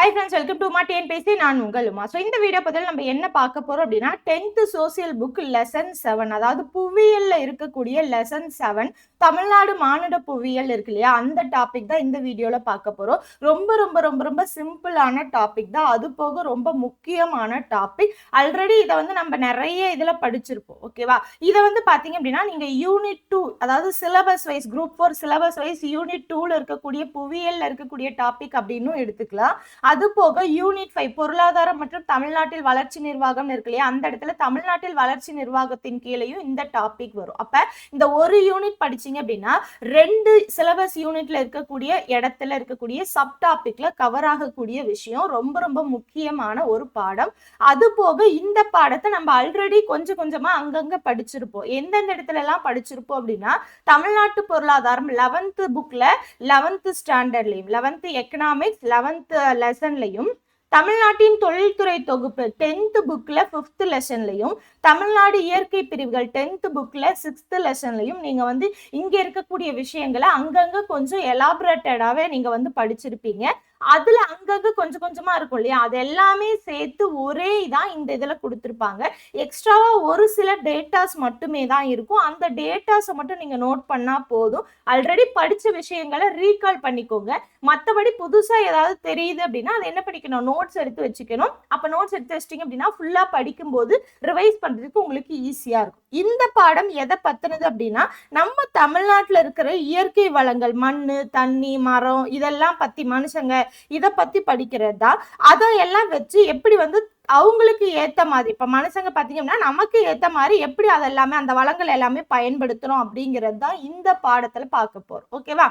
Hi friends, welcome to TNPSC. நான் உங்கள் Uma. So இந்த வீடியோ பதில் நம்ம என்ன பார்க்க போறோம் அப்படின்னா 10th சோசியல் புக் லெசன் 7, அதாவது புவியியல்ல இருக்கக்கூடிய லெசன் 7 தமிழ்நாடு மானுட புவியியல் இருக்கு இல்லையா, அந்த டாபிக் தான் இந்த வீடியோல பார்க்க போறோம். ரொம்ப ரொம்ப ரொம்ப ரொம்ப சிம்பிளான டாபிக் தான், அது போக ரொம்ப முக்கியமான டாபிக். ஆல்ரெடி இதை வந்து நம்ம நிறைய இதுல படிச்சிருப்போம். ஓகேவா, இதை வந்து பாத்தீங்க அப்படின்னா நீங்க யூனிட் 2, அதாவது syllabus wise group 4 syllabus wise unit 2ல இருக்கக்கூடிய புவியியல்ல இருக்கக்கூடிய டாபிக் அப்படின்னு எடுத்துக்கலாம். அது போக யூனிட் 5 பொருளாதாரம் மற்றும் தமிழ்நாட்டில் வளர்ச்சி நிர்வாகம் இருக்கு இல்லையா, அந்த இடத்துல தமிழ்நாட்டில் வளர்ச்சி நிர்வாகத்தின் கீழேயும் இந்த டாபிக் வரும். அப்ப இந்த ஒரு யூனிட் படிச்சீங்க அப்படின்னா 2 சிலபஸ் யூனிட்ல இருக்கக்கூடிய இடத்துல இருக்கக்கூடிய சப் டாபிக்ல கவர் ஆகக்கூடிய விஷயம் ரொம்ப ரொம்ப முக்கியமான ஒரு பாடம். அது போக இந்த பாடத்தை நம்ம ஆல்ரெடி கொஞ்சம் கொஞ்சமா அங்கங்க படிச்சிருப்போம். எந்தெந்த இடத்துல எல்லாம் படிச்சிருப்போம் அப்படின்னா, தமிழ்நாட்டு பொருளாதாரம் 11th புக்ல 11th ஸ்டாண்டர்ட்லயும் 11th எக்கனாமிக்ஸ் 11th லெசன்லையும், தமிழ்நாட்டின் தொழில்துறை தொகுப்பு 10th புக்ல 5th லெசன்லையும், தமிழ்நாடு இயற்கை பிரிவுகள் 10th புக்ல 6th லெசன்லையும் நீங்க வந்து இங்க இருக்கக்கூடிய விஷயங்களை அங்கங்க கொஞ்சம் எலாபரேட்டடாவே நீங்க வந்து படிச்சிருப்பீங்க. அதுல அங்கங்க கொஞ்சம் கொஞ்சமா இருக்கும் இல்லையா, அது எல்லாமே சேர்த்து ஒரே தான் இந்த இதுல கொடுத்திருப்பாங்க. எக்ஸ்ட்ராவா ஒரு சில டேட்டாஸ் மட்டுமே தான் இருக்கும். அந்த டேட்டாஸை மட்டும் நீங்க நோட் பண்ணா போதும். ஆல்ரெடி படிச்ச விஷயங்களை ரீகால் பண்ணிக்கோங்க. மற்றபடி புதுசா ஏதாவது தெரியுது அப்படின்னா அது என்ன பண்ணிக்கணும், நோட்ஸ் எடுத்து வச்சுக்கணும். அப்ப நோட்ஸ் எடுத்து வச்சிட்டீங்க அப்படின்னா ஃபுல்லா படிக்கும்போது ரிவைஸ் பண்றதுக்கு உங்களுக்கு ஈஸியா இருக்கும். இந்த பாடம் எதை பத்தினது அப்படின்னா, நம்ம தமிழ்நாட்டுல இருக்கிற இயற்கை வளங்கள், மண்ணு, தண்ணி, மரம், இதெல்லாம் பத்தி, மனுஷங்க இதை பத்தி படிக்கிறது தான். அதையெல்லாம் வச்சு எப்படி வந்து அவங்களுக்கு ஏத்த மாதிரி, இப்ப மனுஷங்க பாத்தீங்கன்னா நமக்கு ஏத்த மாதிரி எப்படி அதெல்லாமே அந்த வளங்கள் எல்லாமே பயன்படுத்தணும் அப்படிங்கிறது தான் இந்த பாடத்துல பார்க்க போறோம். ஓகேவா,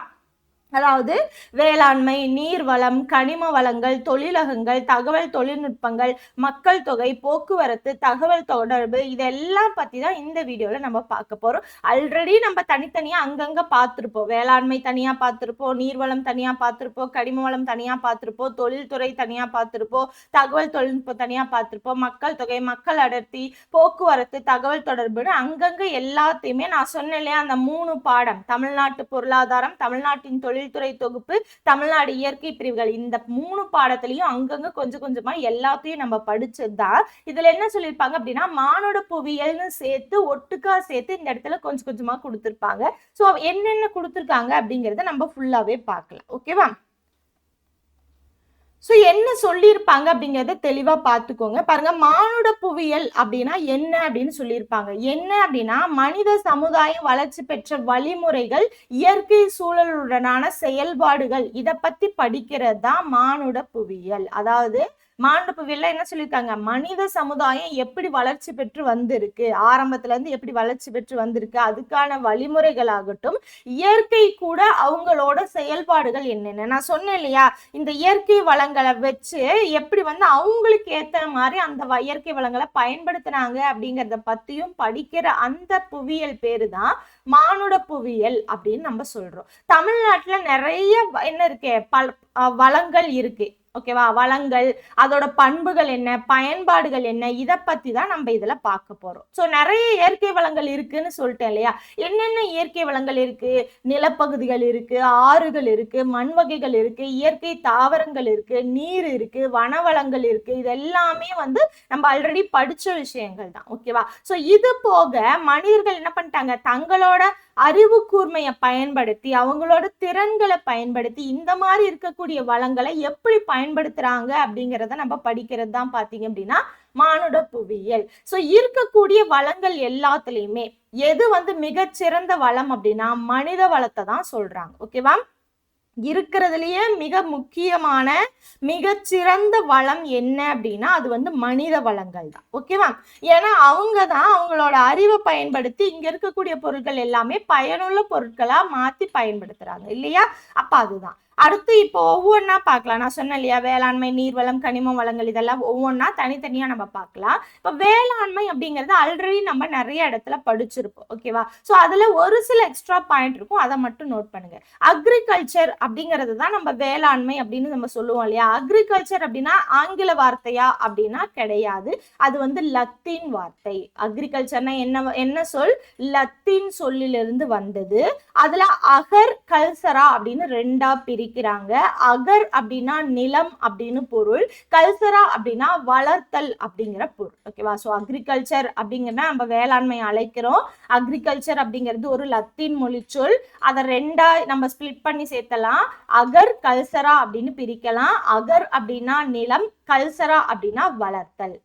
அதாவது வேளாண்மை, நீர்வளம், கனிம வளங்கள், தொழிலகங்கள், தகவல் தொழில்நுட்பங்கள், மக்கள் தொகை, போக்குவரத்து, தகவல் தொடர்பு, இதெல்லாம் பத்தி தான் இந்த வீடியோல நம்ம பார்க்க போறோம். ஆல்ரெடி நம்ம தனித்தனியா அங்கங்க பார்த்திருப்போம். வேளாண்மை தனியா பார்த்திருப்போம், நீர்வளம் தனியா பார்த்திருப்போம், கனிம வளம் தனியா பார்த்திருப்போம், தொழில்துறை தனியா பார்த்திருப்போம், தகவல் தொழில்நுட்பம் தனியா பார்த்திருப்போம், மக்கள் தொகை, மக்கள் அடர்த்தி, போக்குவரத்து, தகவல் தொடர்புன்னு அங்கங்க எல்லாத்தையுமே நான் சொன்னேன் இல்லையா, அந்த 3 பாடம், தமிழ்நாட்டு பொருளாதாரம், தமிழ்நாட்டின் தொழில்துறை தொகுப்பு, தமிழ்நாடு இயற்கை பிரிவுகள், இந்த 3 பாடத்திலையும் அங்கங்க கொஞ்சம் கொஞ்சமா எல்லாத்தையும் நம்ம படிச்சதுதான். இதுல என்ன சொல்லியிருப்பாங்க அப்படின்னா, மானுட புவியியல்னு சேர்த்து ஒட்டுக்கா சேர்த்து இந்த இடத்துல கொஞ்சம் கொஞ்சமா கொடுத்திருப்பாங்க. சோ என்னென்ன கொடுத்திருக்காங்க அப்படிங்கறத நம்ம ஃபுல்லாவே பார்க்கலாம். ஓகேவா, ஸோ என்ன சொல்லியிருப்பாங்க அப்படிங்கிறத தெளிவா பார்த்துக்கோங்க. பாருங்க, மானுட புவியியல் அப்படின்னா என்ன அப்படின்னு சொல்லியிருப்பாங்க. என்ன அப்படின்னா, மனித சமுதாயம் வளர்ச்சி பெற்ற வழிமுறைகள், இயற்கை சூழலுடனான செயல்பாடுகள், இதை பத்தி படிக்கிறது தான் மானுட புவியியல். அதாவது மானுட புவியியல்ல என்ன சொல்லியிருக்காங்க, மனித சமுதாயம் எப்படி வளர்ச்சி பெற்று வந்திருக்கு, ஆரம்பத்துல இருந்து எப்படி வளர்ச்சி பெற்று வந்திருக்கு, அதுக்கான வழிமுறைகள் ஆகட்டும், இயற்கை கூட அவங்களோட செயல்பாடுகள் என்னென்ன. நான் சொன்னேன் இல்லையா, இந்த இயற்கை வளங்களை வச்சு எப்படி வந்து அவங்களுக்கு ஏத்த மாதிரி அந்த இயற்கை வளங்களை பயன்படுத்தினாங்க அப்படிங்கிறத பத்தியும் படிக்கிற அந்த புவியியல் பேரு தான் மானுட புவியியல் அப்படின்னு நம்ம சொல்றோம். தமிழ்நாட்டுல நிறைய என்ன இருக்கு, வளங்கள் இருக்கு. ஓகேவா, வளங்கள், அதோட பண்புகள் என்ன, பயன்பாடுகள் என்ன, இதை பத்தி தான் நம்ம இதுல பார்க்க போறோம். ஸோ நிறைய இயற்கை வளங்கள் இருக்குன்னு சொல்லிட்டேன் இல்லையா. என்னென்ன இயற்கை வளங்கள் இருக்கு, நிலப்பகுதிகள் இருக்கு, ஆறுகள் இருக்கு, மண் வகைகள் இருக்கு, இயற்கை தாவரங்கள் இருக்கு, நீர் இருக்கு, வனவளங்கள் இருக்கு. இது எல்லாமே வந்து நம்ம ஆல்ரெடி படிச்ச விஷயங்கள் தான். ஓகேவா, ஸோ இது போக மனிதர்கள் என்ன பண்ணிட்டாங்க, தங்களோட அறிவு கூர்மையை பயன்படுத்தி, அவங்களோட திறன்களை பயன்படுத்தி இந்த மாதிரி இருக்கக்கூடிய வளங்களை எப்படி பயன்படுத்துறாங்க அப்படிங்கிறத நம்ம படிக்கிறது தான் பாத்தீங்க அப்படின்னா மானுட புவியியல். சோ இருக்கக்கூடிய வளங்கள் எல்லாத்துலயுமே எது வந்து மிகச்சிறந்த வளம் அப்படின்னா மனித வளத்தை தான் சொல்றாங்க. ஓகேவா, இருக்கிறதுலயே மிக முக்கியமான மிகச்சிறந்த வளம் என்ன அப்படின்னா அது வந்து மனித வளங்கள் தான். ஓகேவா, ஏன்னா அவங்க தான் அவங்களோட அறிவை பயன்படுத்தி இங்க இருக்கக்கூடிய பொருட்கள் எல்லாமே பயனுள்ள பொருட்களா மாத்தி பயன்படுத்துறாங்க இல்லையா. அப்ப அதுதான் அடுத்து இப்போ ஒவ்வொன்றா பார்க்கலாம். நான் சொன்னேன் இல்லையா, வேளாண்மை, நீர்வளம், கனிம வளங்கள், இதெல்லாம் ஒவ்வொன்றா தனித்தனியா நம்ம பார்க்கலாம். இப்போ வேளாண்மை அப்படிங்கிறது ஆல்ரெடி நம்ம நிறைய இடத்துல படிச்சிருப்போம். ஓகேவா, ஸோ அதுல ஒரு சில எக்ஸ்ட்ரா பாயிண்ட் இருக்கும், அதை மட்டும் நோட் பண்ணுங்க. அக்ரிகல்ச்சர் அப்படிங்கிறது தான் நம்ம வேளாண்மை அப்படின்னு நம்ம சொல்லுவோம் இல்லையா. அக்ரிகல்ச்சர் அப்படின்னா ஆங்கில வார்த்தையா அப்படின்னா கிடையாது, அது வந்து லத்தீன் வார்த்தை. அக்ரிகல்ச்சர்னா என்ன சொல், லத்தீன் சொல்லிலிருந்து வந்தது. அதுல அகர் கல்சரா அப்படின்னு 2ஆ பிரி பிரிக்கிறாங்க. அகர் அப்படின்னா நிலம் அப்படின்னு பொருள், கல்சரா அப்படின்னா வளர்த்தல் அப்படிங்கிற பொருள். ஓகேவா? ஸோ அக்ரிகல்ச்சர் அப்படிங்கிறத நம்ம வேளாண்மை அழைக்கிறோம். அக்ரிகல்ச்சர் அப்படிங்கிறது ஒரு லத்தீன் மொழி சொல். அதை ரெண்டா நம்ம ஸ்பிளிட் பண்ணி சேர்த்தலாம். அகர் கல்சரா அப்படின்னு பிரிக்கலாம். அகர் அப்படின்னா நிலம், கல்சரா அப்படின்னா வளர்த்தல்.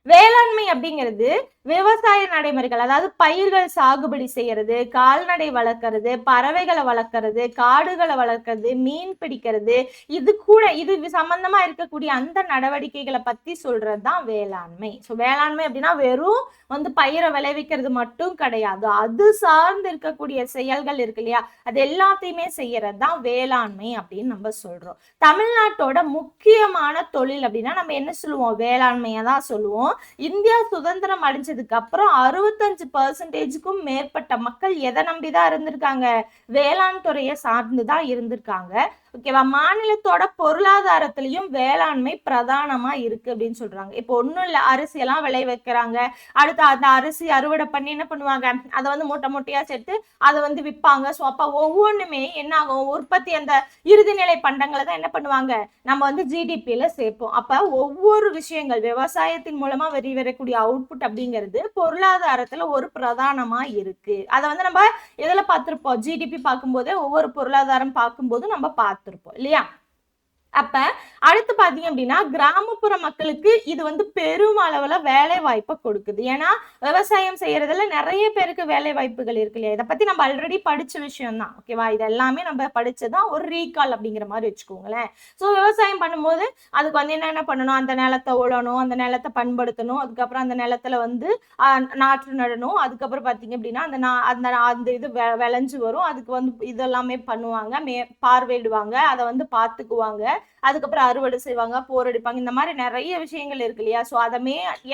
வேளாண்மை அப்படிங்கிறது விவசாய நடைமுறைகள், அதாவது பயிர்கள் சாகுபடி செய்யறது, கால்நடை வளர்க்கறது, பறவைகளை வளர்க்கறது, காடுகளை வளர்க்கறது, மீன் பிடிக்கிறது, இது சம்பந்தமா இருக்கக்கூடிய அந்த நடவடிக்கைகளை பத்தி சொல்றதுதான் வேளாண்மை. ஸோ வேளாண்மை அப்படின்னா வெறும் பயிரை விளைவிக்கிறது மட்டும் கிடையாது, அது சார்ந்து இருக்கக்கூடிய செயல்கள் இருக்கு இல்லையா, அது எல்லாத்தையுமே செய்யறது தான் வேளாண்மை அப்படின்னு நம்ம சொல்றோம். தமிழ்நாட்டோட முக்கியமான தொழில் அப்படின்னா நம்ம என்ன சொல்லுவோம்? வேளாண்மையை தான் சொல்லுவோம். இந்தியா சுதந்திரம் அடைஞ்சதுக்கு அப்புறம் 65% மேற்பட்ட மக்கள் எதை நம்பிதான் இருந்திருக்காங்க? வேளாண் துறையை சார்ந்துதான் இருந்திருக்காங்க. ஓகேவா? மாநிலத்தோட பொருளாதாரத்திலையும் வேளாண்மை பிரதானமா இருக்கு அப்படின்னு சொல்றாங்க. இப்போ ஒண்ணும் இல்ல, அரிசி எல்லாம் விளை வைக்கிறாங்க. அடுத்து அந்த அரிசி அறுவடை பண்ணி என்ன பண்ணுவாங்க? அதை மூட்டை மூட்டையா சேர்த்து அதை விற்பாங்க. ஸோ அப்ப ஒவ்வொன்றுமே என்ன ஆகும்? உற்பத்தி அந்த இறுதிநிலை பண்டங்களை தான் என்ன பண்ணுவாங்க? நம்ம ஜிடிபியில சேர்ப்போம். அப்ப ஒவ்வொரு விஷயங்கள் விவசாயத்தின் மூலமா வரக்கூடிய அவுட்புட் அப்படிங்கிறது பொருளாதாரத்துல ஒரு பிரதானமா இருக்கு. அதை நம்ம எதுல பார்த்திருப்போம்? ஜிடிபி பார்க்கும்போதே ஒவ்வொரு பொருளாதாரம் பார்க்கும்போது நம்ம பார்த்திருப்போம் இல்லையா? அப்ப அடுத்து பாத்தீங்க அப்படின்னா கிராமப்புற மக்களுக்கு இது பெரும் அளவுல வேலை வாய்ப்பை கொடுக்குது. ஏன்னா விவசாயம் செய்யறதுல நிறைய பேருக்கு வேலை வாய்ப்புகள் இருக்கு இல்லையா? இதை பத்தி நம்ம ஆல்ரெடி படிச்ச விஷயம் தான். ஓகேவா? இது எல்லாமே நம்ம படிச்சதான் ஒரு ரீகால் அப்படிங்கிற மாதிரி வச்சுக்கோங்களேன். ஸோ விவசாயம் பண்ணும்போது அதுக்கு என்ன பண்ணணும்? அந்த நிலத்தை உழணும், அந்த நிலத்தை பண்படுத்தணும், அதுக்கப்புறம் அந்த நிலத்துல நாற்று நடணும், அதுக்கப்புறம் பாத்தீங்க அப்படின்னா அந்த இது விளைஞ்சு வரும், அதுக்கு இதெல்லாமே பண்ணுவாங்க, பார்வையிடுவாங்க, அதை பார்த்துக்குவாங்க, அதுக்கப்புறம் அறுவடை செய்வாங்க, போர் அடிப்பாங்க, இந்த மாதிரி நிறைய விஷயங்கள் இருக்கு இல்லையா? ஸோ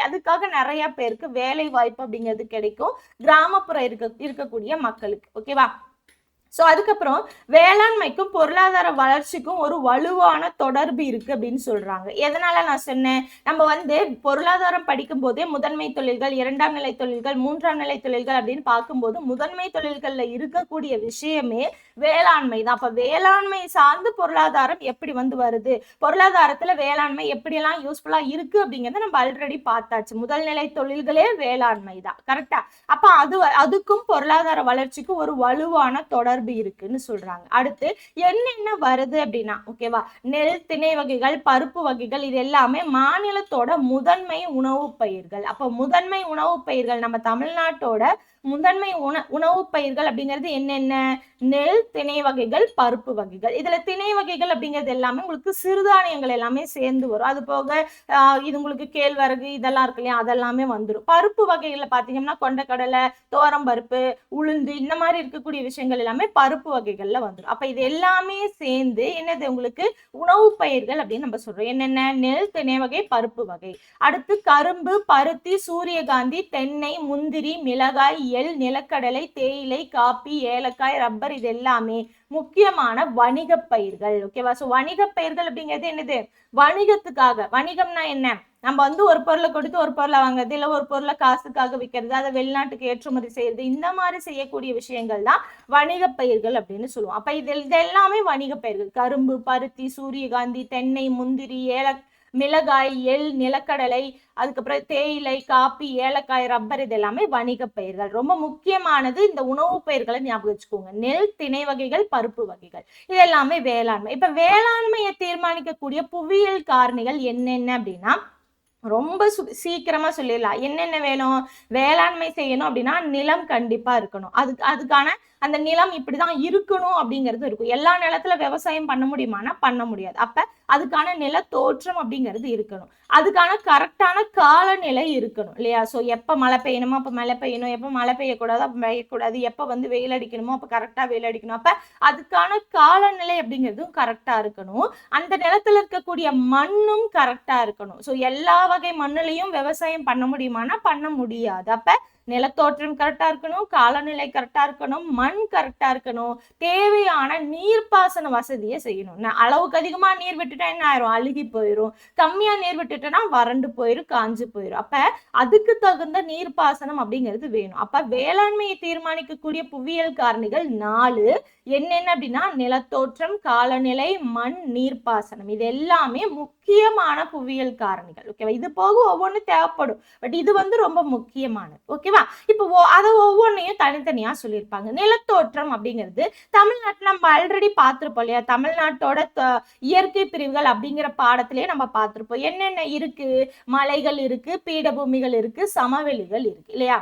அதுக்காக நிறைய பேருக்கு வேலை வாய்ப்பு அப்படிங்கிறது கிடைக்கும் கிராமப்புற இருக்கக்கூடிய மக்களுக்கு. ஓகேவா? ஸோ அதுக்கப்புறம் வேளாண்மைக்கும் பொருளாதார வளர்ச்சிக்கும் ஒரு வலுவான தொடர்பு இருக்கு அப்படின்னு சொல்றாங்க. எதனால நான் சொன்னேன்? நம்ம பொருளாதாரம் படிக்கும் போதே முதன்மை தொழில்கள், இரண்டாம் நிலை தொழில்கள், மூன்றாம் நிலை தொழில்கள் அப்படின்னு பார்க்கும்போது முதன்மை தொழில்கள்ல இருக்கக்கூடிய விஷயமே வேளாண்மை தான். அப்ப வேளாண்மை சார்ந்து பொருளாதாரம் எப்படி வருது, பொருளாதாரத்துல வேளாண்மை எப்படியெல்லாம் யூஸ்ஃபுல்லா இருக்கு அப்படிங்கறத நம்ம ஆல்ரெடி பார்த்தாச்சு. முதல் நிலை தொழில்களே வேளாண்மை தான். கரெக்டா? அப்ப அதுக்கும் பொருளாதார வளர்ச்சிக்கும் ஒரு வலுவான தொடர்பு இருக்குன்னு சொல்றாங்க. அடுத்து என்னென்ன வருது அப்படின்னா, ஓகேவா, நெல், திணை வகைகள், பருப்பு வகைகள், இது எல்லாமே மாநிலத்தோட முதன்மை உணவு பயிர்கள். அப்ப முதன்மை உணவு பயிர்கள் நம்ம தமிழ்நாட்டோட முதன்மை உணவு பயிர்கள் அப்படிங்கிறது என்னென்ன? நெல், திணை வகைகள், பருப்பு வகைகள். இதுல திணை வகைகள் அப்படிங்கிறது எல்லாமே உங்களுக்கு சிறுதானியங்கள் எல்லாமே சேர்ந்து வரும். அது போக இது உங்களுக்கு கேழ்வரகு இதெல்லாம் இருக்கு இல்லையா, அதெல்லாமே வந்துடும். பருப்பு வகைகள்ல பாத்தீங்கன்னா கொண்டக்கடலை, தோரம் பருப்பு, உளுந்து, இந்த மாதிரி இருக்கக்கூடிய விஷயங்கள் எல்லாமே பருப்பு வகைகள்ல வந்துடும். அப்ப இது எல்லாமே சேர்ந்து என்னது? உங்களுக்கு உணவு பயிர்கள் அப்படின்னு நம்ம சொல்றோம். என்னென்ன? நெல், திணை வகை, பருப்பு வகை. அடுத்து கரும்பு, பருத்தி, சூரியகாந்தி, தென்னை, முந்திரி, மிளகாய், எள், நிலக்கடலை, தேயிலை, காப்பி, ஏலக்காய், ரப்பர், இது எல்லாமே முக்கியமான வணிக பயிர்கள். ஓகேவா? சோ வணிக பயிர்கள் அப்படிங்கிறது என்னது? வணிகத்துக்காக. வணிகம்னா என்ன? நம்ம ஒரு பொருளை கொடுத்து ஒரு பொருளை வாங்குறது, இல்ல ஒரு பொருளை காசுக்காக விற்கிறது, அதை வெளிநாட்டுக்கு ஏற்றுமதி செய்யறது, இந்த மாதிரி செய்யக்கூடிய விஷயங்கள் தான் வணிக பயிர்கள் அப்படின்னு சொல்லுவோம். அப்ப இது எல்லாமே வணிக பயிர்கள். கரும்பு, பருத்தி, சூரியகாந்தி, தென்னை, முந்திரி, மிளகாய், எள், நிலக்கடலை, அதுக்கப்புறம் தேயிலை, காப்பி, ஏலக்காய், ரப்பர், இது எல்லாமே வணிக பயிர்கள். ரொம்ப முக்கியமானது இந்த உணவு பயிர்களை ஞாபகம் வச்சுக்கோங்க. நெல், திணை வகைகள், பருப்பு வகைகள், இது எல்லாமே வேளாண்மை. இப்ப வேளாண்மையை தீர்மானிக்கக்கூடிய புவியியல் காரணிகள் என்னென்ன அப்படின்னா ரொம்ப சீக்கிரமா சொல்லிடலாம். என்னென்ன வேணும்? வேளாண்மை செய்யணும் அப்படின்னா நிலம் கண்டிப்பா இருக்கணும். அதுக்கான அந்த நிலம் இப்படிதான் இருக்கணும் அப்படிங்கிறது இருக்கும். எல்லா நிலத்துல விவசாயம் பண்ண முடியுமானா பண்ண முடியாது. அப்ப அதுக்கான நில தோற்றம் அப்படிங்கிறது இருக்கணும். அதுக்கான கரெக்டான காலநிலை இருக்கணும் இல்லையா? சோ எப்ப மழை பெய்யணுமோ அப்ப மழை பெய்யணும், எப்ப மழை பெய்யக்கூடாது அப்ப பெய்யக்கூடாது, எப்ப வெயில் அடிக்கணுமோ அப்ப கரெக்டா வெயில் அடிக்கணும். அப்ப அதுக்கான காலநிலை அப்படிங்கிறதும் கரெக்டா இருக்கணும். அந்த நிலத்துல இருக்கக்கூடிய மண்ணும் கரெக்டா இருக்கணும். சோ எல்லா வகை மண்ணுலையும் விவசாயம் பண்ண முடியுமானா பண்ண முடியாது. அப்ப நிலத்தோற்றம் கரெக்டா இருக்கணும், காலநிலை கரெக்டா இருக்கணும், மண் கரெக்டா இருக்கணும், தேவையான நீர்ப்பாசன வசதியை செய்யணும். அளவுக்கு அதிகமா நீர் விட்டுட்டா என்ன ஆயிரும், அழுகி போயிரும். கம்மியா நீர் விட்டுட்டோம்னா வறண்டு போயிரும், காஞ்சு போயிரும். அப்ப அதுக்கு தகுந்த நீர்ப்பாசனம் அப்படிங்கிறது வேணும். அப்ப வேளாண்மையை தீர்மானிக்கக்கூடிய புவியியல் காரணிகள் 4 என்னென்ன அப்படின்னா நிலத்தோற்றம், காலநிலை, மண், நீர்ப்பாசனம். இது எல்லாமே முக்கியமான புவியியல் காரணிகள். ஓகேவா? இது போக ஒவ்வொன்றும் தேவைப்படும், பட் இது வந்து ரொம்ப முக்கியமானது. ஓகேவா? இப்போ அதை ஒவ்வொன்றையும் தனித்தனியா சொல்லியிருப்பாங்க. நிலத்தோற்றம் அப்படிங்கிறது தமிழ்நாட்டில் நம்ம ஆல்ரெடி பார்த்திருப்போம் இல்லையா? தமிழ்நாட்டோட இயற்கை பிரிவுகள் அப்படிங்கிற பாடத்திலேயே நம்ம பார்த்திருப்போம். என்னென்ன இருக்கு? மலைகள் இருக்கு, பீடபூமிகள் இருக்கு, சமவெளிகள் இருக்கு இல்லையா?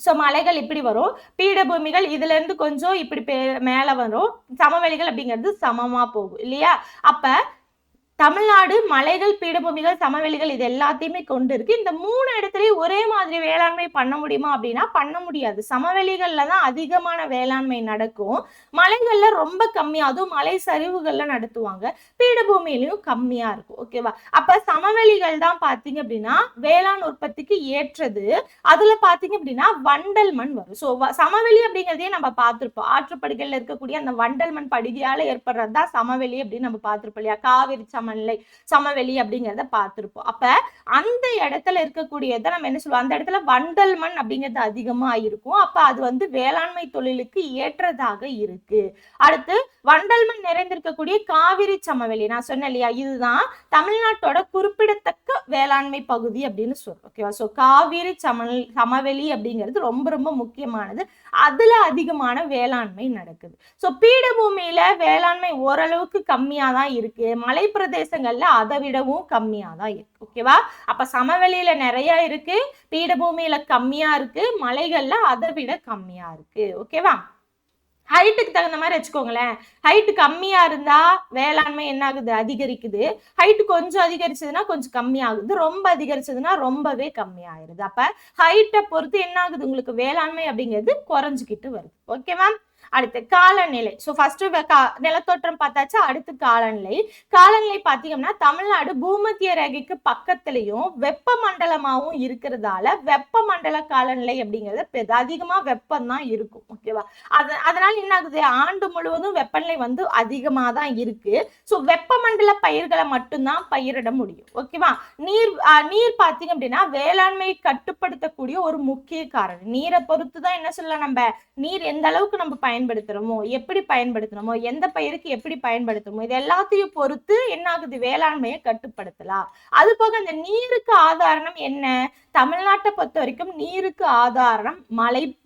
ஸோ மலைகள் இப்படி வரும், பீடபூமிகள் இதுல இருந்து கொஞ்சம் இப்படி மேல வரும், சமவெளிகள் அப்படிங்கிறது சமமா போகும் இல்லையா? அப்ப தமிழ்நாடு மலைகள், பீடபூமிகள், சமவெளிகள் இது எல்லாத்தையுமே கொண்டு இருக்கு. இந்த 3 இடத்துலயும் ஒரே மாதிரி வேளாண்மை பண்ண முடியுமா அப்படின்னா பண்ண முடியாது. சமவெளிகள்ல தான் அதிகமான வேளாண்மை நடக்கும், மலைகள்ல ரொம்ப கம்மியா, அதுவும் மலை சரிவுகள்ல நடத்துவாங்க, பீடபூமியிலையும் கம்மியா இருக்கும். ஓகேவா? அப்ப சமவெளிகள் தான் பாத்தீங்க அப்படின்னா வேளாண் உற்பத்திக்கு ஏற்றது. அதுல பாத்தீங்க அப்படின்னா வண்டல் மண் வரும். ஸோ சமவெளி அப்படிங்கிறதையே நம்ம பார்த்திருப்போம். ஆற்றுப்படுகையில் இருக்கக்கூடிய அந்த வண்டல் மண் படுகையால ஏற்படுறது தான் சமவெளி அப்படின்னு நம்ம பார்த்திருப்போம் இல்லையா? காவிரி சமவெளி அப்படிங்கிறத பார்த்திருப்போம். அப்ப அந்த இடத்துல இருக்கக்கூடியதை நம்ம என்ன சொல்லுவோம், அந்த இடத்துல வண்டல் மண் அப்படிங்கிறது அதிகமா இருக்கும். அப்ப அது வந்து வேளாண்மை தொழிலுக்கு ஏற்றதாக இருக்கு. அடுத்து வண்டல் மண் நிறைந்திருக்கக்கூடிய காவிரி சமவெளி, நான் சொன்னேன் இல்லையா, இதுதான் தமிழ்நாட்டோட குறிப்பிடத்தக்க வேளாண்மை பகுதி அப்படின்னு சொல்றோம். ஓகேவா? ஸோ காவிரி சமவெளி அப்படிங்கிறது ரொம்ப ரொம்ப முக்கியமானது. அதுல அதிகமான வேளாண்மை நடக்குது. ஸோ பீடபூமியில வேளாண்மை ஓரளவுக்கு கம்மியா தான் இருக்கு, மலை பிரதேசங்கள்ல அதை விடவும் கம்மியா தான் இருக்கு. ஓகேவா? அப்ப சமவெளியில நிறைய இருக்கு, பீடபூமியில கம்மியா இருக்கு, மலைகள்ல அதை விட கம்மியா இருக்கு. ஓகேவா? ஹைட்டுக்கு தகுந்த மாதிரி வச்சுக்கோங்களேன். ஹைட்டு கம்மியா இருந்தா வேளாண்மை என்ன ஆகுது, அதிகரிக்குது. ஹைட்டு கொஞ்சம் அதிகரிச்சதுன்னா கொஞ்சம் கம்மியாகுது, ரொம்ப அதிகரிச்சதுன்னா ரொம்பவே கம்மியாயிருது. அப்ப ஹைட்டை பொறுத்து என்ன ஆகுது, உங்களுக்கு வேளாண்மை அப்படிங்கிறது குறைஞ்சிக்கிட்டு வருது. ஓகேவா? அடுத்து காலநிலை. ஸோ ஃபர்ஸ்ட் நிலத்தோற்றம் பார்த்தாச்சு, அடுத்து காலநிலை. காலநிலை பார்த்தீங்கன்னா தமிழ்நாடு பூமத்திய ரேகைக்கு பக்கத்துலயும் வெப்பமண்டலமாவும் இருக்கிறதால வெப்பமண்டல காலநிலை அப்படிங்கிறது அதிகமா வெப்பம் தான் இருக்கும். ஓகேவா? அதனால என்ன ஆகுது, ஆண்டு முழுவதும் வெப்பநிலை வந்து அதிகமா தான் இருக்கு. ஸோ வெப்பமண்டல பயிர்களை மட்டும்தான் பயிரிட முடியும். ஓகேவா? நீர் பார்த்தீங்க அப்படின்னா வேளாண்மையை கட்டுப்படுத்தக்கூடிய ஒரு முக்கிய காரணம். நீரை பொறுத்து தான் என்ன சொல்லலாம், நம்ம நீர் எந்த அளவுக்கு நம்ம பயன்படுத்துறோமோ, எப்படி பயன்படுத்துறோமோ, எந்த பயிருக்கு எப்படி பயன்படுத்துறோமோ, இது எல்லாத்தையும் பொறுத்து என்ன ஆகுது, வேளாண்மையை கட்டுப்படுத்தலாம். அது போக இந்த நீருக்கு ஆதாரம் என்ன, தமிழ்நாட்டை பொறுத்த வரைக்கும் நீருக்கு ஆதாரம்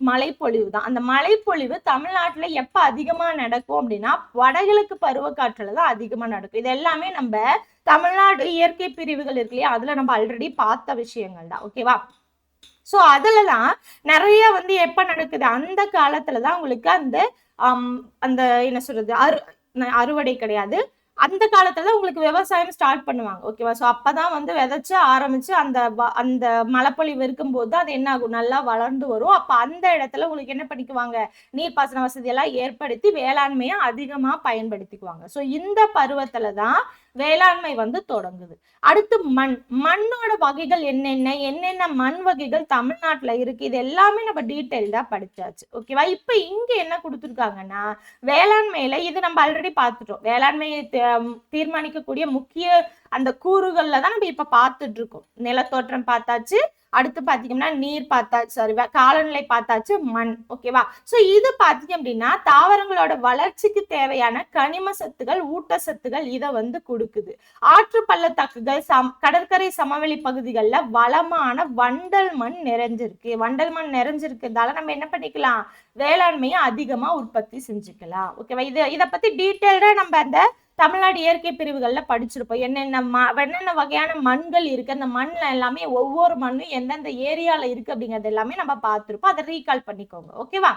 மழைப்பொழிவு தான். அந்த மழைப்பொழிவு தமிழ்நாட்டுல எப்ப அதிகமா நடக்கும் அப்படின்னா வடகிழக்கு பருவக்காற்றுல தான் அதிகமா நடக்கும். இது எல்லாமே நம்ம தமிழ்நாடு இயற்கை பிரிவுகள் இருக்கு இல்லையா, அதுல நம்ம ஆல்ரெடி பார்த்த விஷயங்கள் தான். ஓகேவா? ஸோ அதுலதான் நிறைய வந்து எப்ப நடக்குது, அந்த காலத்துலதான் உங்களுக்கு அந்த அந்த என்ன சொல்றது, அறுவடை கிடையாது, அந்த காலத்துல உங்களுக்கு விவசாயம் ஸ்டார்ட் பண்ணுவாங்க. ஓகேவா? ஸோ அப்பதான் வந்து விதைச்சு ஆரம்பிச்சு அந்த மழைப்பொழிவு இருக்கும்போது அது என்ன ஆகும், நல்லா வளர்ந்து வரும். அப்ப அந்த இடத்துல உங்களுக்கு என்ன பண்ணிக்குவாங்க, நீர்ப்பாசன வசதி எல்லாம் ஏற்படுத்தி வேளாண்மையை அதிகமா பயன்படுத்திக்குவாங்க. ஸோ இந்த பருவத்துலதான் வேளாண்மை வந்து தொடங்குது. அடுத்து மண்ணோட வகைகள் என்னென்ன மண் வகைகள் தமிழ்நாட்டுல இருக்கு, இது எல்லாமே நம்ம டீட்டெயில்டா படிச்சாச்சு. ஓகேவா? இப்ப இங்க என்ன கொடுத்துருக்காங்கன்னா வேளாண்மையில, இது நம்ம ஆல்ரெடி பார்த்துட்டோம், வேளாண்மையை தீர்மானிக்கக்கூடிய முக்கிய அந்த கூறுகள்ல தான் நம்ம இப்ப பார்த்துட்டு இருக்கோம். நிலத்தோற்றம் பார்த்தாச்சு, அடுத்து பாத்தீங்கன்னா நீர் பார்த்தாச்சு, காலநிலை பார்த்தாச்சு, மண். ஓகேவா? சோ இது பாத்தீங்க அப்படின்னா தாவரங்களோட வளர்ச்சிக்கு தேவையான கனிம சத்துகள், ஊட்டச்சத்துகள் இதை வந்து கொடுக்குது. ஆற்று பள்ளத்தாக்குகள், கடற்கரை சமவெளி பகுதிகளில் வளமான வண்டல் மண் நிறைஞ்சிருக்கு. வண்டல் மண் நிறைஞ்சிருக்கிறதால நம்ம என்ன பண்ணிக்கலாம், வேளாண்மையை அதிகமா உற்பத்தி செஞ்சுக்கலாம். ஓகேவா? இதை பத்தி டீட்டெயில்டா நம்ம அந்த தமிழ்நாடு இயற்கை பிரிவுகள்ல படிச்சிருப்போம். என்னென்ன வகையான மண்கள் இருக்கு, அந்த மண்ல எல்லாமே ஒவ்வொரு மண்ணும் எந்தெந்த ஏரியால இருக்கு அப்படிங்கிறது எல்லாமே நம்ம பார்த்திருப்போம். அதை ரீகால் பண்ணிக்கோங்க. ஓகேவா?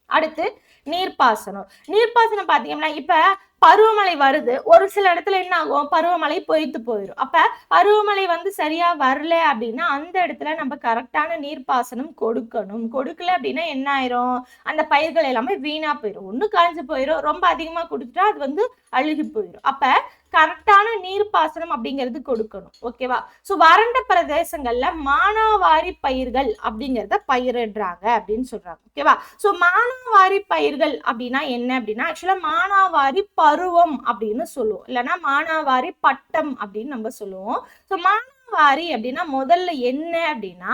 அடுத்து நீர்ப்பாசனம் பாத்தீங்கன்னா இப்ப பருவமழை வருது, ஒரு சில இடத்துல என்ன ஆகும், பருவமழை பொய்த்து போயிடும். அப்ப பருவமழை வந்து சரியா வரல அப்படின்னா அந்த இடத்துல நம்ம கரெக்டான நீர்ப்பாசனம் கொடுக்கல அப்படின்னா என்ன ஆயிரும், அந்த பயிர்கள் எல்லாமே வீணா போயிடும், ஒண்ணு காஞ்சு போயிடும், ரொம்ப அதிகமா கொடுத்துட்டா அது வந்து அழுகி போயிடும். அப்ப கரெக்டான நீர் நீர்ப்பாசனம் அப்படிங்கிறது கொடுக்கணும். ஓகேவா? சோ வறண்ட பிரதேசங்கள்ல மானாவாரி பயிர்கள் அப்படிங்கறத பயிரிடுறாங்க அப்படின்னு சொல்றாங்க. ஓகேவா? சோ மானாவாரி பயிர்கள் அப்படின்னா என்ன அப்படின்னா ஆக்சுவலா மானாவாரி பருவம் அப்படின்னு சொல்லுவோம், இல்லைன்னா மானாவாரி பட்டம் அப்படின்னு நம்ம சொல்லுவோம். சோ மானாவாரி அப்படின்னா முதல்ல என்ன அப்படின்னா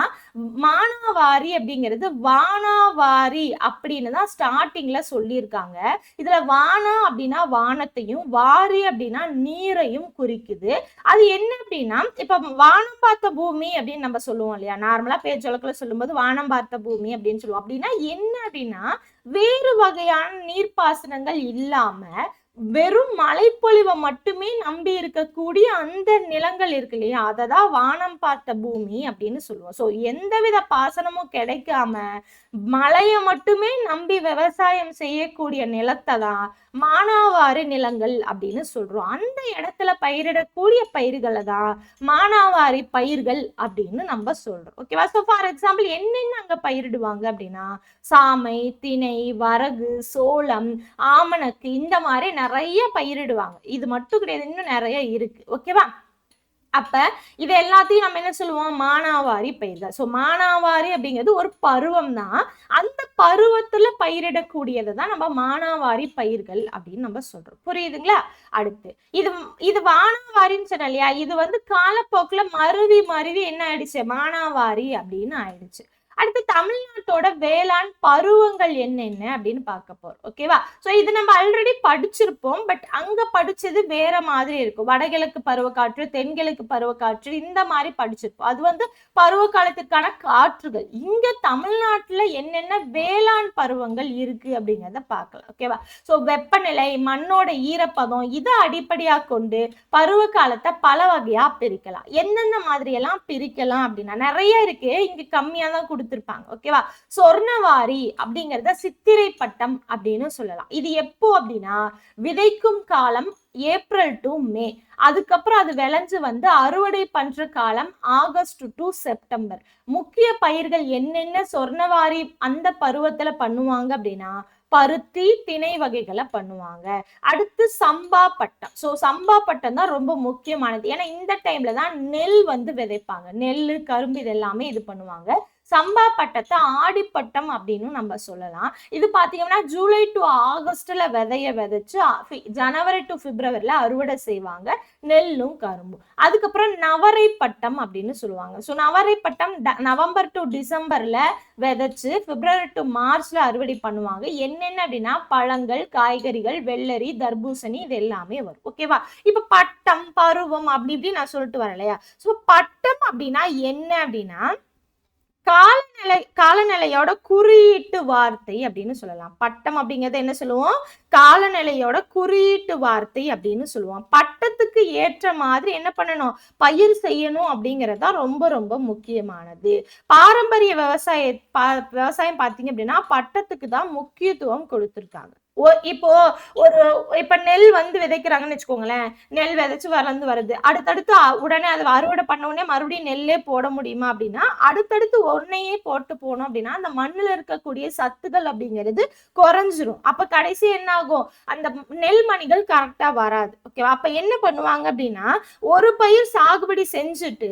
மானாவாரி அப்படிங்கிறது வானாவாரி அப்படின்னு தான் ஸ்டார்டிங்ல சொல்லியிருக்காங்க. இதுல வானா அப்படின்னா வானத்தையும், வாரி அப்படின்னா நீரையும் குறிக்குது. அது என்ன அப்படின்னா இப்ப வானம் பார்த்த பூமி அப்படின்னு நம்ம சொல்லுவோம் இல்லையா, நார்மலா பேச்சொலக்குல சொல்லும்போது வானம் பார்த்த பூமி அப்படின்னு சொல்லுவோம். அப்படின்னா என்ன அப்படின்னா வேறு வகையான நீர்ப்பாசனங்கள் இல்லாம வெறும் மழைப்பொழிவை மட்டுமே நம்பி இருக்கக்கூடிய அந்த நிலங்கள் இருக்கு இல்லையா, அததான் வானம் பார்த்த பூமி அப்படின்னு சொல்லுவோம். சோ எந்தவித பாசனமும் கிடைக்காம மழைய மட்டுமே நம்பி விவசாயம் செய்யக்கூடிய நிலத்தை தான் மானாவாரி நிலங்கள் அப்படின்னு சொல்றோம். அந்த இடத்துல பயிரிடக்கூடிய பயிர்களை தான் மானாவாரி பயிர்கள் அப்படின்னு நம்ம சொல்றோம். ஓகேவா? சோ ஃபார் எக்ஸாம்பிள் என்னென்ன அங்க பயிரிடுவாங்க அப்படின்னா சாமை, திணை, வரகு, சோளம், ஆமணக்கு இந்த மாதிரி நிறைய பயிரிடுவாங்க. இது மட்டும் கிடையாது, இன்னும் நிறைய இருக்கு. ஓகேவா? அப்ப இது எல்லாத்தையும் நம்ம என்ன சொல்லுவோம், மானாவாரி பயிர்கள். சோ மானாவாரி அப்படிங்கிறது ஒரு பருவம் தான். அந்த பருவத்துல பயிரிடக்கூடியதை தான் நம்ம மானாவாரி பயிர்கள் அப்படின்னு நம்ம சொல்றோம். புரியுதுங்களா? அடுத்து இது இது வானாவாரின்னு சொன்ன இல்லையா, இது காலப்போக்குல மருவி மருவி என்ன ஆயிடுச்சு, மானாவாரி அப்படின்னு ஆயிடுச்சு. அடுத்து தமிழ்நாட்டோட வேளாண் பருவங்கள் என்னென்ன அப்படின்னு பார்க்க போறோம். ஓகேவா? சோ இது நம்ம ஆல்ரெடி படிச்சிருப்போம், பட் அங்க படிச்சது வேற மாதிரி இருக்கும். வடகிழக்கு பருவக்காற்று, தென்கிழக்கு பருவக்காற்று இந்த மாதிரி படிச்சிருப்போம். அது பருவ காலத்துக்கான காற்றுகள். இங்க தமிழ்நாட்டுல என்னென்ன வேளாண் பருவங்கள் இருக்கு அப்படிங்கிறத பார்க்கலாம். ஓகேவா? சோ வெப்பநிலை, மண்ணோட ஈரப்பதம் இதை அடிப்படையா கொண்டு பருவ காலத்தை பல வகையா பிரிக்கலாம். எந்தெந்த மாதிரி எல்லாம் பிரிக்கலாம் அப்படின்னா நிறைய இருக்கு, இங்க கம்மியா தான் கொடுத்திருப்பாங்க. ஓகேவா? சொர்ணவாரி அப்படிங்கறத சித்திரை பட்டம் அப்படின்னு சொல்லலாம். இது எப்போ அப்படின்னா விதைக்கும் காலம் ஏப்ரல் டு மே, அதுக்கப்புறம் அது விளைஞ்சு அறுவடை பண்ற காலம் ஆகஸ்ட் டு செப்டம்பர். முக்கிய பயிர்கள் என்னென்ன சொர்ணவாரி அந்த பருவத்துல பண்ணுவாங்க அப்படின்னா பருத்தி, திணை வகைகளை பண்ணுவாங்க. அடுத்து சம்பா பட்டம். சோ சம்பா பட்டம் தான் ரொம்ப முக்கியமானது. ஏன்னா இந்த டைம்ல தான் நெல் விதைப்பாங்க. நெல், கரும்பு இது எல்லாமே இது பண்ணுவாங்க. சம்பா பட்டத்தை ஆடிப்பட்டம் அப்படின்னு நம்ம சொல்லலாம். இது பாத்தீங்கன்னா ஜூலை டு ஆகஸ்ட்ல விதைய விதைச்சு ஜனவரி டு பிப்ரவரியில அறுவடை செய்வாங்க நெல்லும் கரும்பும். அதுக்கப்புறம் நவரை பட்டம் அப்படின்னு சொல்லுவாங்க. ஸோ நவரை பட்டம் நவம்பர் டு டிசம்பர்ல விதைச்சு பிப்ரவரி டு மார்ச்ல அறுவடை பண்ணுவாங்க. என்னென்ன அப்படின்னா பழங்கள், காய்கறிகள், வெள்ளரி, தர்பூசணி இது எல்லாமே வரும். ஓகேவா? இப்ப பட்டம், பருவம் அப்படி இப்படி நான் சொல்லிட்டு வரேன் இல்லையா. ஸோ பட்டம் அப்படின்னா என்ன அப்படின்னா காலநிலையோட குறியீட்டு வார்த்தை அப்படின்னு சொல்லலாம். பட்டம் அப்படிங்கறத என்ன சொல்லுவோம், காலநிலையோட குறியீட்டு வார்த்தை அப்படின்னு சொல்லுவோம். பட்டத்துக்கு ஏற்ற மாதிரி என்ன பண்ணணும், பயிர் செய்யணும் அப்படிங்கறதா ரொம்ப ரொம்ப முக்கியமானது. பாரம்பரிய விவசாயம் பாத்தீங்க அப்படின்னா பட்டத்துக்கு தான் முக்கியத்துவம் கொடுத்திருக்காங்க. இப்போ இப்ப நெல் விதைக்கிறாங்கன்னு வச்சுக்கோங்களேன், நெல் விதைச்சு வளர்ந்து வருது, அடுத்தடுத்து உடனே அதை அறுவடை பண்ண உடனே மறுபடியும் நெல்லே போட முடியுமா அப்படின்னா அடுத்தடுத்து ஒன்னையே போட்டு போனோம் அப்படின்னா அந்த மண்ணுல இருக்கக்கூடிய சத்துக்கள் அப்படிங்கிறது குறைஞ்சிரும். அப்ப கடைசி என்ன ஆகும், அந்த நெல் மணிகள் கரெக்டா வராது. ஓகேவா? அப்ப என்ன பண்ணுவாங்க அப்படின்னா ஒரு பயிர் சாகுபடி செஞ்சுட்டு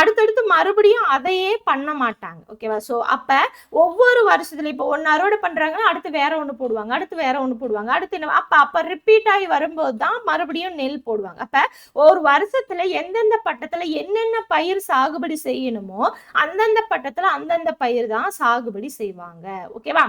அடுத்தடுத்து மறுபடியும் அதையே பண்ண மாட்டாங்க. ஓகேவா? சோ அப்ப ஒவ்வொரு வருஷத்துல இப்ப ஒன்னு அறுவடை பண்றாங்கன்னா அடுத்து வேற ஒண்ணு போடுவாங்க, அடுத்து வேற ஒண்ணு போடுவாங்க, அடுத்து என்ன அப்ப ரிப்பீட் ஆகி வரும்போது தான் மறுபடியும் நெல் போடுவாங்க. அப்ப ஒரு வருஷத்துல எந்தெந்த பட்டத்துல என்னென்ன பயிர் சாகுபடி செய்யணுமோ அந்தந்த பட்டத்துல அந்தந்த பயிர் தான் சாகுபடி செய்வாங்க. ஓகேவா?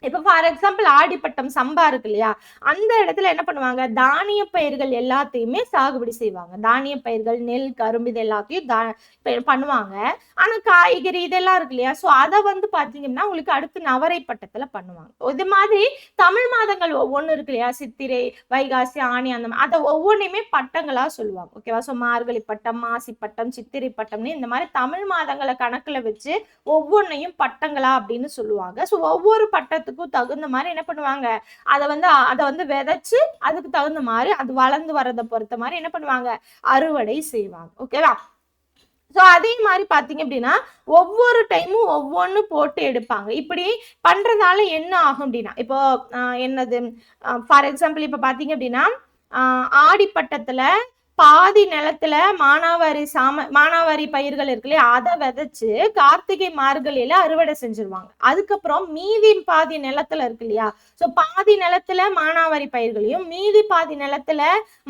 இப்ப ஃபார் எக்ஸாம்பிள் ஆடிப்பட்டம், சம்பா இருக்கு இல்லையா, அந்த இடத்துல என்ன பண்ணுவாங்க, தானிய பயிர்கள் எல்லாத்தையுமே சாகுபடி செய்வாங்க. தானிய பயிர்கள், நெல், கரும்பு இது எல்லாத்தையும் பண்ணுவாங்க. ஆனா காய்கறி இதெல்லாம் இருக்கு இல்லையா, சோ அதை பாத்தீங்கன்னா உங்களுக்கு அடுத்து நவரை பட்டத்துல பண்ணுவாங்க. இது மாதிரி தமிழ் மாதங்கள் ஒவ்வொன்னு இருக்கு இல்லையா, சித்திரை, வைகாசி, ஆணி அந்த அதை ஒவ்வொன்றையுமே பட்டங்களா சொல்லுவாங்க. ஓகேவா? சோ மார்கழி பட்டம், மாசி பட்டம், சித்திரை பட்டம்னு இந்த மாதிரி தமிழ் மாதங்களை கணக்குல வச்சு ஒவ்வொன்றையும் பட்டங்களா அப்படின்னு சொல்லுவாங்க. சோ ஒவ்வொரு பட்டத்துக்கும் தகுந்த மாதிரி என்ன பண்ணுவாங்க, அதை விதைச்சு அதுக்கு தகுந்த மாதிரி அது வளர்ந்து வரதை பொறுத்த மாதிரி என்ன பண்ணுவாங்க, அறுவடை செய்வாங்க. ஓகேவா? சோ அதே மாதிரி பாத்தீங்க அப்படின்னா ஒவ்வொரு டைமும் ஒவ்வொன்னு போட்டு எடுப்பாங்க. இப்படி பண்றதால என்ன ஆகும் அப்படின்னா இப்போ என்னது ஃபார் எக்ஸாம்பிள் இப்ப பாத்தீங்க அப்படின்னா ஆடிப்பட்டத்துல பாதி நிலத்துல மானாவாரி பயிர்கள் இருக்கு இல்லையா, அதை விதைச்சு கார்த்திகை மார்கழியில அறுவடை செஞ்சிருவாங்க. அதுக்கப்புறம் மீதி பாதி நிலத்துல இருக்கு இல்லையா, சோ பாதி நிலத்துல மானாவாரி பயிர்களையும் மீதி பாதி நிலத்துல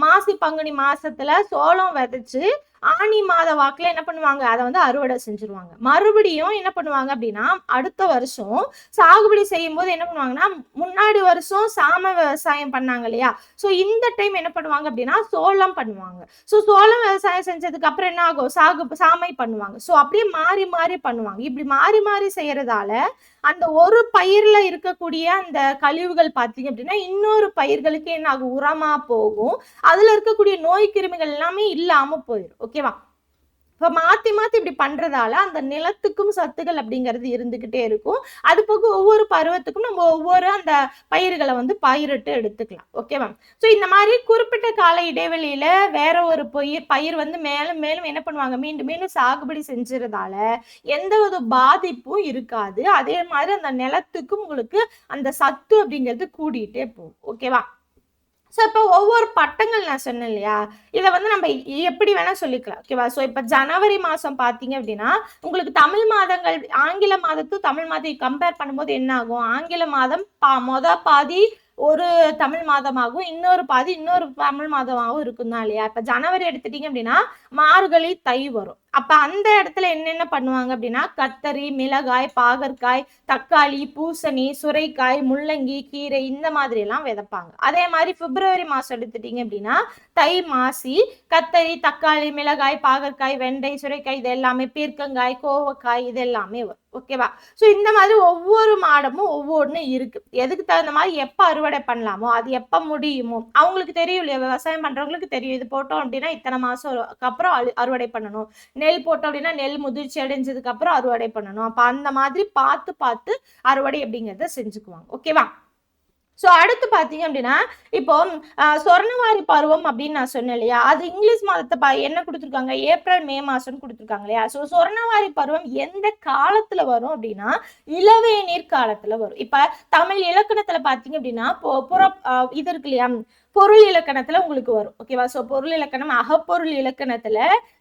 மாசி பங்குனி மாசத்துல சோளம் விதைச்சு ஆனி மாத வாக்குல என்ன பண்ணுவாங்க, அதை வந்து அறுவடை செஞ்சிருவாங்க. மறுபடியும் என்ன பண்ணுவாங்க அப்படின்னா, அடுத்த வருஷம் சாகுபடி செய்யும் போது என்ன பண்ணுவாங்கன்னா, முன்னாடி வருஷம் சாம விவசாயம் பண்ணாங்க இல்லையா, சோ இந்த டைம் என்ன பண்ணுவாங்க அப்படின்னா சோளம் பண்ணுவாங்க. சோ சோளம் விவசாயம் செஞ்சதுக்கு அப்புறம் என்ன ஆகும், சாமை பண்ணுவாங்க. சோ அப்படியே மாறி மாறி பண்ணுவாங்க. இப்படி மாறி மாறி செய்யறதால அந்த ஒரு பயிர்ல இருக்கக்கூடிய அந்த கழிவுகள் பாத்தீங்க அப்படின்னா இன்னொரு பயிர்களுக்கு என்ன ஆகும், உரமா போகும். அதுல இருக்கக்கூடிய நோய் கிருமிகள் எல்லாமே இல்லாம போயிடும். ஓகேவா. இப்ப மாத்தி மாத்தி இப்படி பண்றதால அந்த நிலத்துக்கும் சத்துக்கள் அப்படிங்கிறது இருந்துகிட்டே இருக்கும். அது போக ஒவ்வொரு பருவத்துக்கும் நம்ம ஒவ்வொரு அந்த பயிர்களை வந்து பயிரிட்டு எடுத்துக்கலாம். ஓகேவா. சோ இந்த மாதிரி குறிப்பிட்ட கால இடைவெளியில வேற ஒரு பயிர் வந்து மேலும் மேலும் என்ன பண்ணுவாங்க, மீண்டும் மீண்டும் சாகுபடி செஞ்சுறதால எந்த ஒரு பாதிப்பும் இருக்காது. அதே மாதிரி அந்த நிலத்துக்கும் உங்களுக்கு அந்த சத்து அப்படிங்கிறது கூடிட்டே போகும். ஓகேவா. ஸோ இப்போ ஒவ்வொரு பட்டங்கள் நான் சொன்னேன் இல்லையா, இதை வந்து நம்ம எப்படி வேணா சொல்லிக்கலாம். ஓகேவா. ஸோ இப்போ ஜனவரி மாதம் பார்த்தீங்க அப்படின்னா உங்களுக்கு தமிழ் மாதங்கள் ஆங்கில மாதத்தும் தமிழ் மாதம் கம்பேர் பண்ணும்போது என்ன ஆகும், ஆங்கில மாதம் பாதி ஒரு தமிழ் மாதமாகவும் இன்னொரு பாதி இன்னொரு தமிழ் மாதமாகவும் இருக்கும் தான் இல்லையா. இப்ப ஜனவரி எடுத்துட்டீங்க அப்படின்னா மார்கழி தை வரும். அப்ப அந்த இடத்துல என்னென்ன பண்ணுவாங்க அப்படின்னா கத்தரி, மிளகாய், பாகற்காய், தக்காளி, பூசணி, சுரைக்காய், முள்ளங்கி, கீரை இந்த மாதிரி எல்லாம் விதைப்பாங்க. அதே மாதிரி பிப்ரவரி மாசம் எடுத்துட்டீங்க அப்படின்னா தை மாசி கத்தரி, தக்காளி, மிளகாய், பாகற்காய், வெண்டை, சுரைக்காய் இது எல்லாமே, பீர்க்கங்காய், கோவக்காய் இது எல்லாமே வரும். ஓகேவா. ஸோ இந்த மாதிரி ஒவ்வொரு மாடமும் ஒவ்வொன்று இருக்கு. எதுக்கு தகுந்த மாதிரி எப்போ அறுவடை பண்ணலாமோ அது எப்போ முடியுமோ அவங்களுக்கு தெரியும் இல்லையா, விவசாயம் பண்றவங்களுக்கு தெரியும். இது போட்டோம் அப்படின்னா இத்தனை மாசம் அப்புறம் அறுவடை பண்ணணும், நெல் போட்டோம் அப்படின்னா நெல் முதிர்ச்சி அடைஞ்சதுக்கு அப்புறம் அறுவடை பண்ணணும். அப்ப அந்த மாதிரி பார்த்து பார்த்து அறுவடை அப்படிங்கிறத செஞ்சுக்குவாங்க. ஓகேவா. ஸோ அடுத்து பார்த்தீங்க அப்படின்னா இப்போ சொர்ணவாரி பருவம் அப்படின்னு நான் சொன்னேன் இல்லையா, அது இங்கிலீஷ் மாதத்தை என்ன கொடுத்துருக்காங்க, ஏப்ரல் மே மாசம்னு கொடுத்துருக்காங்க இல்லையா. ஸோ சொர்ணவாரி பருவம் எந்த காலத்துல வரும் அப்படின்னா இளவேநீர் காலத்துல வரும். இப்ப தமிழ் இலக்கணத்துல பார்த்தீங்க அப்படின்னா இது இருக்கு இல்லையா, பொருள் இலக்கணத்துல உங்களுக்கு வரும். ஓகேவா. சோ பொருள் இலக்கணம் அகப்பொருள் இலக்கணத்துல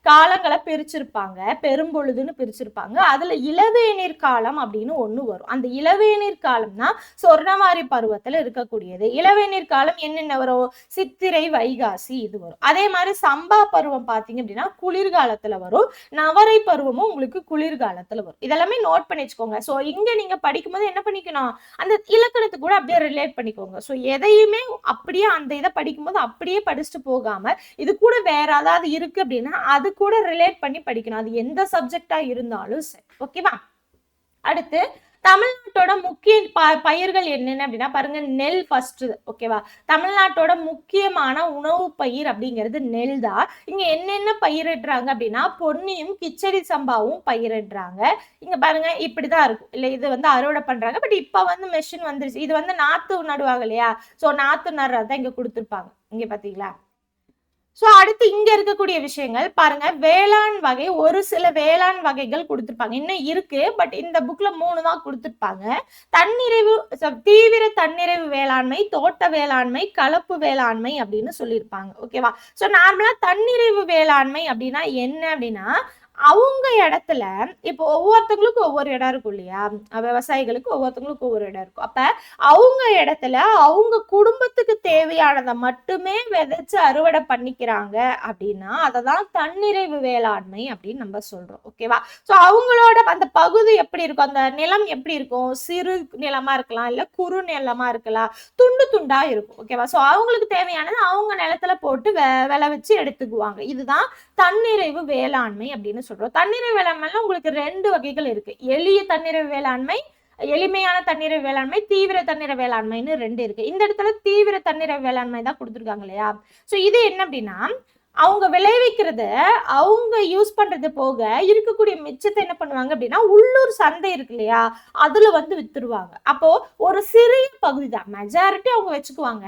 காலங்களை பிரிச்சிருப்பாங்க, பெரும்பொழுதுன்னு பிரிச்சிருப்பாங்க. அதுல இளவேநீர் காலம் அப்படின்னு ஒண்ணு வரும். அந்த இளவேநீர் காலம்னா சொர்ணவாரி பருவத்துல இருக்கக்கூடியது. இளவேநீர் காலம் என்னென்ன வரும், சித்திரை, வைகாசி இது வரும். அதே மாதிரி சம்பா பருவம் பாத்தீங்க அப்படின்னா குளிர்காலத்துல வரும். நவரை பருவமும் உங்களுக்கு குளிர்காலத்துல வரும். இதெல்லாமே நோட் பண்ணி வச்சுக்கோங்க. சோ இங்க நீங்க படிக்கும்போது என்ன பண்ணிக்கணும், அந்த இலக்கணத்துக்கு கூட அப்படியே ரிலேட் பண்ணிக்கோங்க. சோ எதையுமே அப்படியே அந்த இதை படிக்கும்போது அப்படியே படிச்சுட்டு போகாம இது கூட வேற ஏதாவது இருக்கு அப்படின்னா அது கூட ரிலேட் பண்ணி படிக்கணும். அது எந்த சப்ஜெக்டா இருந்தாலும் சரி. ஓகேவா. அடுத்து தமிழ்நாட்டோட முக்கிய பயிர்கள் என்னென்ன அப்படின்னா பாருங்க, நெல் ஃபர்ஸ்ட். ஓகேவா. தமிழ்நாட்டோட முக்கியமான உணவு பயிர் அப்படிங்கிறது நெல் தான். இங்க என்னென்ன பயிரிடுறாங்க அப்படின்னா பொன்னியும் கிச்சடி சம்பாவும் பயிரிடுறாங்க. இங்க பாருங்க இப்படிதான் இருக்கும் இல்ல, இது வந்து அறுவடை பண்றாங்க. பட் இப்ப வந்து மெஷின் வந்துருச்சு. இது வந்து நாத்து நடுவாங்க இல்லையா, சோ நாத்து நடுறதான் இங்க கொடுத்துருப்பாங்க. இங்க பாத்தீங்களா. சோ அடுத்து இங்க இருக்கக்கூடிய விஷயங்கள் பாருங்க, வேளாண் வகை ஒரு சில வேளாண் வகைகள் கொடுத்திருப்பாங்க. இன்னும் இருக்கு, பட் இந்த புக்ல 3 தான் கொடுத்திருப்பாங்க. தன்னிறைவு, தீவிர தன்னிறைவு வேளாண்மை, தோட்ட வேளாண்மை, கலப்பு வேளாண்மை அப்படின்னு சொல்லியிருப்பாங்க. ஓகேவா. சோ நார்மலா தன்னிறைவு வேளாண்மை அப்படின்னா என்ன அப்படின்னா அவங்க இடத்துல இப்போ ஒவ்வொருத்தவங்களுக்கும் ஒவ்வொரு இடம் இருக்கும் இல்லையா, விவசாயிகளுக்கு ஒவ்வொருத்தவங்களுக்கும் ஒவ்வொரு இடம் இருக்கும். அப்ப அவங்க இடத்துல அவங்க குடும்பத்துக்கு தேவையானதை மட்டுமே விதைச்சு அறுவடை பண்ணிக்கிறாங்க அப்படின்னா அததான் தன்னிறைவு வேளாண்மை அப்படின்னு நம்ம சொல்றோம். ஓகேவா. சோ அவங்களோட அந்த பகுதி எப்படி இருக்கும், அந்த நிலம் எப்படி இருக்கும், சிறு நிலமா இருக்கலாம், இல்ல குறு நிலமா இருக்கலாம், துண்டு துண்டா இருக்கும். ஓகேவா. சோ அவங்களுக்கு தேவையானது அவங்க நிலத்துல போட்டு விளைவிச்சு எடுத்துக்குவாங்க. இதுதான் தன்னிறைவு வேளாண்மை அப்படின்னு சொல்றோம். தன்னிறைவு வேளாண்மையில உங்களுக்கு 2 வகைகள் இருக்கு. எளிய தன்னிறைவு வேளாண்மை, எளிமையான தன்னிறைவு வேளாண்மை, தீவிர தன்னிறைவு வேளாண்மைன்னு 2 இருக்கு. இந்த இடத்துல தீவிர தன்னிறைவு வேளாண்மை தான் கொடுத்துருக்காங்க இல்லையா. சோ இது என்ன அப்படின்னா அவங்க விளைவிக்கிறத அவங்க யூஸ் பண்றது போக இருக்கக்கூடிய மிச்சத்தை என்ன பண்ணுவாங்க அப்படின்னா உள்ளூர் சந்தை இருக்கு இல்லையா அதுல வந்து வித்துருவாங்க. அப்போ ஒரு சிறிய பகுதி தான், மெஜாரிட்டி அவங்க வச்சுக்குவாங்க.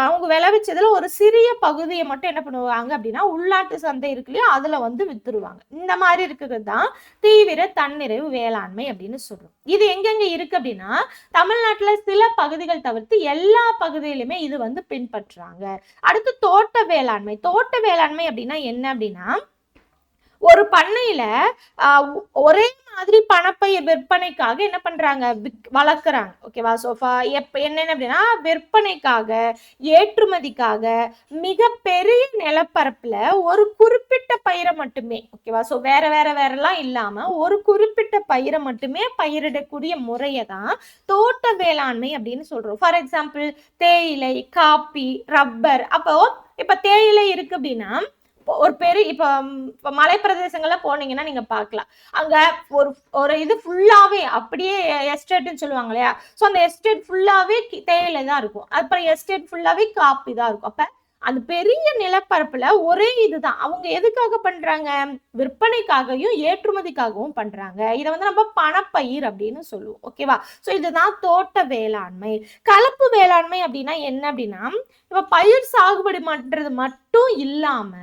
அவங்க விளைவிச்சதுல ஒரு சிறிய பகுதியை மட்டும் என்ன பண்ணுவாங்க அப்படின்னா உள்நாட்டு சந்தை இருக்கு இல்லையா அதுல வந்து வித்துருவாங்க. இந்த மாதிரி இருக்கிறது தான் தீவிர தன்னிறைவு வேளாண்மை அப்படின்னு சொல்றோம். இது எங்கெங்க இருக்கு அப்படின்னா தமிழ்நாட்டுல சில பகுதிகள் தவிர்த்து எல்லா பகுதியிலுமே இது வந்து பின்பற்றுறாங்க. அடுத்து தோட்ட வேளாண்மை. தோட்ட வேளாண்மை அப்படின்னா என்ன அப்படின்னா, ஒரு பண்ணையில ஒரே மாதிரி பணப்பயிர் விற்பனைக்காக என்ன பண்றாங்க, வளர்க்குறாங்க. ஓகேவா? ஸோ என்னென்ன அப்படின்னா, விற்பனைக்காக, ஏற்றுமதிக்காக மிக பெரிய நிலப்பரப்புல ஒரு குறிப்பிட்ட பயிரை மட்டுமே, ஓகேவா? ஸோ வேறலாம் இல்லாம ஒரு குறிப்பிட்ட பயிரை மட்டுமே பயிரிடக்கூடிய முறையை தான் தோட்ட வேளாண்மை அப்படின்னு சொல்றோம். ஃபார் எக்ஸாம்பிள் தேயிலை, காப்பி, ரப்பர். அப்போ இப்ப தேயிலை இருக்கு அப்படின்னா, ஒரு பெரிய இப்ப மலை பிரதேசங்கள்ல போனீங்கன்னா நீங்க பார்க்கலாம். அங்க ஒரு ஒரு இது ஃபுல்லாவே அப்படியே எஸ்டேட்னு சொல்லுவாங்க இல்லையா? ஸோ அந்த எஸ்டேட் ஃபுல்லாவே தேயிலை தான் இருக்கும். அப்புறம் எஸ்டேட் ஃபுல்லாவே காப்பி தான் இருக்கும். அப்ப அந்த பெரிய நிலப்பரப்புல ஒரே இதுதான். அவங்க எதுக்காக பண்றாங்க? விற்பனைக்காகவும் ஏற்றுமதிக்காகவும் பண்றாங்க. இதை வந்து நம்ம பணப்பயிர் அப்படின்னு சொல்லுவோம். ஓகேவா? ஸோ இதுதான் தோட்ட வேளாண்மை. கலப்பு வேளாண்மை அப்படின்னா என்ன அப்படின்னா, இப்ப பயிர் சாகுபடி பண்றது மட்டும் இல்லாம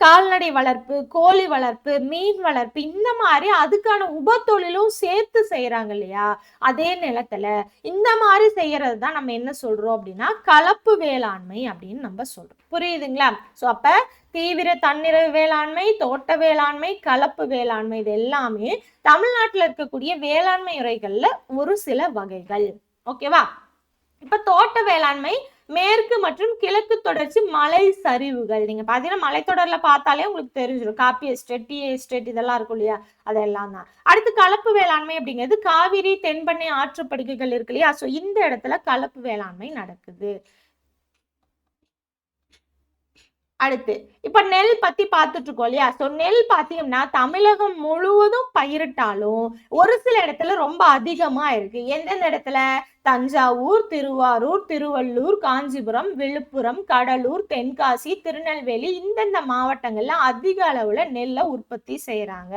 கால்நடை வளர்ப்பு, கோழி வளர்ப்பு, மீன் வளர்ப்பு, இந்த மாதிரி அதுக்கான உப தொழிலும் சேர்த்து செய்யறாங்க இல்லையா? அதே நிலத்துல இந்த மாதிரி செய்யறது தான் நம்ம என்ன சொல்றோம் அப்படின்னா கலப்பு வேளாண்மை அப்படின்னு நம்ம சொல்றோம். புரியுதுங்களா? சோ அப்ப தீவிர தன்னிறைவு வேளாண்மை, தோட்ட வேளாண்மை, கலப்பு வேளாண்மை, இது எல்லாமே தமிழ்நாட்டுல இருக்கக்கூடிய வேளாண்மை முறைகள்ல ஒரு சில வகைகள். ஓகேவா? இப்ப தோட்ட வேளாண்மை மேற்கு மற்றும் கிழக்கு தொடர்ச்சி மலை சரிவுகள். நீங்க பாத்தீங்கன்னா மலைத்தொடர்ல பார்த்தாலே உங்களுக்கு தெரிஞ்சிடும். காப்பி எஸ்டேட், டீ எஸ்டேட் இதெல்லாம் இருக்கும் இல்லையா? அதெல்லாம் தான். அடுத்து கலப்பு வேளாண்மை அப்படிங்கிறது காவிரி, தென்பெண்ணை ஆற்றுப்படுகைகள் இருக்கு இல்லையா? சோ இந்த இடத்துல கலப்பு வேளாண்மை நடக்குது. அடுத்து இப்ப நெல் பத்தி பார்த்துட்டு இருக்கோம் இல்லையா? சோ நெல் பாத்தீங்கன்னா தமிழகம் முழுவதும் பயிரிட்டாலும் ஒரு சில இடத்துல ரொம்ப அதிகமா இருக்கு. எந்தெந்த இடத்துல? தஞ்சாவூர், திருவாரூர், திருவள்ளூர், காஞ்சிபுரம், விழுப்புரம், கடலூர், தென்காசி, திருநெல்வேலி, இந்தந்த மாவட்டங்கள்ல அதிக அளவுல நெல்லை உற்பத்தி செய்யறாங்க.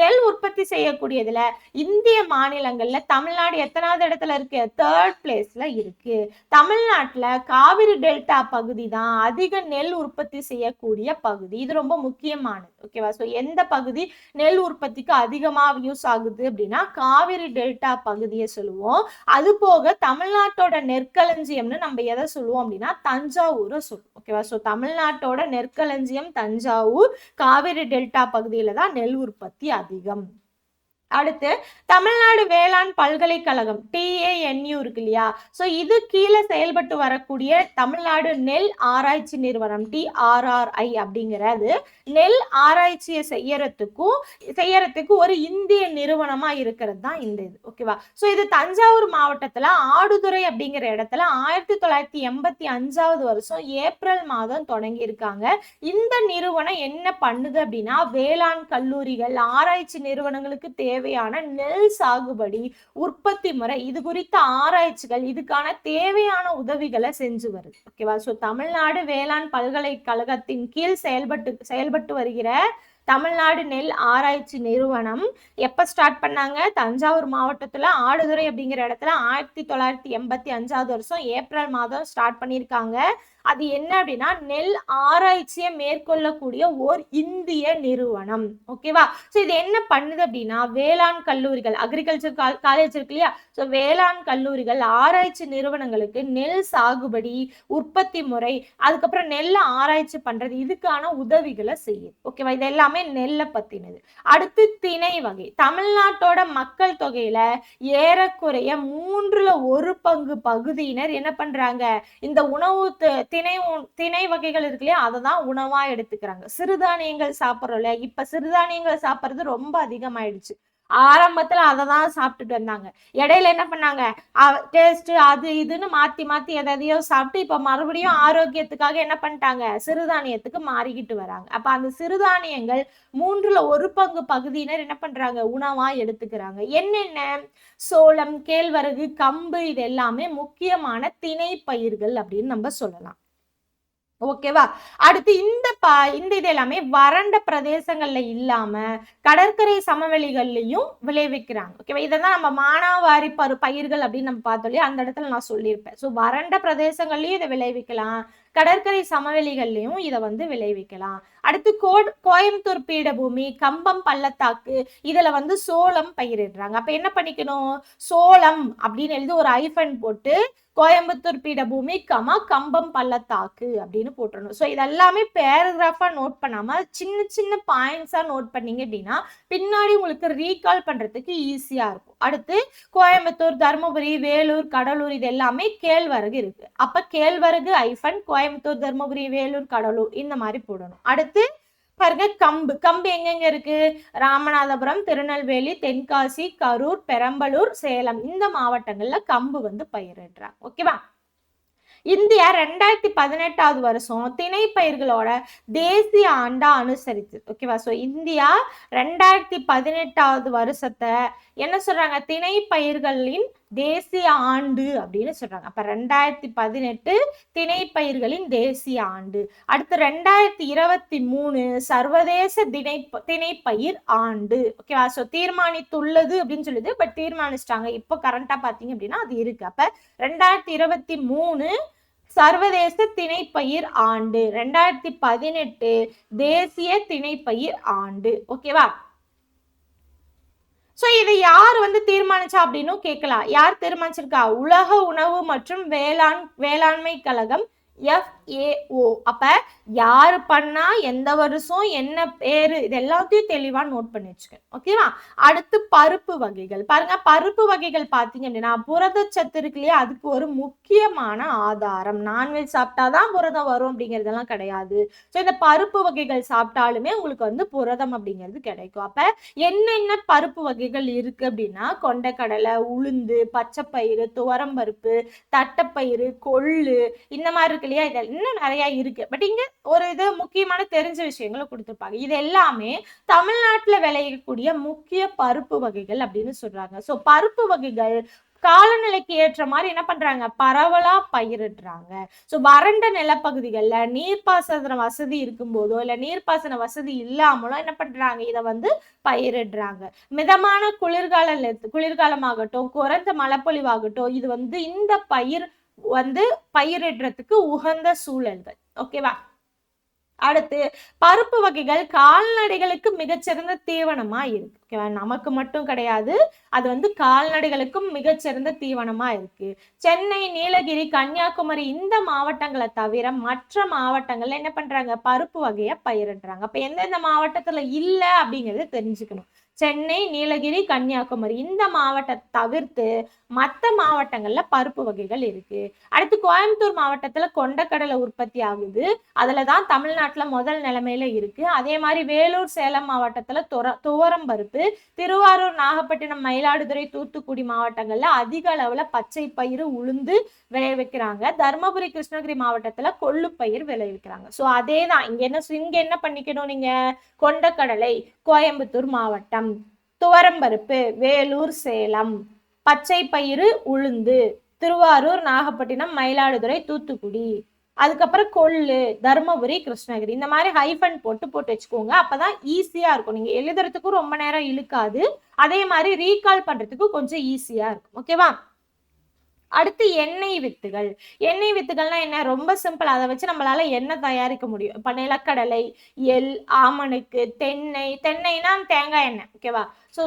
நெல் உற்பத்தி செய்யக்கூடியதுல இந்திய மாநிலங்கள்ல தமிழ்நாடு எத்தனாவது இடத்துல இருக்கு? 3rd பிளேஸ்ல இருக்கு. தமிழ்நாட்டுல காவிரி டெல்டா பகுதி தான் அதிக நெல் உற்பத்தி செய்யக்கூடிய பகுதி. இது ரொம்ப முக்கியமானது. ஓகேவா? சோ எந்த பகுதி நெல் உற்பத்திக்கு அதிகமா யூஸ் ஆகுது அப்படின்னா காவிரி டெல்டா பகுதியை சொல்லுவோம். அது போக தமிழ்நாட்டோட நெற்களஞ்சியம்னு நம்ம எதை சொல்லுவோம் அப்படின்னா தஞ்சாவூரை சொல்லுவோம். ஓகேவா? சோ தமிழ்நாட்டோட நெற்களஞ்சியம் தஞ்சாவூர், காவிரி டெல்டா பகுதியில தான் நெல் உற்பத்தி அதிகம். அடுத்து தமிழ்நாடு வேளாண் பல்கலைக்கழகம் TANU இருக்கு இல்லையா? சோ இது கீழே செயல்பட்டு வரக்கூடிய தமிழ்நாடு நெல் ஆராய்ச்சி நிறுவனம் TRRI அப்படிங்கிறது நெல் ஆராய்ச்சியை செய்யறதுக்கு ஒரு இந்திய நிறுவனமா இருக்கிறது தான் இந்த இது. ஓகேவா? சோ இது தஞ்சாவூர் மாவட்டத்துல ஆடுதுறை அப்படிங்கிற இடத்துல 1985வது வருஷம் ஏப்ரல் மாதம் தொடங்கி இருக்காங்க. இந்த நிறுவனம் என்ன பண்ணுது அப்படின்னா வேளாண் கல்லூரிகள், ஆராய்ச்சி நிறுவனங்களுக்கு தேவையான நெல் சாகுபடி, உற்பத்தி முறை, இது குறித்த ஆராய்ச்சிகள், இதுக்கான தேவையான உதவிகளை செஞ்சு வருது. ஓகேவா? சோ தமிழ்நாடு வேளாண் பல்கலைக்கழகத்தின் கீழ் செயல்பட்டு வருகிற தமிழ்நாடு நெல் ஆராய்ச்சி நிறுவனம் எப்ப ஸ்டார்ட் பண்ணாங்க? தஞ்சாவூர் மாவட்டத்துல ஆடுதுறை அப்படிங்கிற இடத்துல 1985வது வருஷம் ஏப்ரல் மாதம் ஸ்டார்ட் பண்ணியிருக்காங்க. அது என்ன அப்படின்னா நெல் ஆராய்ச்சியை மேற்கொள்ளக்கூடிய ஓர் இந்திய நிறுவனம். ஓகேவா? சோ இது என்ன பண்ணுது அப்படின்னா வேளாண் கல்லூரிகள், அக்ரிகல்ச்சர் காலேஜ் இருக்கு இல்லையா? சோ வேளாண் கல்லூரிகள், ஆராய்ச்சி நிறுவனங்களுக்கு நெல் சாகுபடி, உற்பத்தி முறை, அதுக்கப்புறம் நெல்லை ஆராய்ச்சி பண்றது, இதுக்கான உதவிகளை செய்யுது. ஓகேவா? இது எல்லாமே நெல்லை பத்தினது. அடுத்து திணை வகை. தமிழ்நாட்டோட மக்கள் தொகையில ஏறக்குறைய 1/3 பகுதியினர் என்ன பண்றாங்க? இந்த உணவு திணை வகைகள் இருக்கு இல்லையா? அதை தான் உணவா எடுத்துக்கிறாங்க. சிறுதானியங்கள் சாப்பிட்றோம்ல, இப்ப சிறுதானியங்கள் சாப்பிட்றது ரொம்ப அதிகமாயிடுச்சு. ஆரம்பத்துல அதை தான் சாப்பிட்டுட்டு வந்தாங்க. இடையில என்ன பண்ணாங்க? டேஸ்ட் அது இதுன்னு மாத்தி எதையோ சாப்பிட்டு இப்ப மறுபடியும் ஆரோக்கியத்துக்காக என்ன பண்ணிட்டாங்க? சிறுதானியத்துக்கு மாறிக்கிட்டு வராங்க. அப்ப அந்த சிறுதானியங்கள் 1/3 பகுதியினர் என்ன பண்றாங்க? உணவா எடுத்துக்கிறாங்க. என்னென்ன? சோளம், கேழ்வரகு, கம்பு, இது எல்லாமே முக்கியமான திணை பயிர்கள் அப்படின்னு நம்ம சொல்லலாம். ஓகேவா? அடுத்து இந்த இது எல்லாமே வறண்ட பிரதேசங்கள்ல இல்லாம கடற்கரை சமவெளிகள்லயும் விளைவிக்கிறாங்க. ஓகேவா? இதான் நம்ம மானாவாரி பயிர்கள் அப்படின்னு நம்ம பார்த்தோம் இல்லையா? அந்த இடத்துல நான் சொல்லியிருப்பேன். சோ வறண்ட பிரதேசங்கள்லயும் இதை விளைவிக்கலாம், கடற்கரை சமவெளிகள்லயும் இதை வந்து விளைவிக்கலாம். அடுத்து கோயம்புத்தூர் பீடபூமி, கம்பம் பள்ளத்தாக்கு, இதுல வந்து சோளம் பயிரிடுறாங்க. அப்ப என்ன பண்ணிக்கணும்? சோளம் அப்படின்னு எழுதி ஒரு ஐஃபன் போட்டு கோயம்புத்தூர் பீடபூமி கம்பம் பள்ளத்தாக்கு அப்படின்னு போட்டுறணும். ஸோ இதெல்லாமே பேராகிராஃபா நோட் பண்ணாம சின்ன சின்ன பாயிண்ட்ஸா நோட் பண்ணீங்க அப்படின்னா பின்னாடி உங்களுக்கு ரீகால் பண்றதுக்கு ஈஸியா இருக்கும். அடுத்து கோயம்புத்தூர், தருமபுரி, வேலூர், கடலூர் இது எல்லாமே கேழ்வரகு இருக்கு. அப்ப கேழ்வரகு ஐஃபன் கோயம்புத்தூர், தருமபுரி, வேலூர், கடலூர் இந்த மாதிரி போடணும். அடுத்து பாருங்க கம்பு எங்கெங்க இருக்கு? ராமநாதபுரம், திருநெல்வேலி, தென்காசி, கரூர், பெரம்பலூர், சேலம் இந்த மாவட்டங்கள்ல கம்பு வந்து பயிரிடுறாங்க. ஓகேவா? இந்தியா 2018 வருஷம் திணை பயிர்களோட தேசிய ஆண்டா அனுசரிச்சு. ஓகேவா? ஸோ இந்தியா 2018 வருஷத்தை என்ன சொல்றாங்க? திணை பயிர்களின் தேசிய ஆண்டு அப்படின்னு சொல்றாங்க. அப்ப 2018 திணை பயிர்களின் தேசிய ஆண்டு. அடுத்து 2023 சர்வதேச திணைப்பயிர் ஆண்டு. ஓகேவா? ஸோ தீர்மானித்துள்ளது அப்படின்னு சொல்லுது. பட் தீர்மானிச்சிட்டாங்க. இப்போ கரண்டா பாத்தீங்க அப்படின்னா அது இருக்கு. அப்ப 2023 சர்வதேச திணைப்பயிர் ஆண்டு, 2018 தேசிய திணைப்பயிர் ஆண்டு. ஓகேவா? சோ இதை யார் வந்து தீர்மானிச்சா அப்படின்னு கேட்கலாம். யார் தீர்மானிச்சிருக்கா? உலக உணவு மற்றும் வேளாண்மை கழகம் FAO. அப்ப யாரு பண்ணா, எந்த வருஷம், என்ன பேரு, இது எல்லாத்தையும் தெளிவா நோட் பண்ணி வச்சுக்கணும். ஓகேவா? அடுத்து பருப்பு வகைகள் பாருங்க. பருப்பு வகைகள் பாத்தீங்க அப்படின்னா புரதச்சத்து இருக்கு இல்லையா, அதுக்கு ஒரு முக்கியமான ஆதாரம். நான்வெஜ் சாப்பிட்டாதான் புரதம் வரும் அப்படிங்கிறதெல்லாம் கிடையாது. ஸோ இந்த பருப்பு வகைகள் சாப்பிட்டாலுமே உங்களுக்கு வந்து புரதம் அப்படிங்கிறது கிடைக்கும். அப்ப என்னென்ன பருப்பு வகைகள் இருக்கு அப்படின்னா கொண்டைக்கடலை, உளுந்து, பச்சைப்பயிறு, துவரம்பருப்பு, தட்டைப்பயிறு, கொள்ளு இந்த மாதிரி இருக்கு இல்லையா, இது இன்னும் நிறைய இருக்கு. பட் இங்க ஒரு இது முக்கியமான தெரிஞ்ச விஷயங்களை கொடுத்திருப்பாங்க. இது எல்லாமே தமிழ்நாட்டுல விளையக்கூடிய முக்கிய பருப்பு வகைகள் அப்படின்னு சொல்றாங்க. சோ பருப்பு வகைகள் காலநிலைக்கு ஏற்ற மாதிரி என்ன பண்றாங்க? பரவலா பயிரிடுறாங்க. சோ வறண்ட நிலப்பகுதிகள்ல நீர்ப்பாசன வசதி இருக்கும் போதோ இல்ல நீர்ப்பாசன வசதி இல்லாமலோ என்ன பண்றாங்க? இதை வந்து பயிரிடுறாங்க. மிதமான குளிர்காலமாகட்டும், குறைந்த மழைப்பொழிவாகட்டும், இது வந்து இந்த பயிர் வந்து பயிரிடுறதுக்கு உகந்த சூழல்கள். ஓகேவா? அடுத்து பருப்பு வகைகள் கால்நடைகளுக்கு மிகச்சிறந்த தீவனமா இருக்கு. ஓகேவா? நமக்கு மட்டும் கிடையாது, அது வந்து கால்நடைகளுக்கும் மிகச்சிறந்த தீவனமா இருக்கு. சென்னை, நீலகிரி, கன்னியாகுமரி இந்த மாவட்டங்களை தவிர மற்ற மாவட்டங்கள்ல என்ன பண்றாங்க? பருப்பு வகையை பயிரிடுறாங்க. அப்ப எந்தெந்த மாவட்டத்துல இல்ல அப்படிங்கறத தெரிஞ்சுக்கணும். சென்னை, நீலகிரி, கன்னியாகுமரி இந்த மாவட்டத்தை தவிர்த்து மற்ற மாவட்டங்கள்ல பருப்பு வகைகள் இருக்கு. அடுத்து கோயம்புத்தூர் மாவட்டத்துல கொண்டைக்கடலை உற்பத்தி ஆகுது. அதுலதான் தமிழ்நாட்டுல முதல் நிலைமையில இருக்கு. அதே மாதிரி வேலூர், சேலம் மாவட்டத்துல துவரம் பருப்பு, திருவாரூர், நாகப்பட்டினம், மயிலாடுதுறை, தூத்துக்குடி மாவட்டங்கள்ல அதிக அளவுல பச்சை பயிறு, உளுந்து விளைவிக்கிறாங்க. தர்மபுரி, கிருஷ்ணகிரி மாவட்டத்துல கொள்ளு பயிர் விளைவிக்கிறாங்க. சோ அதேதான் இங்க என்ன பண்ணிக்கணும்? நீங்க கொண்டைக்கடலை கோயம்புத்தூர் மாவட்டம், துவரம்பருப்பு வேலூர், சேலம், பச்சை பயிறு, உளுந்து திருவாரூர், நாகப்பட்டினம், மயிலாடுதுறை, தூத்துக்குடி, அதுக்கப்புறம் கொள்ளு தர்மபுரி, கிருஷ்ணகிரி இந்த மாதிரி ஹைஃபன் போட்டு வச்சுக்கோங்க. அப்பதான் ஈஸியா இருக்கும். நீங்க எழுதுறதுக்கும் ரொம்ப நேரம் இழுக்காது. அதே மாதிரி ரீகால் பண்றதுக்கும் கொஞ்சம் ஈஸியா இருக்கும். ஓகேவா? அடுத்து எண்ணெய் வித்துகள்னா என்ன? ரொம்ப சிம்பிள். அதை வச்சு நம்மளால எண்ணெய் தயாரிக்க முடியும். இப்ப நிலக்கடலை, எள், ஆமணுக்கு, தென்னைனா தேங்காய் எண்ணெய். ஓகேவா? ஸோ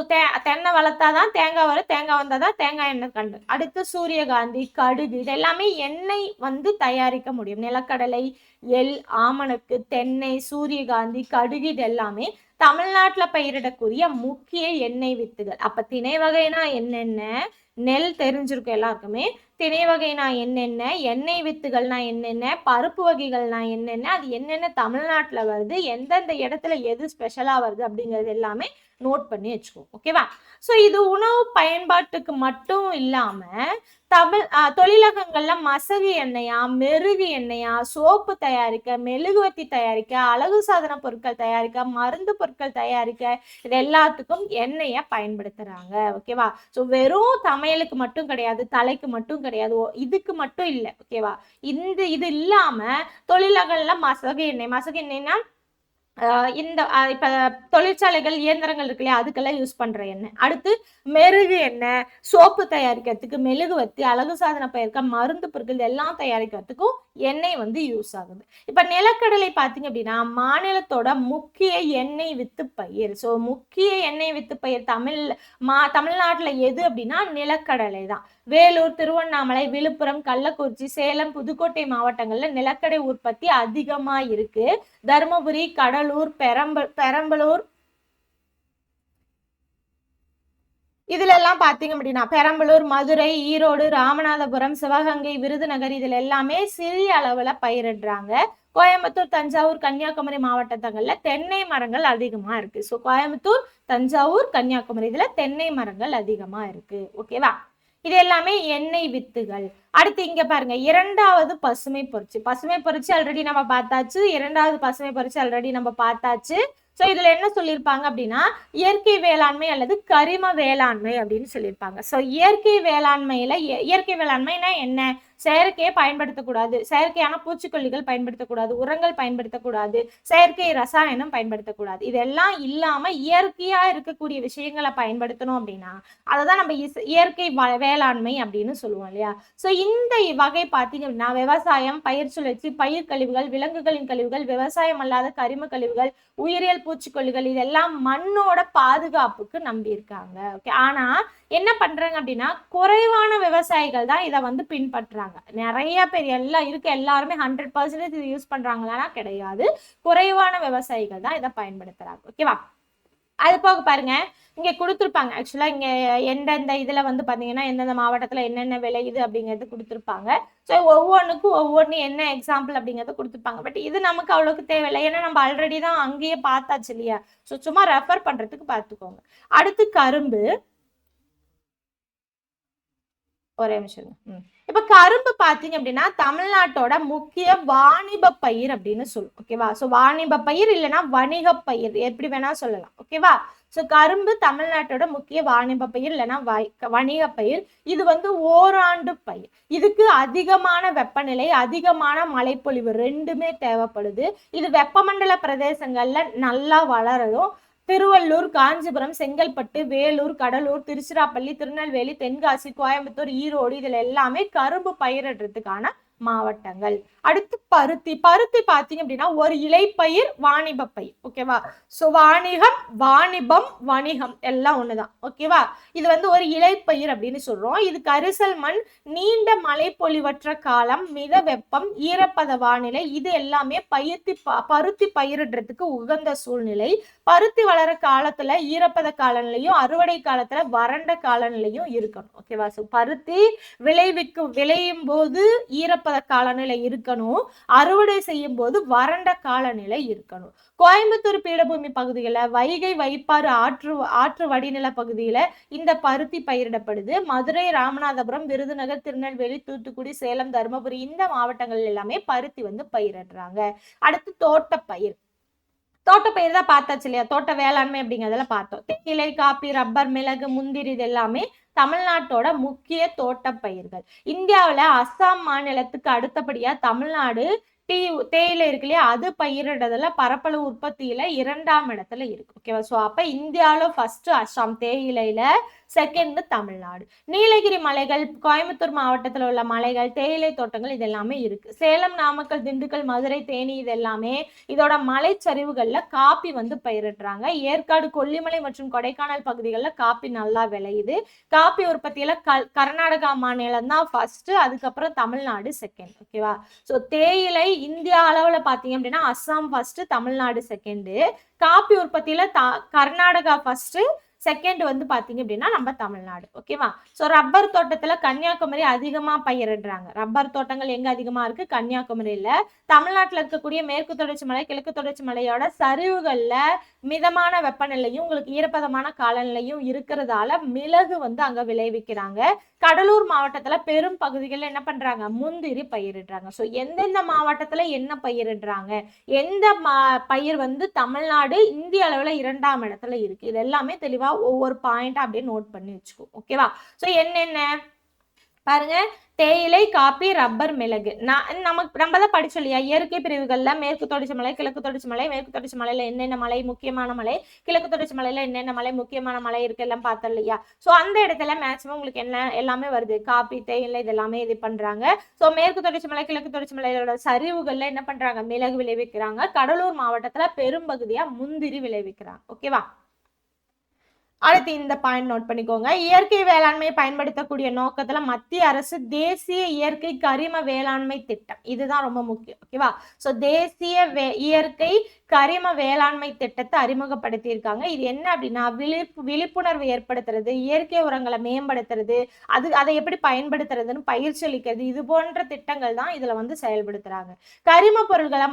தென்னை வளர்த்தாதான் தேங்காய் வரும், தேங்காய் வந்தாதான் தேங்காய் எண்ணெய் கண்டு. அடுத்து சூரியகாந்தி, கடுகு இது எல்லாமே எண்ணெய் வந்து தயாரிக்க முடியும். நிலக்கடலை, எள், ஆமணுக்கு, தென்னை, சூரியகாந்தி, கடுகு இது எல்லாமே தமிழ்நாட்டுல பயிரிடக்கூடிய முக்கிய எண்ணெய் வித்துகள். அப்ப திணை வகைனா என்னென்ன, நெல் தெரிஞ்சிருக்கும் எல்லாருக்குமே. திணை வகைனா என்னென்ன, எண்ணெய் வித்துகள்னா என்னென்ன, பருப்பு வகைகள்னா என்னென்ன, அது என்னென்ன தமிழ்நாட்டுல வருது, எந்தெந்த இடத்துல எது ஸ்பெஷலா வருது அப்படிங்கிறது எல்லாமே நோட் பண்ணி வச்சுக்கோ. ஓகேவா? சோ இது உணவு பயன்பாட்டுக்கு மட்டும் இல்லாம தொழிலகங்கள்ல மசகு எண்ணெயா, மெருகு எண்ணெயா, சோப்பு தயாரிக்க, மெழுகுவத்தி தயாரிக்க, அழகு சாதன பொருட்கள் தயாரிக்க, மருந்து பொருட்கள் தயாரிக்க இது எல்லாத்துக்கும் எண்ணெய பயன்படுத்துறாங்க. ஓகேவா? சோ வெறும் சமையலுக்கு மட்டும் கிடையாது, தலைக்கு மட்டும் கிடையாது, இதுக்கு மட்டும் இல்லை. ஓகேவா? இது இல்லாம தொழிலகங்கள்ல மசகு எண்ணெய்னா இந்த இப்ப தொழிற்சாலைகள், இயந்திரங்கள் இருக்கு இல்லையா, அதுக்கெல்லாம் யூஸ் பண்ற எண்ணெய். அடுத்து மெருகு எண்ணெய், சோப்பு தயாரிக்கிறதுக்கு, மெழுகுவத்தி, அழகு சாதன பயிர்க்க, மருந்து பொருட்கள் எல்லாம் தயாரிக்கிறதுக்கும் எண்ணெய் வந்து யூஸ் ஆகுது. இப்ப நிலக்கடலை பாத்தீங்க அப்படின்னா மாநிலத்தோட முக்கிய எண்ணெய் வித்து பயிர். சோ முக்கிய எண்ணெய் வித்து பயிர் தமிழ்நாட்டுல எது அப்படின்னா நிலக்கடலை தான். வேலூர், திருவண்ணாமலை, விழுப்புரம், கள்ளக்குறிச்சி, சேலம், புதுக்கோட்டை மாவட்டங்கள்ல நிலக்கடை உற்பத்தி அதிகமா இருக்கு. தருமபுரி, கடலூர், பெரம்பலூர் இதுல எல்லாம் பாத்தீங்க அப்படின்னா பெரம்பலூர், மதுரை, ஈரோடு, ராமநாதபுரம், சிவகங்கை, விருதுநகர் இதுல எல்லாமே சிறிய அளவுல பயிரிடுறாங்க. கோயம்புத்தூர், தஞ்சாவூர், கன்னியாகுமரி மாவட்டங்கள்ல தென்னை மரங்கள் அதிகமா இருக்கு. ஸோ கோயம்புத்தூர், தஞ்சாவூர், கன்னியாகுமரி இதுல தென்னை மரங்கள் அதிகமா இருக்கு. ஓகேவா? இது எல்லாமே எண்ணெய் வித்துகள். அடுத்து இங்க பாருங்க, இரண்டாவது பசுமை புரட்சி. பசுமை புரட்சி ஆல்ரெடி நம்ம பார்த்தாச்சு. இரண்டாவது பசுமை புரட்சி ஆல்ரெடி நம்ம பார்த்தாச்சு. ஸோ இதுல என்ன சொல்லியிருப்பாங்க அப்படின்னா இயற்கை வேளாண்மை அல்லது கரிம வேளாண்மை அப்படின்னு சொல்லியிருப்பாங்க. ஸோ இயற்கை வேளாண்மையில இயற்கை வேளாண்மைனா என்ன? செயற்கையை பயன்படுத்தக்கூடாது, செயற்கையான பூச்சிக்கொல்லிகள் பயன்படுத்தக்கூடாது, உரங்கள் பயன்படுத்தக்கூடாது, செயற்கை ரசாயனம் பயன்படுத்தக்கூடாது. இதெல்லாம் இல்லாம இயற்கையா இருக்கக்கூடிய விஷயங்களை பயன்படுத்தணும் அப்படின்னா அதைதான் நம்ம இயற்கை வேளாண்மை அப்படின்னு சொல்லுவோம் இல்லையா? ஸோ இந்த வகை பார்த்தீங்க அப்படின்னா விவசாயம், பயிர் சுழற்சி, பயிர் கழிவுகள், விலங்குகளின் கழிவுகள், விவசாயம் அல்லாத கரிம கழிவுகள், உயிரியல் பூச்சிக்கொல்லிகள் இதெல்லாம் மண்ணோட பாதுகாப்புக்கு நம்பி இருக்காங்க. ஓகே, ஆனா என்ன பண்றாங்க அப்படின்னா குறைவான விவசாயிகள் தான் இதை வந்து பின்பற்றுறாங்க. நிறைய பேர் எல்லாம் இருக்கு, எல்லாருமே 100% இது யூஸ் பண்றாங்களா? கிடையாது. குறைவான விவசாயிகள் தான் இதை பயன்படுத்துறாங்க. ஓகேவா? அது போக பாருங்க, இங்க கொடுத்துருப்பாங்க. ஆக்சுவலா இங்க எந்தெந்த இதுல வந்து பாத்தீங்கன்னா எந்தெந்த மாவட்டத்துல என்னென்ன விளையுது அப்படிங்கறது கொடுத்துருப்பாங்க. ஸோ ஒவ்வொன்றுக்கும் ஒவ்வொன்று என்ன எக்ஸாம்பிள் அப்படிங்கறத கொடுத்துருப்பாங்க. பட் இது நமக்கு அவ்வளவுக்கு தேவையில்லை, ஏன்னா நம்ம ஆல்ரெடி தான் அங்கேயே பார்த்தாச்சு இல்லையா? ஸோ சும்மா ரெஃபர் பண்றதுக்கு பார்த்துக்கோங்க. அடுத்து கரும்பு. ஒரே நிமிஷம். இப்ப கரும்பு பாத்தீங்க அப்படின்னா தமிழ்நாட்டோட முக்கிய வாணிப பயிர் அப்படின்னு சொல்லுவோம். ஓகேவா? சோ வாணிப பயிர் இல்லைன்னா வணிக பயிர் எப்படி வேணா சொல்லலாம். ஓகேவா? சோ கரும்பு தமிழ்நாட்டோட முக்கிய வாணிப பயிர் இல்லைன்னா வணிக பயிர். இது வந்து ஓராண்டு பயிர். இதுக்கு அதிகமான வெப்பநிலை, அதிகமான மழைப்பொழிவு ரெண்டுமே தேவைப்படுது. இது வெப்பமண்டல பிரதேசங்கள்ல நல்லா வளரதும். திருவள்ளூர், காஞ்சிபுரம், செங்கல்பட்டு, வேலூர், கடலூர், திருச்சிராப்பள்ளி, திருநெல்வேலி, தென்காசி, கோயம்புத்தூர், ஈரோடு இதுல எல்லாமே கரும்பு பயிரிடுறதுக்கான மாவட்டங்கள். அடுத்து பருத்தி. பருத்தி பாத்தீங்க அப்படின்னா ஒரு இலைப்பயிர், வாணிப பயிர். ஓகேவா? சோ வாணிகம், வாணிபம், வணிகம் எல்லாம் ஒண்ணுதான். ஓகேவா? இது வந்து ஒரு இலைப்பயிர் அப்படின்னு சொல்றோம். இது கரிசல் மண், நீண்ட மழை பொழிவற்ற காலம், மித வெப்பம், ஈரப்பத வானிலை இது எல்லாமே பருத்தி பயிரிடுறதுக்கு உகந்த சூழ்நிலை. பருத்தி வளர காலத்துல ஈரப்பத காலநிலையும் அறுவடை காலத்துல வறண்ட காலநிலையும் இருக்கணும். ஓகேவா? சோ பருத்தி விளையும் போது ஈரப்பத காலநிலை இருக்கணும், அறுவடை செய்யும் போது வறண்ட காலநிலை இருக்கணும். கோயம்புத்தூர் பீடபூமி பகுதியில வைகை, வைப்பாறு ஆற்று வடிநில பகுதியில இந்த பருத்தி பயிரிடப்படுது. மதுரை, ராமநாதபுரம், விருதுநகர், திருநெல்வேலி, தூத்துக்குடி, சேலம், தருமபுரி இந்த மாவட்டங்கள் எல்லாமே பருத்தி வந்து பயிரிடுறாங்க. அடுத்து தோட்டப்பயிர். தோட்டப்பயிர் தான் பார்த்தாச்சு இல்லையா? தோட்ட வேளாண்மை அப்படிங்கிறதுல பார்த்தோம். தேயிலை, காப்பி, ரப்பர், மிளகு, முந்திரி இது எல்லாமே தமிழ்நாட்டோட முக்கிய தோட்டப்பயிர்கள். இந்தியாவில் அஸ்ஸாம் மாநிலத்துக்கு அடுத்தபடியா தமிழ்நாடு தேயிலை இருக்கு இல்லையா, அது பயிரிடுறதுல பரப்பளவு உற்பத்தியில 2ஆம் இடத்துல இருக்கு. ஓகேவா? ஸோ அப்ப இந்தியாவில ஃபர்ஸ்ட் அஸ்ஸாம் தேயிலையில, செகண்ட் தமிழ்நாடு. நீலகிரி மலைகள், கோயம்புத்தூர் மாவட்டத்தில் உள்ள மலைகள், தேயிலை தோட்டங்கள் இது எல்லாமே இருக்கு. சேலம், நாமக்கல், திண்டுக்கல், மதுரை, தேனி இது எல்லாமே இதோட மலைச்சரிவுகள்ல காப்பி வந்து பயிரிடுறாங்க. ஏற்காடு, கொல்லிமலை மற்றும் கொடைக்கானல் பகுதிகளில் காப்பி நல்லா விளையுது. காப்பி உற்பத்தியில கர்நாடகா மாநிலம் தான் ஃபர்ஸ்ட், அதுக்கப்புறம் தமிழ்நாடு செகண்ட். ஓகேவா? ஸோ தேயிலை இந்தியா அளவுல பாத்தீங்க அப்படின்னா அஸ்ஸாம் ஃபர்ஸ்ட், தமிழ்நாடு செகண்ட். காப்பி உற்பத்தியில கர்நாடகா ஃபர்ஸ்ட், செகண்ட் வந்து பாத்தீங்க அப்படின்னா நம்ம தமிழ்நாடு. ஓகேவா? சோ ரப்பர் தோட்டத்துல கன்னியாகுமரி அதிகமா பயிரிடுறாங்க. ரப்பர் தோட்டங்கள் எங்க அதிகமா இருக்கு? கன்னியாகுமரியில. தமிழ்நாட்டுல இருக்கக்கூடிய மேற்கு தொடர்ச்சி மலை, கிழக்கு தொடர்ச்சி மலையோட சரிவுகள்ல மிதமான வெப்பநிலையும் உங்களுக்கு ஈரப்பதமான காலநிலையும் இருக்கிறதால மிளகு வந்து அங்க விளைவிக்கிறாங்க. கடலூர் மாவட்டத்துல பெரும் பகுதிகளில் என்ன பண்றாங்க? முந்திரி பயிரிடுறாங்க. ஸோ எந்தெந்த மாவட்டத்துல என்ன பயிரிடுறாங்க, எந்த பயிர் வந்து தமிழ்நாடு இந்திய அளவுல 2ஆம் இடத்துல இருக்கு, இது எல்லாமே தெளிவா ஒவ்வொரு பாயிண்டா அப்படியே நோட் பண்ணி வச்சுக்கோ. ஓகேவா? ஸோ என்னென்ன பாருங்க, தேயிலை, காப்பி, ரப்பர், மிளகு. நம்ம தான் படிச்சோம் இல்லையா? இயற்கை பிரிவுகள்ல மேற்கு தொடர்ச்சி மலை, கிழக்கு தொடர்ச்சி மலை. மேற்கு தொடர்ச்சி மலையில என்னென்ன மலை முக்கியமான மலை, கிழக்கு தொடர்ச்சி மலையில என்னென்ன மலை முக்கியமான மலை இருக்கு எல்லாம் பார்த்தோம் இல்லையா? ஸோ அந்த இடத்துல மேக்சிமம் உங்களுக்கு என்ன எல்லாமே வருது? காப்பி, தேயிலை இது எல்லாமே இது பண்றாங்க. ஸோ மேற்கு தொடர்ச்சி மலை, கிழக்கு தொடர்ச்சி மலையோட சரிவுகள்ல என்ன பண்றாங்க? மிளகு விளைவிக்கிறாங்க. கடலூர் மாவட்டத்துல பெரும்பகுதியா முந்திரி விளைவிக்கிறாங்க. ஓகேவா? அடுத்து இந்த பாயிண்ட் நோட் பண்ணிக்கோங்க. இயற்கை வேளாண்மையை பயன்படுத்தக்கூடிய நோக்கத்துல மத்திய அரசு தேசிய இயற்கை கரிம வேளாண்மை திட்டம், இதுதான் ரொம்ப முக்கியம். ஓகேவா? சோ தேசிய இயற்கை கரிம வேளாண்மை திட்டத்தை அறிமுகப்படுத்தி இருக்காங்க. இது என்ன அப்படின்னா விழிப்புணர்வு ஏற்படுத்துறது, இயற்கை உரங்களை மேம்படுத்துறது, அதை எப்படி பயன்படுத்துறதுன்னு பயிற்சி அளிக்கிறது, இது போன்ற திட்டங்கள் தான் இதுல வந்து செயல்படுத்துறாங்க. கரிம பொருட்களை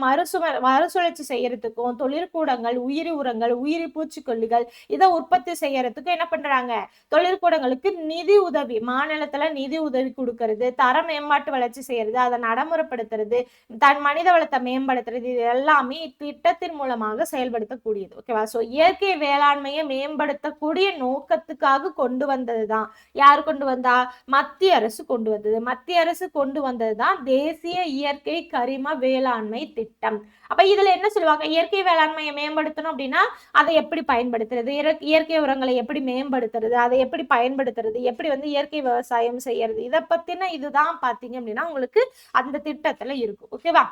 மறுசுழற்சி செய்யறதுக்கும் தொழிற்கூடங்கள், உயிரி உரங்கள், உயிரி பூச்சிக்கொல்லிகள் இதை உற்பத்தி செய்யறதுக்கு என்ன பண்றாங்க, தொழிற்கூடங்களுக்கு நிதி உதவி, மாநிலத்துல நிதி உதவி கொடுக்கறது, தர மேம்பாட்டு வளர்ச்சி செய்யறது, அதை நடைமுறைப்படுத்துறது, தன் மனித வளத்தை மேம்படுத்துறது, இது எல்லாமே திட்டத்தின் மூலமாக செயல்படுத்தக்கூடியது. ஓகேவா? சோ இயற்கை வேளாண்மையை மேம்படுத்தக்கூடிய நோக்கத்துக்காக கொண்டு வந்ததுதான் யார் கொண்டு வந்தா, மத்திய அரசு கொண்டு வந்தது. மத்திய அரசு கொண்டு வந்ததுதான் தேசிய இயற்கை கரிம வேளாண்மை திட்டம். அப்ப இதுல என்ன சொல்லுவாங்க, இயற்கை வேளாண்மையை மேம்படுத்தணும் அப்படின்னா அதை எப்படி பயன்படுத்துறது, இயற்கை உரங்களை எப்படி மேம்படுத்துறது, அதை எப்படி பயன்படுத்துறது, எப்படி வந்து இயற்கை விவசாயம் செய்யறது, இதை பத்தின இதுதான் பாத்தீங்க அப்படின்னா உங்களுக்கு அந்த திட்டத்துல இருக்கும். ஓகேவா?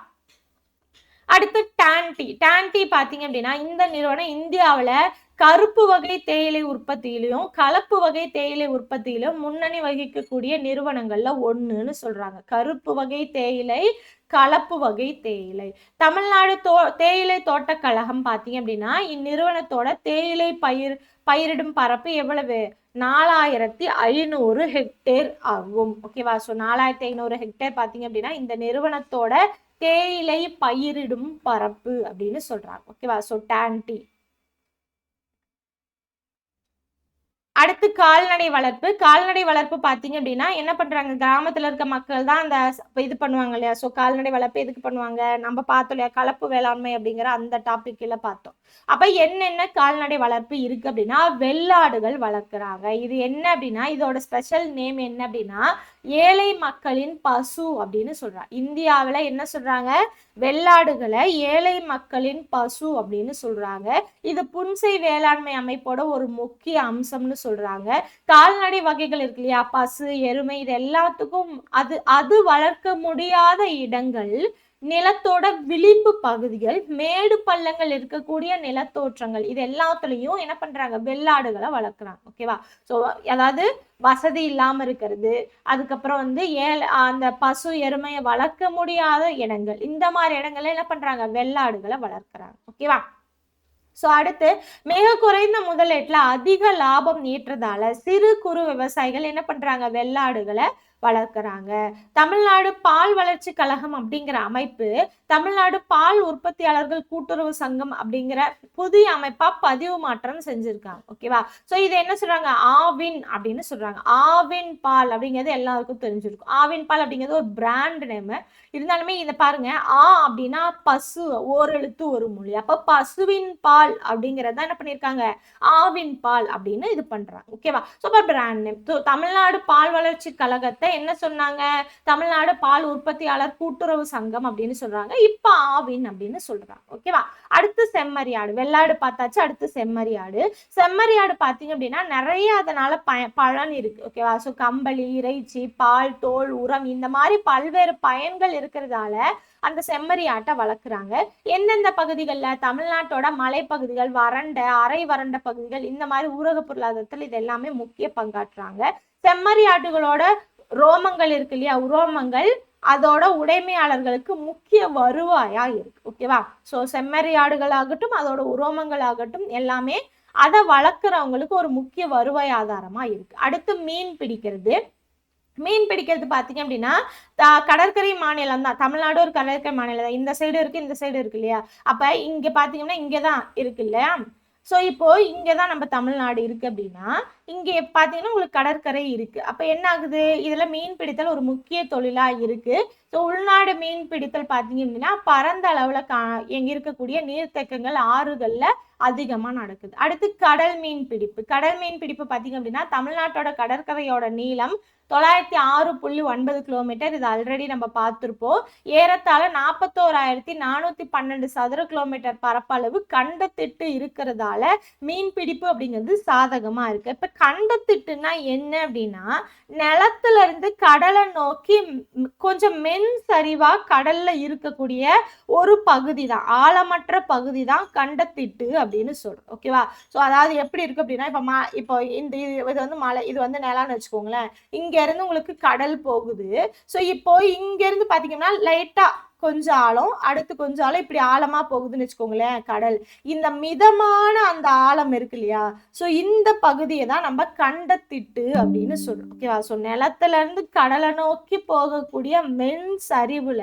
அடுத்து டான்டி பாத்தீங்க அப்படின்னா இந்த நிறுவனம் இந்தியாவில கருப்பு வகை தேயிலை உற்பத்தியிலும் கலப்பு வகை தேயிலை உற்பத்தியிலும் முன்னணி வகிக்கக்கூடிய நிறுவனங்கள்ல ஒண்ணுன்னு சொல்றாங்க. கருப்பு வகை தேயிலை, கலப்பு வகை தேயிலை. தமிழ்நாடு தேயிலை தோட்டக் கழகம் பாத்தீங்க அப்படின்னா இந்நிறுவனத்தோட தேயிலை பயிரிடும் பரப்பு எவ்வளவு, 4500 ஹெக்டேர் ஆகும். ஓகேவா? சோ 4500 ஹெக்டேர் பாத்தீங்க அப்படின்னா இந்த நிறுவனத்தோட தேயிலை பயிரிடும் பரப்பு அப்படின்னு சொல்றாங்க. ஓகேவா? So Dante. அடுத்து கால்நடை வளர்ப்பு பாத்தீங்க அப்படின்னா என்ன பண்றாங்க, கிராமத்துல இருக்க மக்கள் தான் அந்த இது பண்ணுவாங்க இல்லையா. சோ கால்நடை வளர்ப்பு எதுக்கு பண்ணுவாங்க, நம்ம பார்த்தோம் இல்லையா, கலப்பு வேளாண்மை அப்படிங்கிற அந்த டாபிக்ல பார்த்தோம். அப்ப என்னென்ன கால்நடை வளர்ப்பு இருக்கு அப்படின்னா வெள்ளாடுகள் வளர்க்குறாங்க. இது என்ன அப்படின்னா இதோட ஸ்பெஷல் நேம் என்ன அப்படின்னா ஏழை மக்களின் பசு அப்படின்னு சொல்றாங்க. இந்தியாவில என்ன சொல்றாங்க, வெள்ளாடுகளை ஏழை மக்களின் பசு அப்படின்னு சொல்றாங்க. இது புன்சை வேளாண்மை அமைப்போட ஒரு முக்கிய அம்சம்னு சொல்றாங்க. கால்நடை வகைகள் இருக்கு இல்லையா, பசு, எருமை, இது எல்லாத்துக்கும் அது வளர்க்க முடியாத இடங்கள், நிலத்தோட விளிம்பு பகுதிகள், மேடு பள்ளங்கள் இருக்கக்கூடிய நிலத்தோற்றங்கள், இது எல்லாத்துலயும் என்ன பண்றாங்க, வெள்ளாடுகளை வளர்க்குறாங்க. ஓகேவா? சோ அதாவது வசதி இல்லாம இருக்கிறது, அதுக்கப்புறம் வந்து அந்த பசு எருமையை வளர்க்க முடியாத இடங்கள், இந்த மாதிரி இடங்கள்ல என்ன பண்றாங்க, வெள்ளாடுகளை வளர்க்குறாங்க. ஓகேவா? சோ அடுத்து மிக குறைந்த முதலீட்டுல அதிக லாபம் ஈட்டுறதால சிறு குறு விவசாயிகள் என்ன பண்றாங்க, வெள்ளாடுகளை வளர்க்குறாங்க. தமிழ்நாடு பால் வளர்ச்சி கழகம் அப்படிங்கிற அமைப்பு தமிழ்நாடு பால் உற்பத்தியாளர்கள் கூட்டுறவு சங்கம் அப்படிங்கிற புதிய அமைப்பா பதிவு மாற்றம் செஞ்சிருக்காங்க. ஓகேவா? சோ இது என்ன சொல்றாங்க, ஆவின் அப்படின்னு சொல்றாங்க. ஆவின் பால் அப்படிங்கிறது எல்லாருக்கும் தெரிஞ்சிருக்கும். ஆவின் பால் அப்படிங்கிறது ஒரு பிராண்ட் நேம். இருந்தாலுமே இதை பாருங்க, அப்படின்னா பசு, ஓரெழுத்து ஒரு மொழி. அப்ப பசுவின் பால் அப்படிங்கறத என்ன பண்ணிருக்காங்க, ஆவின் பால் அப்படின்னு இது பண்றாங்க. ஓகேவா? Super brand name. தமிழ்நாடு பால் வளர்ச்சி கழகத்தை என்ன சொன்னாங்க, தமிழ்நாடு பால் உற்பத்தியாளர் கூட்டுறவு சங்கம் அப்படின்னு சொல்றாங்க. இப்ப ஆவின் அப்படின்னு சொல்றாங்க. ஓகேவா? அடுத்து செம்மறியாடு. வெள்ளாடு பார்த்தாச்சு, அடுத்து செம்மறியாடு பாத்தீங்க அப்படின்னா நிறைய அதனால பலன் இருக்கு. ஓகேவா? சோ கம்பளி, இறைச்சி, பால், தோல், உரம், இந்த மாதிரி பல்வேறு பயன்கள் இருக்கிறதால அந்த செம்மறியாட்டை வளர்க்குறாங்க. எந்தெந்த பகுதிகளில், தமிழ்நாட்டோட மலைப்பகுதிகள், வறண்ட, அரை வறண்ட பகுதிகள், இந்த மாதிரி ஊரக பொருளாதாரத்தில் இது எல்லாமே முக்கிய பங்காற்றுறாங்க. செம்மறியாட்டுகளோட ரோமங்கள் இருக்கு இல்லையா, உரோமங்கள் அதோட உடைமையாளர்களுக்கு முக்கிய வருவாயா இருக்கு. ஓகேவா? சோ செம்மறியாடுகளாகட்டும் அதோட உரோமங்கள் ஆகட்டும் எல்லாமே அதை வளர்க்குறவங்களுக்கு ஒரு முக்கிய வருவாய் ஆதாரமா இருக்கு. அடுத்து மீன் பிடிக்கிறது பாத்தீங்க அப்படின்னா கடற்கரை மாநிலம் தான். தமிழ்நாடு ஒரு கடற்கரை மாநிலம் தான். இந்த சைடு இருக்கு, இந்த சைடு இருக்கு இல்லையா. அப்ப இங்க பாத்தீங்கன்னா இங்கதான் இருக்கு இல்லையா. சோ இப்போ இங்கதான் நம்ம தமிழ்நாடு இருக்கு அப்படின்னா இங்க பாத்தீங்கன்னா உங்களுக்கு கடற்கரை இருக்கு. அப்ப என்ன ஆகுது, இதுல மீன் பிடித்தல் ஒரு முக்கிய தொழிலா இருக்கு. ஸோ உள்நாடு மீன் பிடித்தல் பாத்தீங்க அப்படின்னா பரந்த அளவுல எங்க இருக்கக்கூடிய நீர்த்தேக்கங்கள், ஆறுகள்ல அதிகமா நடக்குது. அடுத்து கடல் மீன் பிடிப்பு பாத்தீங்க அப்படின்னா தமிழ்நாட்டோட கடற்கரையோட நீளம் 906.9 கிலோமீட்டர். இது ஆல்ரெடி நம்ம பார்த்திருப்போம். ஏறத்தாழ 41,412 சதுர கிலோமீட்டர் பரப்பளவு கண்டத்திட்டு இருக்கிறதால மீன் பிடிப்பு அப்படிங்கிறது சாதகமா இருக்கு. இப்ப கண்டத்திட்டுனா என்ன அப்படின்னா, நிலத்துல இருந்து கடலை நோக்கி கொஞ்சம் மென் சரிவா கடல்ல இருக்கக்கூடிய ஒரு பகுதி தான், ஆழமற்ற பகுதி தான் கண்டத்திட்டு அப்படின்னு சொல்றோம். ஓகேவா? ஸோ அதாவது எப்படி இருக்கு அப்படின்னா, இப்போ இந்த இது வந்து மலை, இது வந்து நிலம்னு வச்சுக்கோங்களேன். இங்க இருந்து உங்களுக்கு கடல் போகுது. ஸோ இப்போ இங்க இருந்து பாத்தீங்கன்னா லைட்டா கொஞ்சம் ஆழம், அடுத்து கொஞ்சம் ஆழம், இப்படி ஆழமா போகுதுன்னு வச்சுக்கோங்களேன் கடல். இந்த மிதமான அந்த ஆழம் இருக்கு இல்லையா, ஸோ இந்த பகுதியை தான் நம்ம கண்டத்திட்டு அப்படின்னு சொல்றோம். ஓகேவா? ஸோ நிலத்துல இருந்து கடலை நோக்கி போகக்கூடிய மென் சரிவுல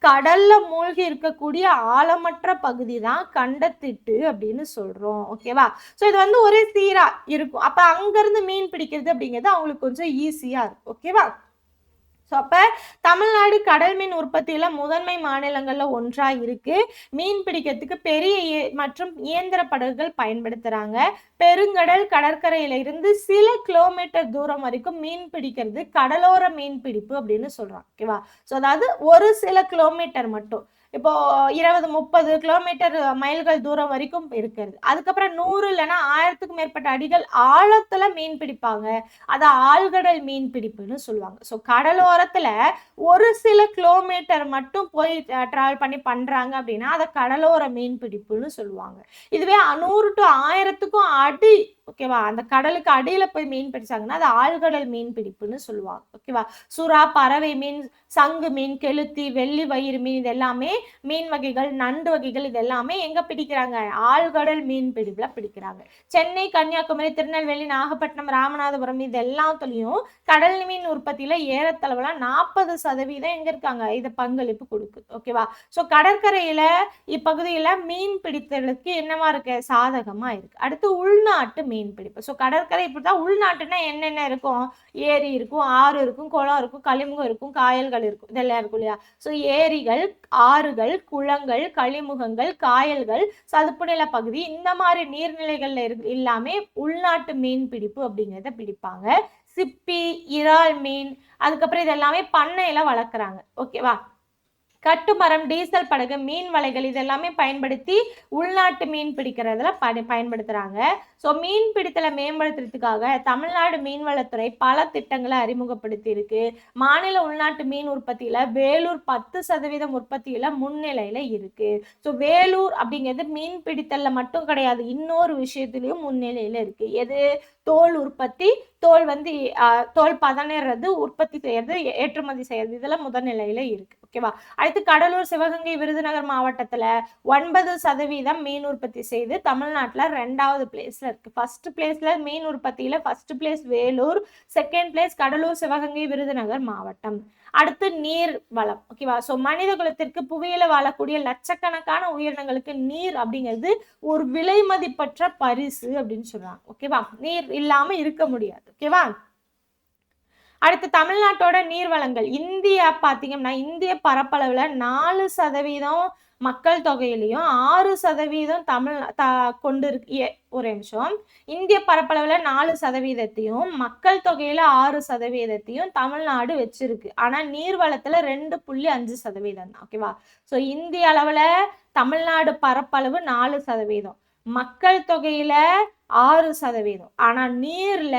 கடல்ல மூழ்கி இருக்கக்கூடிய ஆழமற்ற பகுதி தான் கண்டத்திட்டு அப்படின்னு சொல்றோம். ஓகேவா? ஸோ இது வந்து ஒரே சீரா இருக்கும். அப்ப அங்க இருந்து மீன் பிடிக்கிறது அப்படிங்கிறது அவங்களுக்கு கொஞ்சம் ஈஸியா இருக்கும். ஓகேவா? ஸோ அப்ப தமிழ்நாடு கடல் மீன் உற்பத்தியில முதன்மை மாநிலங்கள்ல ஒன்றா இருக்கு. மீன் பிடிக்கிறதுக்கு பெரிய மற்றும் இயந்திர படகுகள் பயன்படுத்துறாங்க. பெருங்கடல் கடற்கரையில இருந்து சில கிலோமீட்டர் தூரம் வரைக்கும் மீன் பிடிக்கிறது கடலோர மீன் பிடிப்பு அப்படின்னு சொல்றாங்க. ஓகேவா? ஸோ அதாவது ஒரு சில கிலோமீட்டர் மட்டும், இப்போ 20-30 கிலோமீட்டர் மைல்கள் தூரம் வரைக்கும் இருக்கிறது. அதுக்கப்புறம் 100 இல்லைன்னா 1000க்கும் மேற்பட்ட அடிகள் ஆழத்துல மீன் பிடிப்பாங்க. அதை ஆழ்கடல் மீன் பிடிப்புன்னு சொல்லுவாங்க. ஸோ கடலோரத்துல ஒரு சில கிலோமீட்டர் மட்டும் போய் டிராவல் பண்ணி பண்றாங்க அப்படின்னா அதை கடலோர மீன் பிடிப்புன்னு சொல்லுவாங்க. இதுவே 100 to 1000க்கும் அடி, ஓகேவா, அந்த கடலுக்கு அடியில போய் மீன் பிடிச்சாங்கன்னா அது ஆழ்கடல் மீன் பிடிப்புன்னு சொல்லுவாங்க. ஓகேவா? சுறா, பறவை மீன், சங்கு மீன், கெளுத்தி, வெள்ளி வயிறு மீன், இது எல்லாமே மீன் வகைகள், நண்டு வகைகள், இது எல்லாமே எங்க பிடிக்கிறாங்க? ஆழ்கடல் மீன் பிடிப்புல பிடிக்கிறாங்க. சென்னை, கன்னியாகுமரி, திருநெல்வேலி, நாகப்பட்டினம், ராமநாதபுரம் இது எல்லாத்துலயும் கடல் மீன் உற்பத்தியில ஏறத்தளவுல 40% எங்க இருக்காங்க? இதை பங்களிப்பு கொடுக்குது. ஓகேவா? ஸோ கடற்கரையில இப்பகுதியில மீன் பிடித்தலுக்கு என்னவா இருக்கு? சாதகமா இருக்கு. அடுத்து உள்நாட்டு மீன் பிடிப்பு. ஸோ கடற்கரை இப்படிதான். உள்நாட்டுனா என்னென்ன இருக்கும்? ஏரி இருக்கும், ஆறு இருக்கும், குளம் இருக்கும், கழிமுகம் இருக்கும், காயல்கள் இருக்கும், இதெல்லாம் இருக்கும் இல்லையா? ஸோ ஏரிகள், ஆறுகள், குளங்கள், கழிமுகங்கள், காயல்கள், சதுப்பு நில பகுதி, இந்த மாதிரி நீர்நிலைகள்ல எல்லாமே உள்நாட்டு மீன் பிடிப்பு அப்படிங்கிறத பிடிப்பாங்க. சிப்பி, இறால் மீன், அதுக்கப்புறம் இது எல்லாமே பண்ணையில வளர்க்குறாங்க. ஓகேவா? கட்டுமரம், டீசல் படகு, மீன் வலைகள், இதெல்லாமே பயன்படுத்தி உள்நாட்டு மீன் பிடிக்கிறதுல பயன்படுத்துறாங்க. ஸோ மீன் பிடித்தலை மேம்படுத்துறதுக்காக தமிழ்நாடு மீன்வளத்துறை பல திட்டங்களை அறிமுகப்படுத்தி இருக்கு. மாநில உள்நாட்டு மீன் உற்பத்தியில வேலூர் 10% உற்பத்தியில முன்னிலையில இருக்கு. ஸோ வேலூர் அப்படிங்கிறது மீன் பிடித்தல்ல மட்டும் கிடையாது, இன்னொரு விஷயத்திலையும் முன்னிலையில இருக்கு. எது? தோல் உற்பத்தி, தோல் வந்து தோல் பதனிடுறது, உற்பத்தி செய்யறது, ஏற்றுமதி செய்யறது, இதெல்லாம் முதல்நிலையில இருக்கு. ஓகேவா? அடுத்து கடலூர், சிவகங்கை, விருதுநகர் மாவட்டத்துல 9% மீன் உற்பத்தி செய்து தமிழ்நாட்டுல 2வது பிளேஸ்ல இருக்கு. ஃபர்ஸ்ட் பிளேஸ்ல மீன் உற்பத்தியில first place Vellore, second place Cuddalore, Sivaganga, Virudhunagar மாவட்டம். அடுத்து நீர் வளம். ஓகேவா? ஸோ மனித குலத்திற்கு புவியில வாழக்கூடிய லட்சக்கணக்கான உயிரினங்களுக்கு நீர் அப்படிங்கிறது ஒரு விலை மதிப்பற்ற பரிசு அப்படின்னு சொல்றாங்க. ஓகேவா? நீர் இல்லாம இருக்க முடியாது. ஓகேவா? அடுத்து தமிழ்நாட்டோட நீர்வளங்கள். இந்தியா பாத்தீங்கன்னா இந்திய பரப்பளவுல 4% மக்கள் தொகையிலையும் 6% தமிழ் கொண்டு இருக்கு. ஒரு நிமிஷம். இந்திய பரப்பளவுல 4%, மக்கள் தொகையில 6% தமிழ்நாடு வச்சிருக்கு. ஆனா நீர்வளத்துல 2.5% தான். ஓகேவா? ஸோ இந்திய அளவுல தமிழ்நாடு பரப்பளவு 4%, மக்கள் தொகையில 6%, ஆனா நீர்ல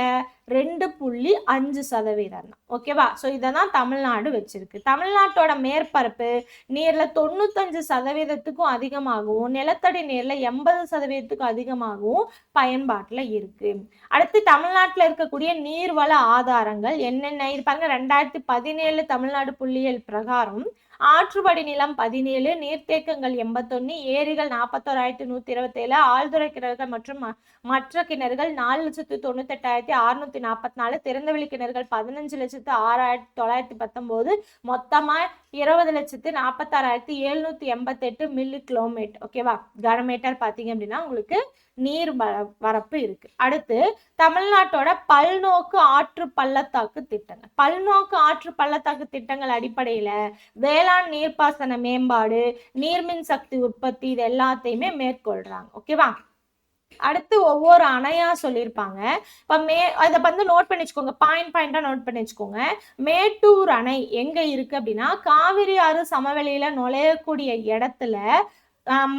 2.5% தான். ஓகேவா? ஸோ இதான் தமிழ்நாடு வச்சிருக்கு. தமிழ்நாட்டோட மேற்பரப்பு நீர்ல 95%க்கும் அதிகமாகவும், நிலத்தடி நீர்ல 80%க்கும் அதிகமாகவும் பயன்பாட்டுல இருக்கு. அடுத்து தமிழ்நாட்டுல இருக்கக்கூடிய நீர்வள ஆதாரங்கள் என்னென்ன இருப்பாங்க? 2017 தமிழ்நாடு புள்ளியியல் பிரகாரம் ஆற்றுப்படி நிலம் 17, நீர்த்தேக்கங்கள் 81, ஏரிகள் 41,127, ஆழ்துறை கிணறுகள் மற்றும் மற்ற கிணறுகள் 4,98,644, திறந்தவெளி கிணறுகள் 15,06,919, மொத்தமா 20,46,788 மில்லி கிலோமீட்டர். ஓகேவா? கனமீட்டர் பாத்தீங்க அப்படின்னா உங்களுக்கு நீர் வரப்பு இருக்கு. அடுத்து தமிழ்நாட்டோட பல்நோக்கு ஆற்று பள்ளத்தாக்கு திட்டங்கள். பல்நோக்கு ஆற்று பள்ளத்தாக்கு திட்டங்கள் அடிப்படையில வேளாண் நீர்ப்பாசன மேம்பாடு, நீர்மின் சக்தி உற்பத்தி, இது எல்லாத்தையுமே மேற்கொள்றாங்க. ஓகேவா? அடுத்து ஒவ்வொரு அணையா சொல்லியிருப்பாங்க. இப்ப அதை வந்து நோட் பண்ணி வச்சுக்கோங்க, பாயிண்டா நோட் பண்ணி வச்சுக்கோங்க. மேட்டூர் அணை எங்க இருக்கு அப்படின்னா காவிரி ஆறு சமவெளியில நுழையக்கூடிய இடத்துல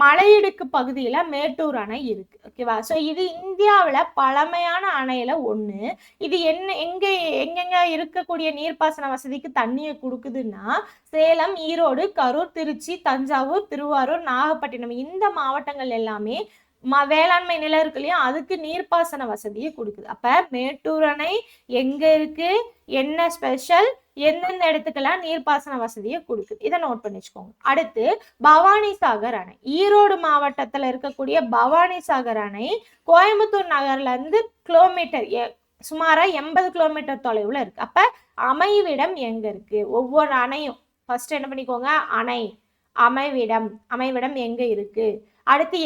மலையிடுக்கு பகுதியில மேட்டூர் அணை இருக்கு. ஓகேவா? ஸோ இது இந்தியாவுல பழமையான அணையில ஒண்ணு. இது எங்கெங்க இருக்கக்கூடிய நீர்ப்பாசன வசதிக்கு தண்ணியை கொடுக்குதுன்னா சேலம், ஈரோடு, கரூர், திருச்சி, தஞ்சாவூர், திருவாரூர், நாகப்பட்டினம் இந்த மாவட்டங்கள் எல்லாமே வேளாண்மை நிலம் இருக்கு இல்லையா, அதுக்கு நீர்ப்பாசன வசதியை கொடுக்குது. அப்ப மேட்டூர் அணை எங்க இருக்கு, என்ன ஸ்பெஷல், எந்தெந்த இடத்துக்கெல்லாம் நீர்ப்பாசன வசதியை கொடுக்குது, இதை நோட் பண்ணி வச்சுக்கோங்க. அடுத்து பவானி சாகர் அணை, ஈரோடு மாவட்டத்துல இருக்கக்கூடிய பவானி சாகர் அணை கோயம்புத்தூர் நகர்ல இருந்து கிலோமீட்டர் சுமாரா 80 கிலோமீட்டர் தொலைவுல இருக்கு. அப்ப அமைவிடம் எங்க இருக்கு, ஒவ்வொரு அணையும் ஃபர்ஸ்ட் என்ன பண்ணிக்கோங்க, அணை அமைவிடம் எங்க இருக்கு. அடுத்து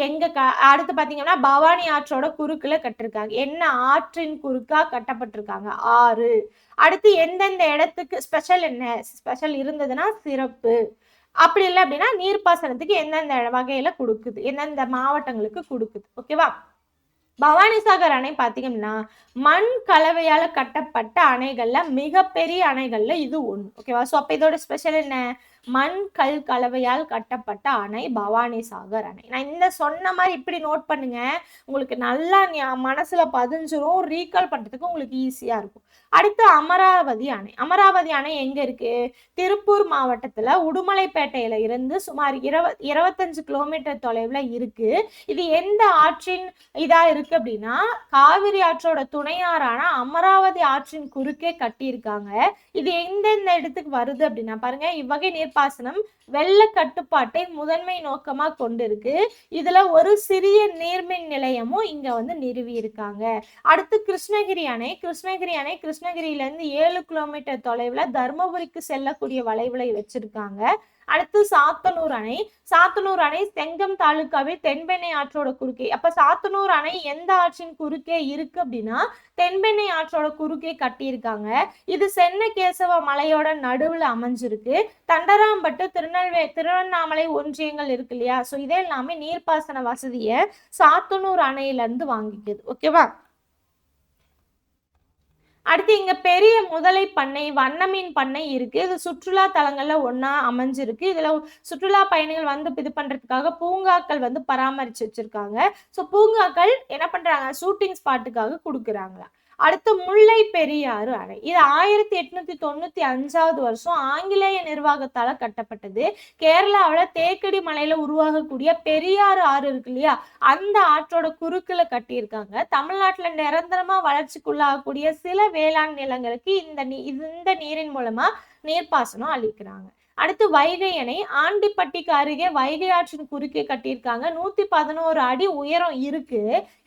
அடுத்து பாத்தீங்கன்னா பவானி ஆற்றோட குறுக்குல கட்டிருக்காங்க, என்ன ஆற்றின் குறுக்கா கட்டப்பட்டிருக்காங்க, ஆறு. அடுத்து எந்தெந்த இடத்துக்கு ஸ்பெஷல், என்ன ஸ்பெஷல் இருந்ததுன்னா சிறப்பு, அப்படி இல்லை அப்படின்னா நீர்ப்பாசனத்துக்கு எந்தெந்த வகையில கொடுக்குது, எந்தெந்த மாவட்டங்களுக்கு கொடுக்குது. ஓகேவா? பவானிசாகர் அணை பாத்தீங்கன்னா மண் கலவையால கட்டப்பட்ட அணைகள்ல மிகப்பெரிய அணைகள்ல இது ஒண்ணு. ஓகேவா? ஸோ அப்ப இதோட ஸ்பெஷல் என்ன, மண் கல் கலவையால் கட்டப்பட்ட அணை பவானிசாகர் அணை. நான் இந்த சொன்ன மாதிரி இப்படி நோட் பண்ணுங்க, உங்களுக்கு நல்லா மனசுல பதிஞ்சிரும், ரீகால் பண்றதுக்கு உங்களுக்கு ஈஸியா இருக்கும். அடுத்து அமராவதி அணை. அமராவதி அணை எங்க இருக்கு, திருப்பூர் மாவட்டத்துல உடுமலைப்பேட்டையில இருந்து சுமார் 25 கிலோமீட்டர் தொலைவுல இருக்கு. இது எந்த ஆற்றின் இதா இருக்கு அப்படின்னா காவிரி ஆற்றோட துணையாறான அமராவதி ஆற்றின் குறுக்கே கட்டியிருக்காங்க. இது எந்தெந்த இடத்துக்கு வருது அப்படின்னா பாருங்க, இவ்வகை நீர்ப்பாசனம் வெள்ள கட்டுப்பாட்டை முதன்மை நோக்கமா கொண்டிருக்கு. இதுல ஒரு சிறிய நீர்மின் நிலையமும் இங்க வந்து நிறுவி இருக்காங்க. அடுத்து கிருஷ்ணகிரி அணை. கிருஷ்ணகிரியில இருந்து 7 கிலோமீட்டர் தொலைவுல தர்மபுரிக்கு செல்லக்கூடிய வளைவுல வச்சிருக்காங்க. அடுத்து சாத்தனூர் அணை செங்கம் தாலுக்காவில் தென்பெண்ணை ஆற்றோட குறுக்கே. அப்ப சாத்தனூர் அணை எந்த ஆற்றின் குறுக்கே இருக்கு அப்படின்னா தென்பெண்ணை ஆற்றோட குறுக்கே கட்டியிருக்காங்க. இது சென்னகேசவ மலையோட நடுவுல அமைஞ்சிருக்கு. தண்டராம்பட்டு, திருவண்ணாமலை ஒன்றியங்கள் இருக்கு இல்லையா, சோ இதே எல்லாமே நீர்ப்பாசன வசதியை சாத்தனூர் அணையில இருந்து வாங்கிக்குது. ஓகேவா? அடுத்து இங்க பெரிய முதலை பண்ணை, வண்ணமீன் பண்ணை இருக்கு. இது சுற்றுலா தலங்கள்ல ஒன்னா அமைஞ்சிருக்கு. இதுல சுற்றுலா பயணிகள் வந்து இது பண்றதுக்காக பூங்காக்கள் வந்து பராமரிச்சு வச்சிருக்காங்க. ஸோ பூங்காக்கள் என்ன பண்றாங்க, ஷூட்டிங் ஸ்பாட்டுக்காக கொடுக்குறாங்களா. அடுத்து முல்லை பெரியாறு அணை. இது 1895 வருஷம் ஆங்கிலேய நிர்வாகத்தால கட்டப்பட்டது. கேரளாவில் தேக்கடி மலையில உருவாகக்கூடிய பெரியாறு ஆறு இருக்கு இல்லையா, அந்த ஆற்றோட குறுக்குல கட்டியிருக்காங்க. தமிழ்நாட்டுல நிரந்தரமா வளர்ச்சிக்குள்ளாகக்கூடிய சில வேளாண் நிலங்களுக்கு இந்த நீரின் மூலமா நீர்ப்பாசனம் அளிக்கிறாங்க. அடுத்து வைகை அணை. ஆண்டிப்பட்டிக்கு அருகே வைகை ஆற்றின் குறுக்கே கட்டியிருக்காங்க. 111 அடி உயரம் இருக்கு.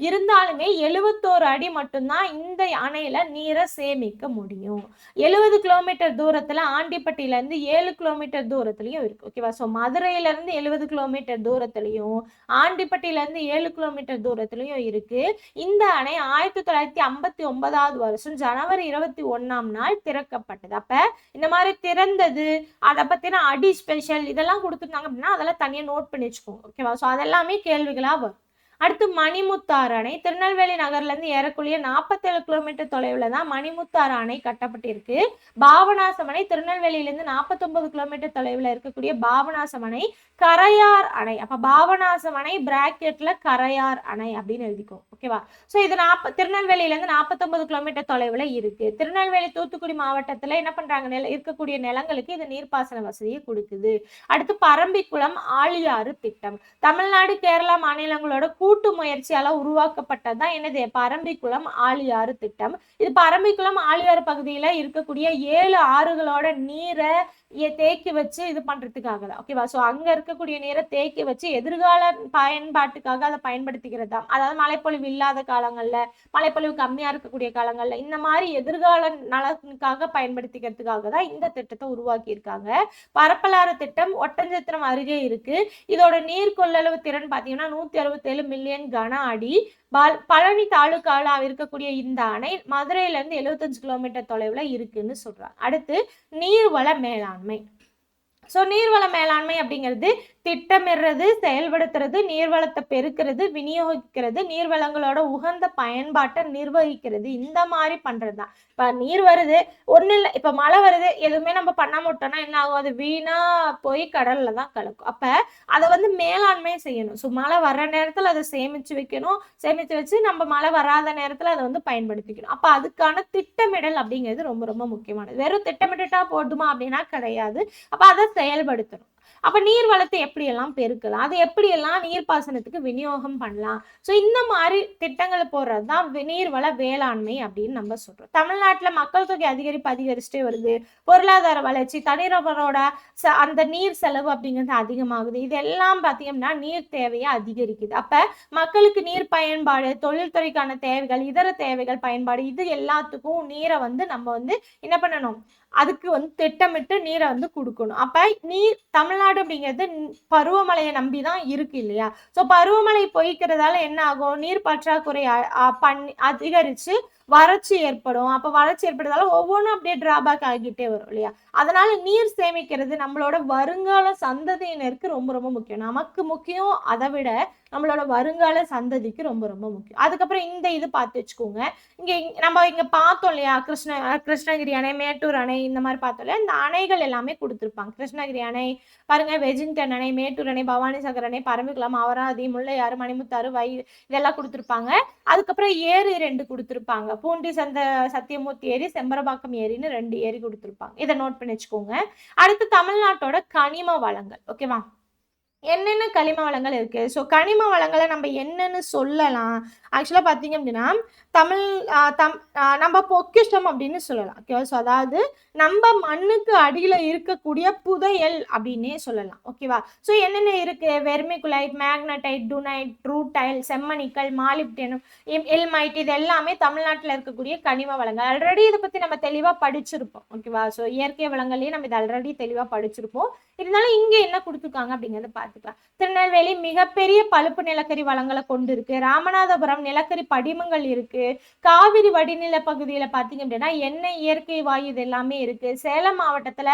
இருந்தாலுமே 71 அடி மட்டும்தான் இந்த அணையில நீரை சேமிக்க முடியும். 70 கிலோமீட்டர் தூரத்துல ஆண்டிப்பட்டியில இருந்து 7 கிலோமீட்டர் தூரத்துலயும் இருக்கு. ஓகேவா? ஸோ மதுரையில இருந்து 70 கிலோமீட்டர் தூரத்துலயும் ஆண்டிப்பட்டியில இருந்து 7 கிலோமீட்டர் தூரத்துலயும் இருக்கு. இந்த அணை 1959 வருஷம் ஜனவரி 21 திறக்கப்பட்டது. அப்ப இந்த மாதிரி திறந்தது, அதை பத்தின அடி ஸ்பெஷல் இதெல்லாம் கொடுத்துருந்தாங்க அப்படின்னா அதெல்லாம் தனியா நோட் பண்ணி வச்சுக்கோங்க. ஓகேவா? ஸோ அதெல்லாமே கேள்விகளா வரும். அடுத்து மணிமுத்தாறு அணை. திருநெல்வேலி நகர்ல இருந்து ஏறக்குரிய 47 கிலோமீட்டர் தொலைவுல தான் மணிமுத்தாறு அணை கட்டப்பட்டிருக்கு. பாபநாசம் அணை திருநெல்வேலியிலிருந்து 49 கிலோமீட்டர் தொலைவுல இருக்கக்கூடிய பாபநாசம் அணை. கரையார் அணை. அப்ப பாபநாசம் அணை பிராக்கெட்ல கரையார் அணை அப்படின்னு எழுதிக்கும். ஓகேவா? ஸோ இது திருநெல்வேலியில இருந்து 49 கிலோமீட்டர் தொலைவுல இருக்கு. திருநெல்வேலி தூத்துக்குடி மாவட்டத்துல என்ன பண்றாங்க, இருக்கக்கூடிய நிலங்களுக்கு இது நீர்ப்பாசன வசதியை கொடுக்குது. அடுத்து பரம்பிக்குளம் ஆழியாறு திட்டம். தமிழ்நாடு, கேரளா மாநிலங்களோட கூட்டு முயற்சியால உருவாக்கப்பட்டதுதான் என்னது, பரம்பிக்குளம் ஆழியாறு திட்டம். இது பரம்பிக்குளம் ஆழியாறு பகுதியில இருக்கக்கூடிய 7 ஆறுகளோட நீரை தேக்கி வச்சு இது பண்றதுக்காக தான். ஓகேவா? ஸோ அங்க இருக்கக்கூடிய நீரை தேக்கி வச்சு எதிர்கால பயன்பாட்டுக்காக அதை பயன்படுத்திக்கிறதா. அதாவது மழைப்பொழிவு இல்லாத காலங்கள்ல, மழைப்பொழிவு கம்மியா இருக்கக்கூடிய காலங்கள்ல இந்த மாதிரி எதிர்கால நலனுக்காக பயன்படுத்திக்கிறதுக்காக தான் இந்த திட்டத்தை உருவாக்கி இருக்காங்க. பரப்பலாறு திட்டம் ஒட்டஞ்சத்திரம் அருகே இருக்கு. இதோட நீர் கொள்ளளவு திறன் பாத்தீங்கன்னா 167 மில்லியன் கன அடி. பழனி தாலுக்கால இருக்கக்கூடிய இந்த அணை மதுரையில இருந்து 75 கிலோமீட்டர் தொலைவுல இருக்குன்னு சொல்றாங்க. அடுத்து நீர்வள மேலாண்மை. ஸோ நீர்வள மேலாண்மை அப்படிங்கிறது திட்டமிடுறது, செயல்படுத்துறது, நீர்வளத்தை பெருக்கிறது, விநியோகிக்கிறது, நீர்வளங்களோட உகந்த பயன்பாட்டை நிர்வகிக்கிறது, இந்த மாதிரி பண்றதுதான். இப்ப நீர் வருது, ஒண்ணு இல்ல, இப்ப மழை வருது, எதுவுமே நம்ம பண்ணாம விட்டோம்னா என்ன ஆகும்? அது வீணா போய் கடல்ல தான் கலக்கும். அப்ப அதை மேலாண்மை செய்யணும். ஸோ மழை வர்ற நேரத்துல அதை சேமிச்சு வைக்கணும். சேமிச்சு வச்சு நம்ம மழை வராத நேரத்துல அதை பயன்படுத்திக்கணும். அப்ப அதுக்கான திட்டமிடல் அப்படிங்கிறது ரொம்ப ரொம்ப முக்கியமானது. வெறும் திட்டமிட்டுட்டா போதுமா அப்படின்னா கிடையாது. அப்ப அதை செயல்படுத்தணும். அப்ப நீர் வளத்தை எப்படியெல்லாம் பெருக்கலாம், அது எப்படியெல்லாம் நீர்ப்பாசனத்துக்கு விநியோகம் பண்ணலாம். ஸோ இந்த மாதிரி திட்டங்களை போடுறதுதான் நீர்வள வேளாண்மை அப்படின்னு நம்ம சொல்றோம். தமிழ்நாட்டுல மக்கள் தொகை அதிகரிச்சுட்டே வருது. பொருளாதார வளர்ச்சி, தனிநபரோட அந்த நீர் செலவு அப்படிங்கிறது அதிகமாகுது. இதெல்லாம் பார்த்தீங்கன்னா நீர் தேவையை அதிகரிக்குது. அப்ப மக்களுக்கு நீர் பயன்பாடு, தொழில்துறைக்கான தேவைகள், இதர தேவைகள் பயன்பாடு, இது எல்லாத்துக்கும் நீரை நம்ம என்ன பண்ணணும்? அதுக்கு திட்டமிட்டு நீரை கொடுக்கணும். அப்ப நீர் தமிழ்நாடு அப்படிங்கிறது பருவமழையை நம்பிதான் இருக்கு இல்லையா? சோ பருவமழை பொய்க்கிறதால என்ன ஆகும்? நீர் பற்றாக்குறை அதிகரிச்சு வறட்சி ஏற்படும். அப்ப வறட்சி ஏற்படுறதால ஒவ்வொன்றும் அப்படியே டிராபேக் ஆகிட்டே வரும் இல்லையா? அதனால நீர் சேமிக்கிறது நம்மளோட வருங்கால சந்ததியினருக்கு ரொம்ப ரொம்ப முக்கியம். நமக்கு முக்கியம், அதை விட நம்மளோட வருங்கால சந்ததிக்கு ரொம்ப ரொம்ப முக்கியம். அதுக்கப்புறம் இது பார்த்து வச்சுக்கோங்க. நம்ம இங்க பார்த்தோம் இல்லையா? கிருஷ்ணகிரி அணை, மேட்டூர் அணை, இந்த மாதிரி பார்த்தோம் இல்லையா? இந்த அணைகள் எல்லாமே கொடுத்துருப்பாங்க. கிருஷ்ணகிரி அணை பாருங்க, வெஜிங்டன் அணை, மேட்டூர் அணை, பவானி சாகர் அணை, பரம்பிக்குளம், அவராதி, முல்லையாறு, மணிமுத்தாறு, இதெல்லாம் கொடுத்துருப்பாங்க. அதுக்கப்புறம் ஏரி 2 கொடுத்துருப்பாங்க. பூண்டி சத்தியமூர்த்தி ஏரி, செம்பரபாக்கம் ஏரின்னு 2 ஏரி கொடுத்துருப்பாங்க. இதை நோட் பண்ணி வச்சுக்கோங்க. அடுத்து தமிழ்நாட்டோட கனிம வளங்கள். ஓகேவா? என்னென்ன கனிம வளங்கள் இருக்கு? ஸோ கனிம வளங்களை நம்ம என்னன்னு சொல்லலாம்? ஆக்சுவலா பாத்தீங்க அப்படின்னா நம்ம பொக்கிஷம் அப்படின்னு சொல்லலாம். ஓகேவா? ஸோ அதாவது நம்ம மண்ணுக்கு அடியில இருக்கக்கூடிய புதையல் அப்படின்னே சொல்லலாம். ஓகேவா? ஸோ என்னென்ன இருக்கு? வெர்மிகுலைட், மேக்னடைட், டுனைட், ரூடைல், செம்மணிக்கல், மாலிப்டினம், எல்மைட், இது எல்லாமே தமிழ்நாட்டில் இருக்கக்கூடிய கனிம வளங்கள். ஆல்ரெடி இதை பத்தி நம்ம தெளிவா படிச்சிருப்போம். ஓகேவா? ஸோ இயற்கை வளங்களையும் நம்ம இதை ஆல்ரெடி தெளிவா படிச்சிருப்போம். இருந்தாலும் இங்க என்ன கொடுத்துருக்காங்க அப்படிங்கறத பார்த்துக்கலாம். திருநெல்வேலி மிகப்பெரிய பழுப்பு நிலக்கரி வளங்களை கொண்டு இருக்கு. ராமநாதபுரம் நிலக்கரி படிமங்கள் இருக்கு. காவிரி வடிநில பகுதியில பாத்தீங்க அப்படின்னா எண்ணெய், இயற்கை வாயு, இது எல்லாமே இருக்கு. சேலம் மாவட்டத்துல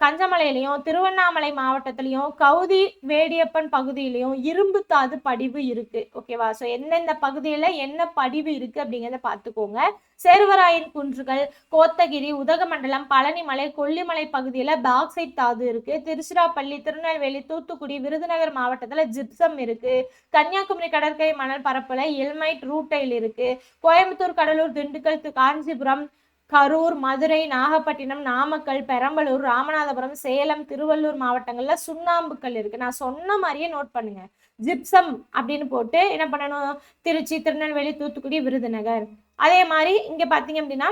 கஞ்சமலையிலையும், திருவண்ணாமலை மாவட்டத்திலையும், கவுதி வேடியப்பன் பகுதியிலையும் இரும்பு தாது படிவு இருக்கு. ஓகேவா? சோ எந்தெந்த பகுதியில என்ன படிவு இருக்கு அப்படிங்கிறத பார்த்துக்கோங்க. சேர்வராயன் குன்றுகள், கோத்தகிரி, உதகமண்டலம், பழனிமலை, கொல்லிமலை பகுதியில பாக்சைட் தாது இருக்கு. திருச்சிராப்பள்ளி, திருநெல்வேலி, தூத்துக்குடி, விருதுநகர் மாவட்டத்துல ஜிப்சம் இருக்கு. கன்னியாகுமரி கடற்கரை மணல் பரப்புல எல்மைட், ரூட்டைல் இருக்கு. கோயம்புத்தூர், கடலூர், திண்டுக்கல், காஞ்சிபுரம், கரூர், மதுரை, நாகப்பட்டினம், நாமக்கல், பெரம்பலூர், ராமநாதபுரம், சேலம், திருவள்ளூர் மாவட்டங்கள்ல சுண்ணாம்புக்கல் இருக்கு. நான் சொன்ன மாதிரியே நோட் பண்ணுங்க. ஜிப்சம் அப்படின்னு போட்டு என்ன பண்ணணும்? திருச்சி, திருநெல்வேலி, தூத்துக்குடி, விருதுநகர். அதே மாதிரி இங்க பாத்தீங்க அப்படின்னா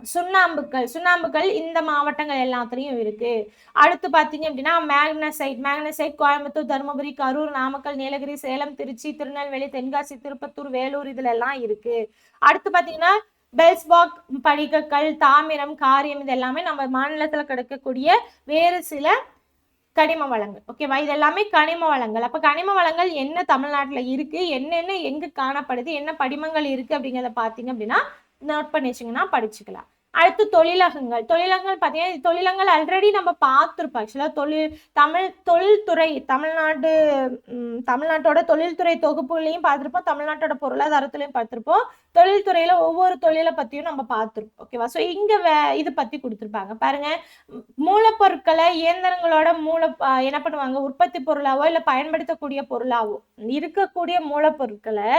சுண்ணாம்புக்கல் இந்த மாவட்டங்கள் எல்லாத்துலயும் இருக்கு. அடுத்து பாத்தீங்க அப்படின்னா மேக்னசைட் கோயம்புத்தூர், தருமபுரி, கரூர், நாமக்கல், நீலகிரி, சேலம், திருச்சி, திருநெல்வேலி, தென்காசி, திருப்பத்தூர், வேலூர், இதுல எல்லாம் இருக்கு. அடுத்து பாத்தீங்கன்னா பெல்ஸ்பாக் படிகக்கல், தாமிரம், காரியம், இது எல்லாமே நம்ம மாநிலத்துல கிடைக்கக்கூடிய வேறு சில கனிம வளங்கள். ஓகேவா? இது எல்லாமே கனிம வளங்கள். அப்ப கனிம வளங்கள் என்ன தமிழ்நாட்டுல இருக்கு, என்னென்ன எங்க காணப்படுது, என்ன படிமங்கள் இருக்கு அப்படிங்கிறத பாத்தீங்க அப்படின்னா நோட் பண்ணி வச்சிங்கன்னா படிச்சுக்கலாம். அடுத்து தொழிலகங்கள். பார்த்தீங்கன்னா தொழிலகங்கள் ஆல்ரெடி நம்ம பார்த்துருப்போம். ஆக்சுவலா தொழில்துறை தமிழ்நாட்டோட தொழில்துறை தொகுப்புகளையும் பார்த்துருப்போம், தமிழ்நாட்டோட பொருளாதாரத்திலையும் பார்த்துருப்போம். தொழில்துறையில ஒவ்வொரு தொழிலை பத்தியும் நம்ம பார்த்துருப்போம். ஓகேவா? ஸோ இங்க இது பத்தி கொடுத்துருப்பாங்க பாருங்க. மூலப்பொருட்களை இயந்திரங்களோட என்ன பண்ணுவாங்க? உற்பத்தி பொருளாவோ இல்ல பயன்படுத்தக்கூடிய பொருளாவோ இருக்கக்கூடிய மூலப்பொருட்களை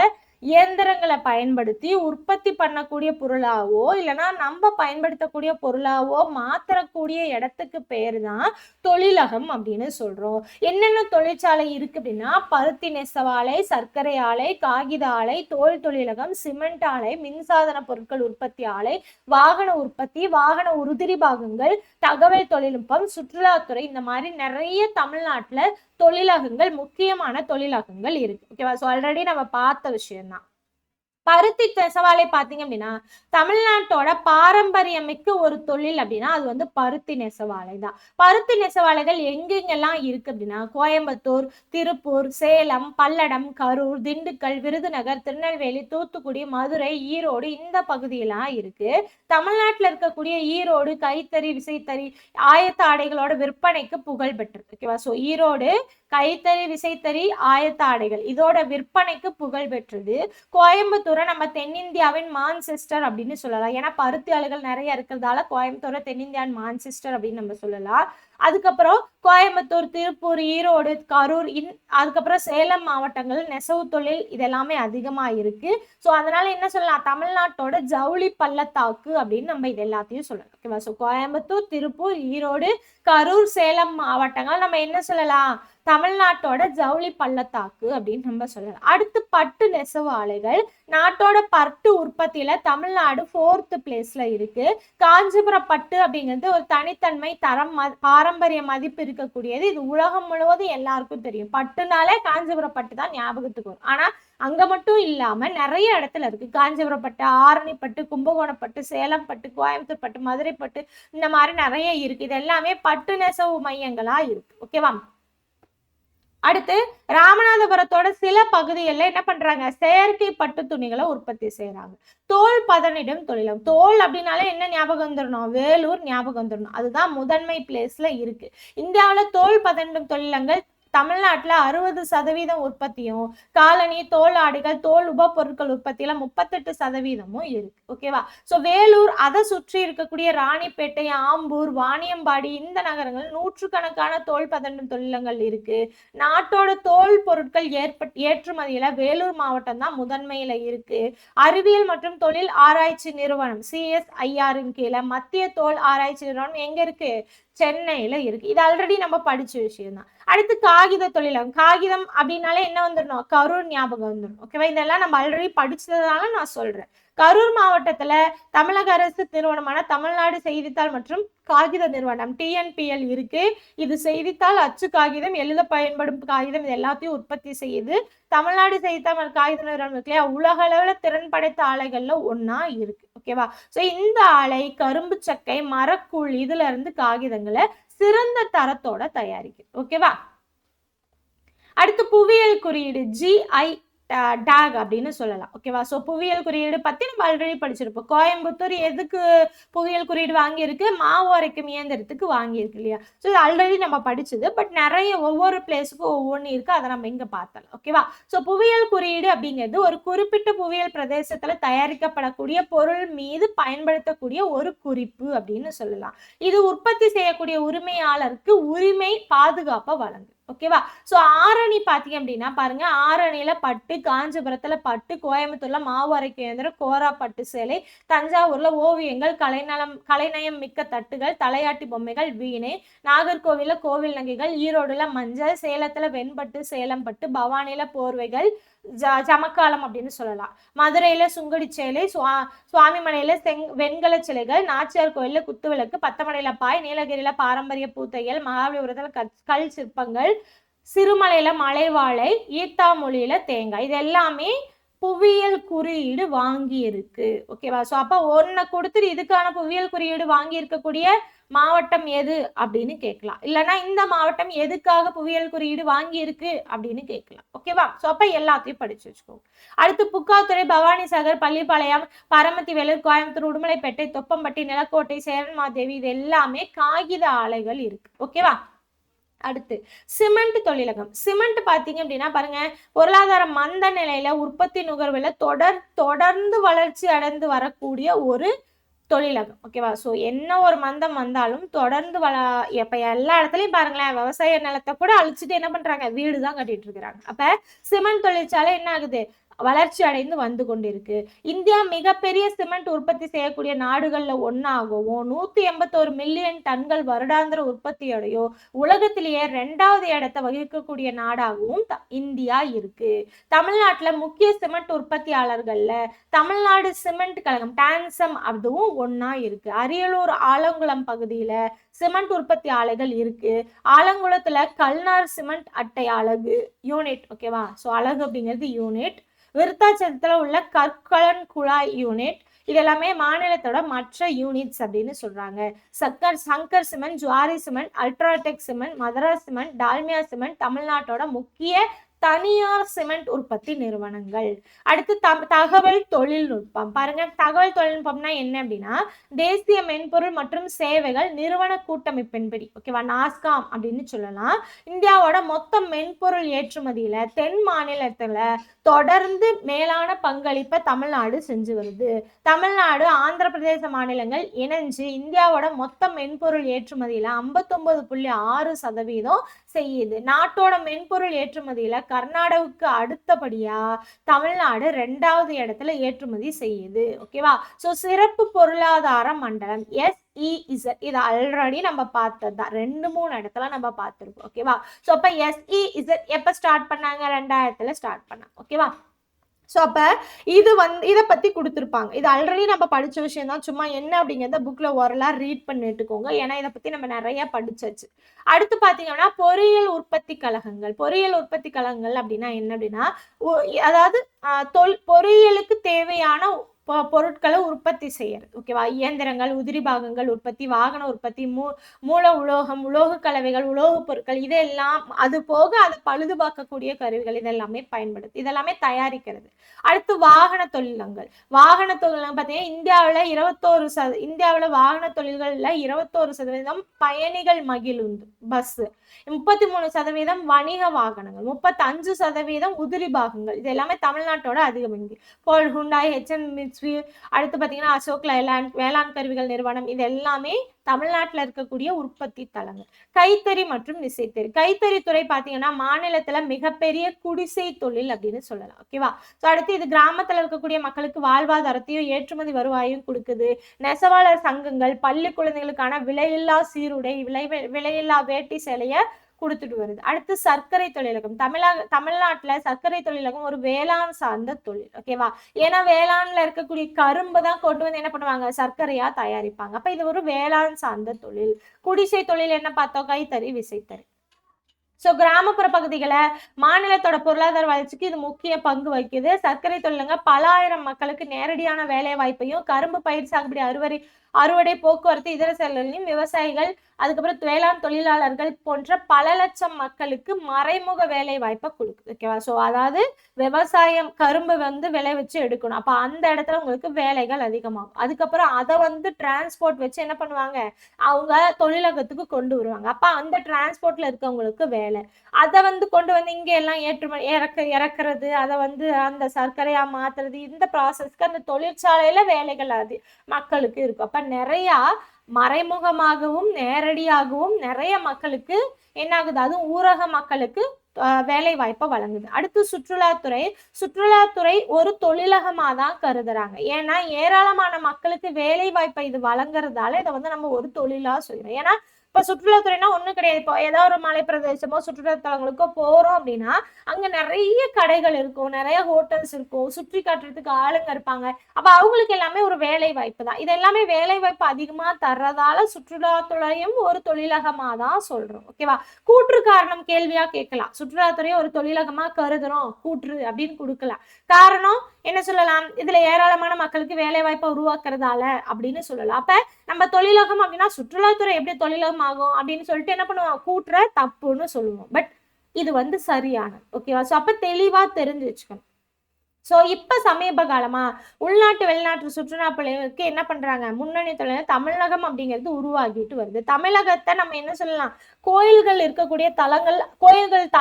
இயந்திரங்களை பயன்படுத்தி உற்பத்தி பண்ணக்கூடிய பொருளாவோ இல்லைன்னா நம்ம பயன்படுத்தக்கூடிய பொருளாவோ மாத்தரக்கூடிய இடத்துக்கு பேர் தான் தொழிலகம் அப்படின்னு சொல்றோம். என்னென்ன தொழிற்சாலை இருக்கு அப்படின்னா பருத்தி நெசவாலை, சர்க்கரை ஆலை, காகித ஆலை, தோல் தொழிலகம், சிமெண்ட் ஆலை, மின்சாதன பொருட்கள் உற்பத்தி ஆலை, வாகன உற்பத்தி, வாகன உதிரி பாகங்கள், தகவல் தொழில்நுட்பம், சுற்றுலாத்துறை, இந்த மாதிரி நிறைய தமிழ்நாட்டுல தொழிலகங்கள், முக்கியமான தொழிலகங்கள் இருக்கு. ஓகேவா? ஸோ ஆல்ரெடி நம்ம பார்த்த விஷயம் தான். பருத்தி நெசவாலை பாத்தீங்க அப்படின்னா தமிழ்நாட்டோட பாரம்பரியமிக்க ஒரு தொழில் அப்படின்னா அது வந்து பருத்தி நெசவாலை தான். பருத்தி நெசவாலைகள் எங்கெங்கெல்லாம் இருக்கு அப்படின்னா கோயம்புத்தூர், திருப்பூர், சேலம், பல்லடம், கரூர், திண்டுக்கல், விருதுநகர், திருநெல்வேலி, தூத்துக்குடி, மதுரை, ஈரோடு இந்த பகுதியெல்லாம் இருக்கு. தமிழ்நாட்டுல இருக்கக்கூடிய ஈரோடு கைத்தறி, விசைத்தறி, ஆயத்த ஆடைகளோட விற்பனைக்கு புகழ் பெற்றது. ஓகேவா? ஸோ ஈரோடு கைத்தறி, விசைத்தறி, ஆயத்த ஆடைகள் இதோட விற்பனைக்கு புகழ் பெற்றது. கோயம்புத்தூரை நம்ம தென்னிந்தியாவின் மான்செஸ்டர் அப்படின்னு சொல்லலாம். ஏன்னா பருத்தி ஆலைகள் நிறைய இருக்கிறதால கோயம்புத்தூரை தென்னிந்தியாவின் மான்செஸ்டர் அப்படின்னு நம்ம சொல்லலாம். அதுக்கப்புறம் கோயம்புத்தூர், திருப்பூர், ஈரோடு, கரூர், அதுக்கப்புறம் சேலம் மாவட்டங்கள் நெசவு தொழில் இதெல்லாமே அதிகமா இருக்கு. ஸோ அதனால என்ன சொல்லலாம், தமிழ்நாட்டோட ஜவுளி பள்ளத்தாக்கு அப்படின்னு நம்ம இது எல்லாத்தையும் சொல்லலாம். ஓகேவா? ஸோ கோயம்புத்தூர், திருப்பூர், ஈரோடு, கரூர், சேலம் மாவட்டங்கள் நம்ம என்ன சொல்லலாம், தமிழ்நாட்டோட ஜவுளி பள்ளத்தாக்கு அப்படின்னு நம்ம சொல்லலாம். அடுத்து பட்டு நெசவு ஆலைகள். நாட்டோட பட்டு உற்பத்தியில தமிழ்நாடு 4th பிளேஸ்ல இருக்கு. காஞ்சிபுரம் பட்டு அப்படிங்கிறது ஒரு தனித்தன்மை, தரம், பாரம்பரிய மதிப்பு இருக்கக்கூடியது. இது உலகம் முழுவதும் எல்லாருக்கும் தெரியும். பட்டுனாலே காஞ்சிபுரம் பட்டு தான் ஞாபகத்துக்கு வரும். ஆனா அங்க மட்டும் இல்லாம நிறைய இடத்துல இருக்கு. காஞ்சிபுரம் பட்டு, ஆரணி பட்டு, கும்பகோணம் பட்டு, சேலம் பட்டு, கோயம்புத்தூர் பட்டு, மதுரை பட்டு இந்த மாதிரி நிறைய இருக்கு. இது எல்லாமே பட்டு நெசவு மையங்களா இருக்கு. ஓகேவா? அடுத்து ராமநாதபுரத்தோட சில பகுதிகளில் என்ன பண்றாங்க, செயற்கை பட்டு துணிகளை உற்பத்தி செய்யறாங்க. தோல் பதனிடும் தொழிலம். தோல் அப்படின்னாலே என்ன ஞாபகம் வந்துடணும், வேலூர் ஞாபகம் வந்துடணும். அதுதான் முதன்மை பிளேஸ்ல இருக்கு. இந்தியாவில் தோல் பதனிடும் தொழிலங்கள் தமிழ்நாட்டுல 60% உற்பத்தியும், காலனி, தோல் ஆடைகள், தோல் உப பொருட்கள் உற்பத்தியில 38% இருக்கு. ஓகேவா? சோ வேலூர், அதை சுற்றி இருக்கக்கூடிய ராணிப்பேட்டை, ஆம்பூர், வாணியம்பாடி இந்த நகரங்கள் நூற்றுக்கணக்கான தோல் பதனிடும் தொழிலங்கள் இருக்கு. நாட்டோட தோல் பொருட்கள் ஏற்றுமதியில வேலூர் மாவட்டம் தான் முதன்மையில இருக்கு. அறிவியல் மற்றும் தொழில் ஆராய்ச்சி நிறுவனம் CSIR-இன் கீழே மத்திய தோல் ஆராய்ச்சி நிறுவனம் எங்க இருக்கு, சென்னையில இருக்கு. இது ஆல்ரெடி நம்ம படிச்ச விஷயம் தான். அடுத்து காகித தொழிலகம். காகிதம் அப்படின்னாலே என்ன வந்துடணும், கரூர் ஞாபகம் வந்துடும். ஓகேவா? இதெல்லாம் நம்ம ஆல்ரெடி படிச்சதுனால நான் சொல்றேன். கரூர் மாவட்டத்துல தமிழக அரசு நிறுவனமான தமிழ்நாடு செய்தித்தாள் மற்றும் காகித நிறுவனம் TNPL இருக்கு. இது செய்தித்தாள், அச்சு காகிதம், எழுத பயன்படும் காகிதம் இது எல்லாத்தையும் உற்பத்தி செய்யுது. தமிழ்நாடு செய்தித்தாள் காகித நிறுவனம் இருக்கு இல்லையா, உலக அளவுல திறன் படைத்த ஆலைகள்ல ஒன்னா இருக்கு. ஓகேவா? சோ இந்த ஆலை கரும்பு சக்கை, மரக்கூழ் இதுல இருந்து காகிதங்களை சிறந்த தரத்தோட தயாரிக்குது. ஓகேவா? அடுத்து புவியியல் குறியீடு GI டேக் அப்படின்னு சொல்லலாம். ஓகேவா? ஸோ புவியியல் குறியீடு பத்தி நம்ம ஆல்ரெடி படிச்சிருப்போம். கோயம்புத்தூர் எதுக்கு புவியியல் குறியீடு வாங்கியிருக்கு, மாவு அரைக்கும் இயந்திரத்துக்கு வாங்கியிருக்கு இல்லையா. ஸோ இது ஆல்ரெடி நம்ம படிச்சது. பட் நிறைய ஒவ்வொரு பிளேஸுக்கும் ஒவ்வொன்று இருக்கு, அதை நம்ம இங்க பார்த்தலாம். ஓகேவா? ஸோ புவியியல் குறியீடு அப்படிங்கிறது ஒரு குறிப்பிட்ட புவியியல் பிரதேசத்துல தயாரிக்கப்படக்கூடிய பொருள் மீது பயன்படுத்தக்கூடிய ஒரு குறிப்பு அப்படின்னு சொல்லலாம். இது உற்பத்தி செய்யக்கூடிய உரிமையாளருக்கு உரிமை பாதுகாப்பை வழங்கும். ஓகேவா? சோ ஆரணி பாத்தீங்க அப்படின்னா பாருங்க, ஆரணியில பட்டு, காஞ்சிபுரத்துல பட்டு, கோயம்புத்தூர்ல மாவு அரைக்கும் இயந்திரம், கோரா பட்டு சேலை, தஞ்சாவூர்ல ஓவியங்கள், கலைநயம் மிக்க தட்டுகள், தலையாட்டி பொம்மைகள், வீணை, நாகர்கோவில்ல கோவில் நகைகள், ஈரோடுல மஞ்சள், சேலத்துல வெண்பட்டு, சேலம் பட்டு, பவானியில போர்வைகள், ஜமக்காலம் அப்படின்னு சொல்லலாம். மதுரையில சுங்கடி சேலை, சுவாமிமலையில வெண்கல சிலைகள், நாச்சியார் கோயில்ல குத்துவிளக்கு, பத்தமடையில பாய், நீலகிரியில பாரம்பரிய பூத்தைகள், மகாபலிபுரத்துல கல் சிற்பங்கள், சிறுமலையில மலைவாழை, ஈத்தாமொழியில தேங்காய். இது எல்லாமே புவியியல் குறியீடு வாங்கி இருக்கு. ஓகேவா? சோ அப்ப ஒன்ன கொடுத்துட்டு இதுக்கான புவியியல் குறியீடு வாங்கி இருக்கக்கூடிய மாவட்டம் எது அப்படின்னு கேட்கலாம். இல்லைன்னா இந்த மாவட்டம் எதுக்காக புவியியல் குறியீடு வாங்கி இருக்கு அப்படின்னு கேட்கலாம். ஓகேவா? சோ அப்ப எல்லாத்தையும் படிச்சு வச்சுக்கோங்க. அடுத்து புக்காத்துறை, பவானிசாகர், பள்ளிப்பாளையம், பரமத்தி வேலூர், கோயம்புத்தூர், உடுமலைப்பேட்டை, தொப்பம்பட்டி, நிலக்கோட்டை, சேரன்மாதேவி இது எல்லாமே காகித ஆலைகள் இருக்கு. ஓகேவா? அடுத்து சிமெண்ட் தொழிலகம். சிமெண்ட் பாத்தீங்க அப்படின்னா பாருங்க, பொருளாதார மந்த நிலையில உற்பத்தி நுகர்வுல தொடர்ந்து வளர்ச்சி அடைந்து வரக்கூடிய ஒரு தொழிலகம். ஓகேவா? சோ என்ன ஒரு மந்தம் வந்தாலும் தொடர்ந்து இப்ப எல்லா இடத்துலயும் பாருங்களேன், விவசாய நிலத்தை கூட அழிச்சுட்டு என்ன பண்றாங்க, வீடுதான் கட்டிட்டு இருக்கிறாங்க. அப்ப சிமெண்ட் தொழிற்சாலை என்ன ஆகுது, வளர்ச்சி அடைந்து வந்து கொண்டிருக்கு. இந்தியா மிகப்பெரிய சிமெண்ட் உற்பத்தி செய்யக்கூடிய நாடுகள்ல ஒன்னாகவும் 181 மில்லியன் டன்கள் வருடாந்திர உற்பத்தியோடையோ உலகத்திலேயே 2வது இடத்தை வகிக்கக்கூடிய நாடாகவும் இந்தியா இருக்கு. தமிழ்நாட்டுல முக்கிய சிமெண்ட் உற்பத்தியாளர்கள்ல தமிழ்நாடு சிமெண்ட் கழகம் டான்சம் அதுவும் ஒன்னா இருக்கு. அரியலூர் ஆலங்குளம் பகுதியில சிமெண்ட் உற்பத்தி ஆலைகள் இருக்கு. ஆலங்குளத்துல கல்நார் சிமெண்ட் அட்டை அலகு யூனிட். ஓகேவா? சோ அலகு அப்படிங்கிறது யூனிட். விருத்தாச்சலத்துல உள்ள கற்களன் குழாய் யூனிட் இது எல்லாமே மாநிலத்தோட மற்ற யூனிட்ஸ் அப்படின்னு சொல்றாங்க. Shankar cement, Zuari cement, UltraTech cement, Madras cement, Dalmia cement தமிழ்நாட்டோட முக்கிய தனியார் சிமெண்ட் உற்பத்தி நிறுவனங்கள். அடுத்து தகவல் தொழில்நுட்பம் பாருங்க. தகவல் தொழில்நுட்பம்னா என்ன அப்படின்னா தேசிய மென்பொருள் மற்றும் சேவைகள் நிறுவன கூட்டமைப்பின்படி ஓகேவா நாஸ்காம் அப்படின்னு சொல்லலாம். இந்தியாவோட மொத்த மென்பொருள் ஏற்றுமதியில தென் மாநிலத்துல தொடர்ந்து மேலான பங்களிப்பை தமிழ்நாடு செஞ்சு வருது. தமிழ்நாடு ஆந்திர பிரதேச மாநிலங்கள் இணைஞ்சு இந்தியாவோட மொத்த மென்பொருள் ஏற்றுமதியில 59.6% செய்யுது. நாட்டோட மென்பொருள் ஏற்றுமதியில கர்நாடகாவுக்கு அடுத்தபடியா தமிழ்நாடு 2வது இடத்துல ஏற்றுமதி செய்யுது. ஓகேவா. சோ சிறப்பு பொருளாதார மண்டலம் SEZ இது ஆல்ரெடி நம்ம பார்த்ததுதான். 2-3 இடத்துல நம்ம பார்த்திருக்கோம். ஓகேவா. சோ அப்ப SEZ எப்ப ஸ்டார்ட் பண்ணாங்க? 2000ல ஸ்டார்ட் பண்ணாங்க. ஓகேவா. ஸோ அப்போ இதை பற்றி கொடுத்துருப்பாங்க. இது ஆல்ரெடி நம்ம படித்த விஷயம் தான். சும்மா என்ன அப்படிங்கிறத புக்கில் ஓரலாக ரீட் பண்ணிட்டுக்கோங்க. ஏன்னா இதை பற்றி நம்ம நிறைய படிச்சாச்சு. அடுத்து பார்த்தீங்கன்னா பொறியியல் உற்பத்தி கழகங்கள். பொறியியல் உற்பத்தி கழகங்கள் அப்படின்னா என்ன அப்படின்னா அதாவது பொறியியலுக்கு தேவையான பொருட்களை உற்பத்தி செய்யறது. ஓகேவா. இயந்திரங்கள், உதிரி பாகங்கள் உற்பத்தி, வாகன உற்பத்தி, மூல உலோகம், உலோக கலவைகள், உலோக பொருட்கள் இதெல்லாம் அது போக அது பழுது பார்க்கக்கூடிய கருவிகள் இதெல்லாமே பயன்படுது. இதெல்லாமே தயாரிக்கிறது. அடுத்து வாகன தொழிலங்கள். வாகன தொழிலங்கள் பார்த்தீங்கன்னா இந்தியாவில் வாகன தொழில்கள்ல 21% பயணிகள் மகிழுந்து பஸ், 33% வணிக வாகனங்கள், 35% உதிரி பாகங்கள். இது எல்லாமே தமிழ்நாட்டோட அதிகம். இங்கு போல், ஹுண்டாய், HM மிட்சுபிஷி, அடுத்து பார்த்தீங்கன்னா அசோக் லைலாண்ட் வேளாண் கருவிகள் நிறுவனம் இது எல்லாமே தமிழ்நாட்டில் இருக்கக்கூடிய உற்பத்தி தளங்கள். கைத்தறி மற்றும் விசைத்தறி. கைத்தறி துறை பார்த்தீங்கன்னா மாநிலத்துல மிகப்பெரிய குடிசை தொழில் அப்படின்னு சொல்லலாம். ஓகேவா. ஸோ அடுத்து இது கிராமத்துல இருக்கக்கூடிய மக்களுக்கு வாழ்வாதாரத்தையும் ஏற்றுமதி வருவாயும் கொடுக்குது. நெசவாளர் சங்கங்கள் பள்ளி குழந்தைகளுக்கான விலையில்லா சீருடை, விலையில்லா வேட்டி சேலைய கொடுத்துட்டு வருது. அடுத்து சர்க்கரை தொழிலகம். தமிழ்நாட்டுல சர்க்கரை தொழிலகம் ஒரு வேளாண் சார்ந்த தொழில். ஓகேவா. ஏன்னா வேளாண்ல இருக்கக்கூடிய கரும்பு தான் கொண்டு வந்து என்ன பண்ணுவாங்க? சர்க்கரையா தயாரிப்பாங்க. அப்ப இது ஒரு வேளாண் சார்ந்த தொழில். குடிசை தொழில் என்ன பார்த்தோம்? கைத்தறி, விசைத்தறி. ஸோ கிராமப்புற பகுதிகளை மாநிலத்தோட பொருளாதார வளர்ச்சிக்கு இது முக்கிய பங்கு வகிக்குது. சர்க்கரை தொழிலுங்க பல ஆயிரம் மக்களுக்கு நேரடியான வேலை வாய்ப்பையும், கரும்பு பயிர் சாகுபடி, அறுவடை, போக்குவரத்து, இதர செயல்களையும் விவசாயிகள், அதுக்கப்புறம் வேளாண் தொழிலாளர்கள் போன்ற பல லட்சம் மக்களுக்கு மறைமுக வேலை வாய்ப்பை கொடுக்குது. ஓகேவா. ஸோ அதாவது விவசாயம் கரும்பு விளைவிச்சு எடுக்கணும். அப்ப அந்த இடத்துல உங்களுக்கு வேலைகள் அதிகமாகும். அதுக்கப்புறம் அதை டிரான்ஸ்போர்ட் வச்சு என்ன பண்ணுவாங்க? அவங்க தொழிலகத்துக்கு கொண்டு வருவாங்க. அப்ப அந்த டிரான்ஸ்போர்ட்ல இருக்கவங்களுக்கு வேலை. அதை கொண்டு வந்து இங்க எல்லாம் இறக்குறது, அதை அந்த சர்க்கரையா மாத்துறது, இந்த ப்ராசஸ்க்கு அந்த தொழிற்சாலையில வேலைகள் மக்களுக்கு இருக்கும். அப்ப நிறைய மறைமுகமாகவும் நேரடியாகவும் நிறைய மக்களுக்கு என்ன ஆகுது? அதுவும் ஊரக மக்களுக்கு வேலை வாய்ப்பை வழங்குது. அடுத்து சுற்றுலாத்துறை ஒரு தொழிலகமா தான் கருதுறாங்க. ஏன்னா ஏராளமான மக்களுக்கு வேலை வாய்ப்பை இது வழங்குறதால இதை நம்ம ஒரு தொழிலா சொல்றோம். ஏன்னா இப்ப சுற்றுலாத்துறைனா ஒண்ணும் கிடையாது. இப்போ ஏதாவது ஒரு மலை பிரதேசமோ சுற்றுலாத்தலங்களுக்கோ போறோம் அப்படின்னா அங்க நிறைய கடைகள் இருக்கும், நிறைய ஹோட்டல்ஸ் இருக்கும், சுற்றி காட்டுறதுக்கு ஆளுங்க இருப்பாங்க. அப்ப அவங்களுக்கு எல்லாமே ஒரு வேலை வாய்ப்பு தான். இது எல்லாமே வேலை வாய்ப்பு அதிகமா தர்றதால சுற்றுலாத்துறையும் ஒரு தொழிலகமா தான் சொல்றோம். ஓகேவா. கூற்று காரணம் கேள்வியா கேட்கலாம். சுற்றுலாத்துறையை ஒரு தொழிலகமா கருதுறோம் கூற்று அப்படின்னு கொடுக்கலாம். காரணம் என்ன சொல்லலாம்? இதுல ஏராளமான மக்களுக்கு வேலை வாய்ப்பை உருவாக்குறதால அப்படின்னு சொல்லலாம். அப்ப நம்ம தொழிலகம் அப்படின்னா சுற்றுலாத்துறை எப்படி தொழிலகம் ஆகும் அப்படின்னு சொல்லிட்டு என்ன பண்ணுவோம்? கூட்டுற தப்புன்னு சொல்லுவோம். பட் இது சரியானது. ஓகேவா. ஸோ அப்ப தெளிவா தெரிஞ்சு வச்சுக்கணும். ஸோ இப்ப சமீப காலமா உள்நாட்டு வெளிநாட்டு சுற்றுலா பயணிகளுக்கு என்ன பண்றாங்க? முன்னணி தொழில் தமிழகம் அப்படிங்கிறது உருவாகிட்டு வருது. தமிழகத்தை நம்ம என்ன சொல்லலாம்? கோயில்கள் இருக்கக்கூடிய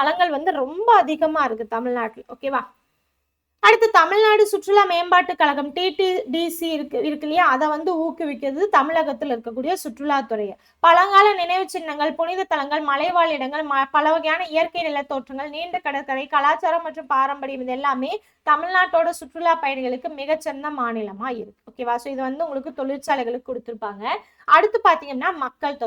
தலங்கள் ரொம்ப அதிகமா இருக்கு தமிழ்நாட்டுல. ஓகேவா. அடுத்து தமிழ்நாடு சுற்றுலா மேம்பாட்டு கழகம் TTDC இருக்கு இல்லையா, அதை ஊக்குவிக்கிறது தமிழகத்தில் இருக்கக்கூடிய சுற்றுலாத்துறையை. பழங்கால நினைவு சின்னங்கள், புனித தலங்கள், மலைவாழ் இடங்கள், பல வகையான இயற்கை நிலத்தோற்றங்கள், நீண்ட கடற்கரை, கலாச்சாரம் மற்றும் பாரம்பரியம் இது எல்லாமே தமிழ்நாட்டோட சுற்றுலா பயணிகளுக்கு மிகச்சிறந்த மாநிலமா இருக்கு. ஓகேவா. ஸோ இது உங்களுக்கு தொழிற்சாலைகளுக்கு கொடுத்துருப்பாங்க. அடுத்து பாத்தீங்கன்னா மக்கள்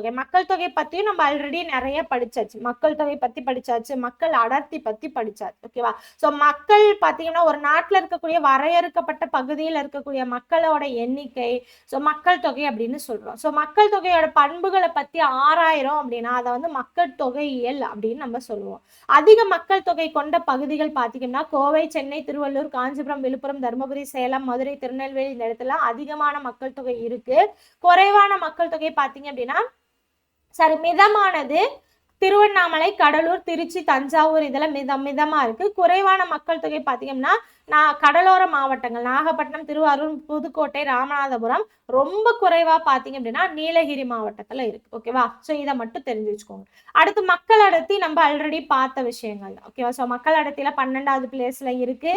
தொகை பத்தியும் நம்ம ஆல்ரெடி நிறைய படிச்சாச்சு. மக்கள் தொகை பத்தி படிச்சாச்சு, மக்கள் அடர்த்தி பத்தி படிச்சாச்சு. ஓகேவா. ஸோ மக்கள் பாத்தீங்கன்னா ஒரு நாட்டுல இருக்கக்கூடிய வரையறுக்கப்பட்ட பகுதியில் இருக்கக்கூடிய மக்களோட எண்ணிக்கை, ஸோ மக்கள் தொகை அப்படின்னு சொல்றோம். ஸோ மக்கள் தொகையோட பண்புகளை பத்தி ஆராயிரம் அப்படின்னா அதை வந்து மக்கள் தொகையியல் அப்படின்னு நம்ம சொல்லுவோம். அதிக மக்கள் தொகை கொண்ட பகுதிகள் பாத்தீங்கன்னா கோவை, சென்னை, திருவள்ளூர், காஞ்சிபுரம், விழுப்புரம், தருமபுரி, சேலம், மதுரை, திருநெல்வேலி இந்த இடத்துல அதிகமான மக்கள் தொகை இருக்கு. குறைவான மக்கள் தொகை பாத்தீங்க அப்படின்னா மிதமானது திருவண்ணாமலை, கடலூர், திருச்சி, தஞ்சாவூர் இதெல்லாம் மிதமா இருக்கு. குறைவான மக்கள் தொகை பாத்தீங்கன்னா கடலோர மாவட்டங்கள் நாகப்பட்டினம், திருவாரூர், புதுக்கோட்டை, ராமநாதபுரம் ரொம்ப குறைவா பாத்தீங்க அப்படின்னா நீலகிரி மாவட்டத்துல இருக்கு. ஓகேவா? ஸோ இதை மட்டும் தெரிஞ்சு வச்சுக்கோங்க. அடுத்து மக்கள் அடர்த்தி நம்ம ஆல்ரெடி பார்த்த விஷயங்கள் தான். ஓகேவா? ஸோ மக்கள் அடர்த்தியில 12வது பிளேஸ்ல இருக்கு.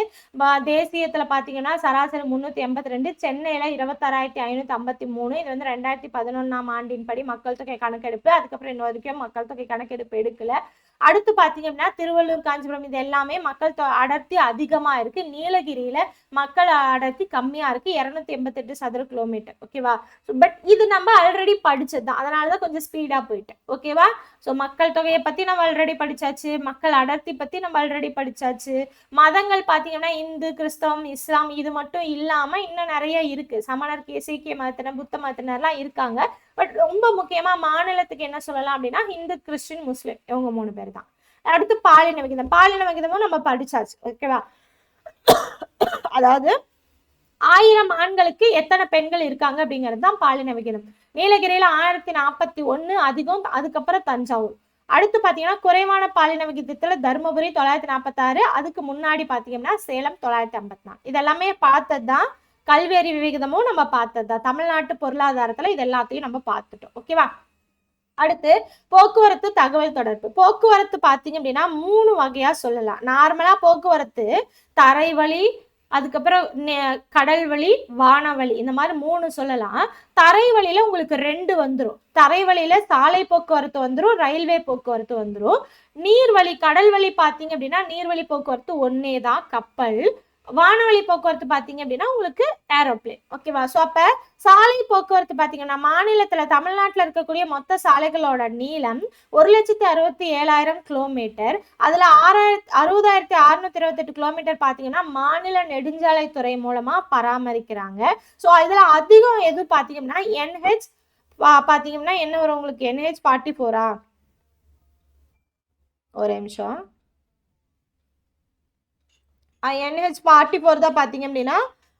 தேசியத்துல பாத்தீங்கன்னா சராசரி 382, சென்னையில 26,553. இது வந்து 2011ஆம் ஆண்டின் படி மக்கள் தொகை கணக்கெடுப்பு. அதுக்கப்புறம் இன்ன வரைக்கும் மக்கள் தொகை கணக்கெடுப்பு எடுக்கல. அடுத்து பாத்தீங்க அப்படின்னா திருவள்ளூர், காஞ்சிபுரம் இது எல்லாமே மக்கள் அடர்த்தி அதிகமா இருக்கு. நீலகிரியில மக்கள் அடர்த்தி கம்மியா இருக்கு, 288 சதுர கிலோமீட்டர். ஓகேவா? பட் இது நம்ம ஆல்ரெடி படிச்சதுதான், அதனாலதான் கொஞ்சம் ஸ்பீடா போயிட்டேன். ஓகேவா? ஸோ மக்கள் தொகையை பத்தி நம்ம ஆல்ரெடி படிச்சாச்சு, மக்கள் அடர்த்தி பத்தி நம்ம ஆல்ரெடி படிச்சாச்சு. மதங்கள் பாத்தீங்கன்னா இந்து, கிறிஸ்தவம், இஸ்லாம் இது மட்டும் இல்லாம இன்னும் நிறைய இருக்கு. சமணர், சீக்கிய மதத்தினர், புத்த மதத்தினர்லாம் இருக்காங்க. பட் ரொம்ப முக்கியமா மாநிலத்துக்கு என்ன சொல்லலாம் அப்படின்னா இந்து, கிறிஸ்டின், முஸ்லிம் இவங்க 3 பேர் தான். அடுத்து பாலின விகிதம். பாலின விகிதமும் நம்ம படிச்சாச்சு. ஓகேவா? அதாவது 1000 ஆண்களுக்கு எத்தனை பெண்கள் இருக்காங்க அப்படிங்கிறது தான் பாலின விகிதம். நீலகிரியில 1041 அதிகம், அதுக்கப்புறம் தஞ்சாவூர். அடுத்து பாத்தீங்கன்னா குறைவான பாலின விகிதத்துல தருமபுரி 946, அதுக்கு முன்னாடி பாத்தீங்கன்னா சேலம் 954. இதெல்லாமே பார்த்ததுதான். கல்வி அறிவு விகிதமும் நம்ம பார்த்ததுதான். தமிழ்நாட்டு பொருளாதாரத்துல இது எல்லாத்தையும் நம்ம பார்த்துட்டோம். ஓகேவா? அடுத்து போக்குவரத்து, தகவல் தொடர்பு. போக்குவரத்து பாத்தீங்க அப்படின்னா 3 வகையா சொல்லலாம். நார்மலா போக்குவரத்து தரை வழி, அதுக்கப்புறம் கடல் வழி, வானவழி, இந்த மாதிரி 3 சொல்லலாம். தரை வழியில உங்களுக்கு 2 வந்துடும். தரை வழியில சாலை போக்குவரத்து வந்துடும், ரயில்வே போக்குவரத்து வந்துடும். நீர்வழி, கடல் வழி பாத்தீங்க அப்படின்னா நீர்வழி போக்குவரத்து ஒன்னே தான், கப்பல். வானவழி போக்குவரத்து பாத்தீங்க அப்படின்னா உங்களுக்கு ஏரோப்ளேன். ஓகேவா? ஸோ அப்ப சாலை போக்குவரத்து பாத்தீங்கன்னா மாநிலத்துல தமிழ்நாட்டுல இருக்கக்கூடிய மொத்த சாலைகளோட நீளம் 1,67,000 கிலோமீட்டர். அதுல 60,628 கிலோமீட்டர் பாத்தீங்கன்னா மாநில நெடுஞ்சாலைத்துறை மூலமா பராமரிக்கிறாங்க. ஸோ இதுல அதிகம் எது பாத்தீங்கன்னா NH பாத்தீங்கன்னா என்ன வரும் உங்களுக்கு? NH 44. ஒரு நிமிஷம். NH 44 தான் பாத்தீங்க அப்படின்னா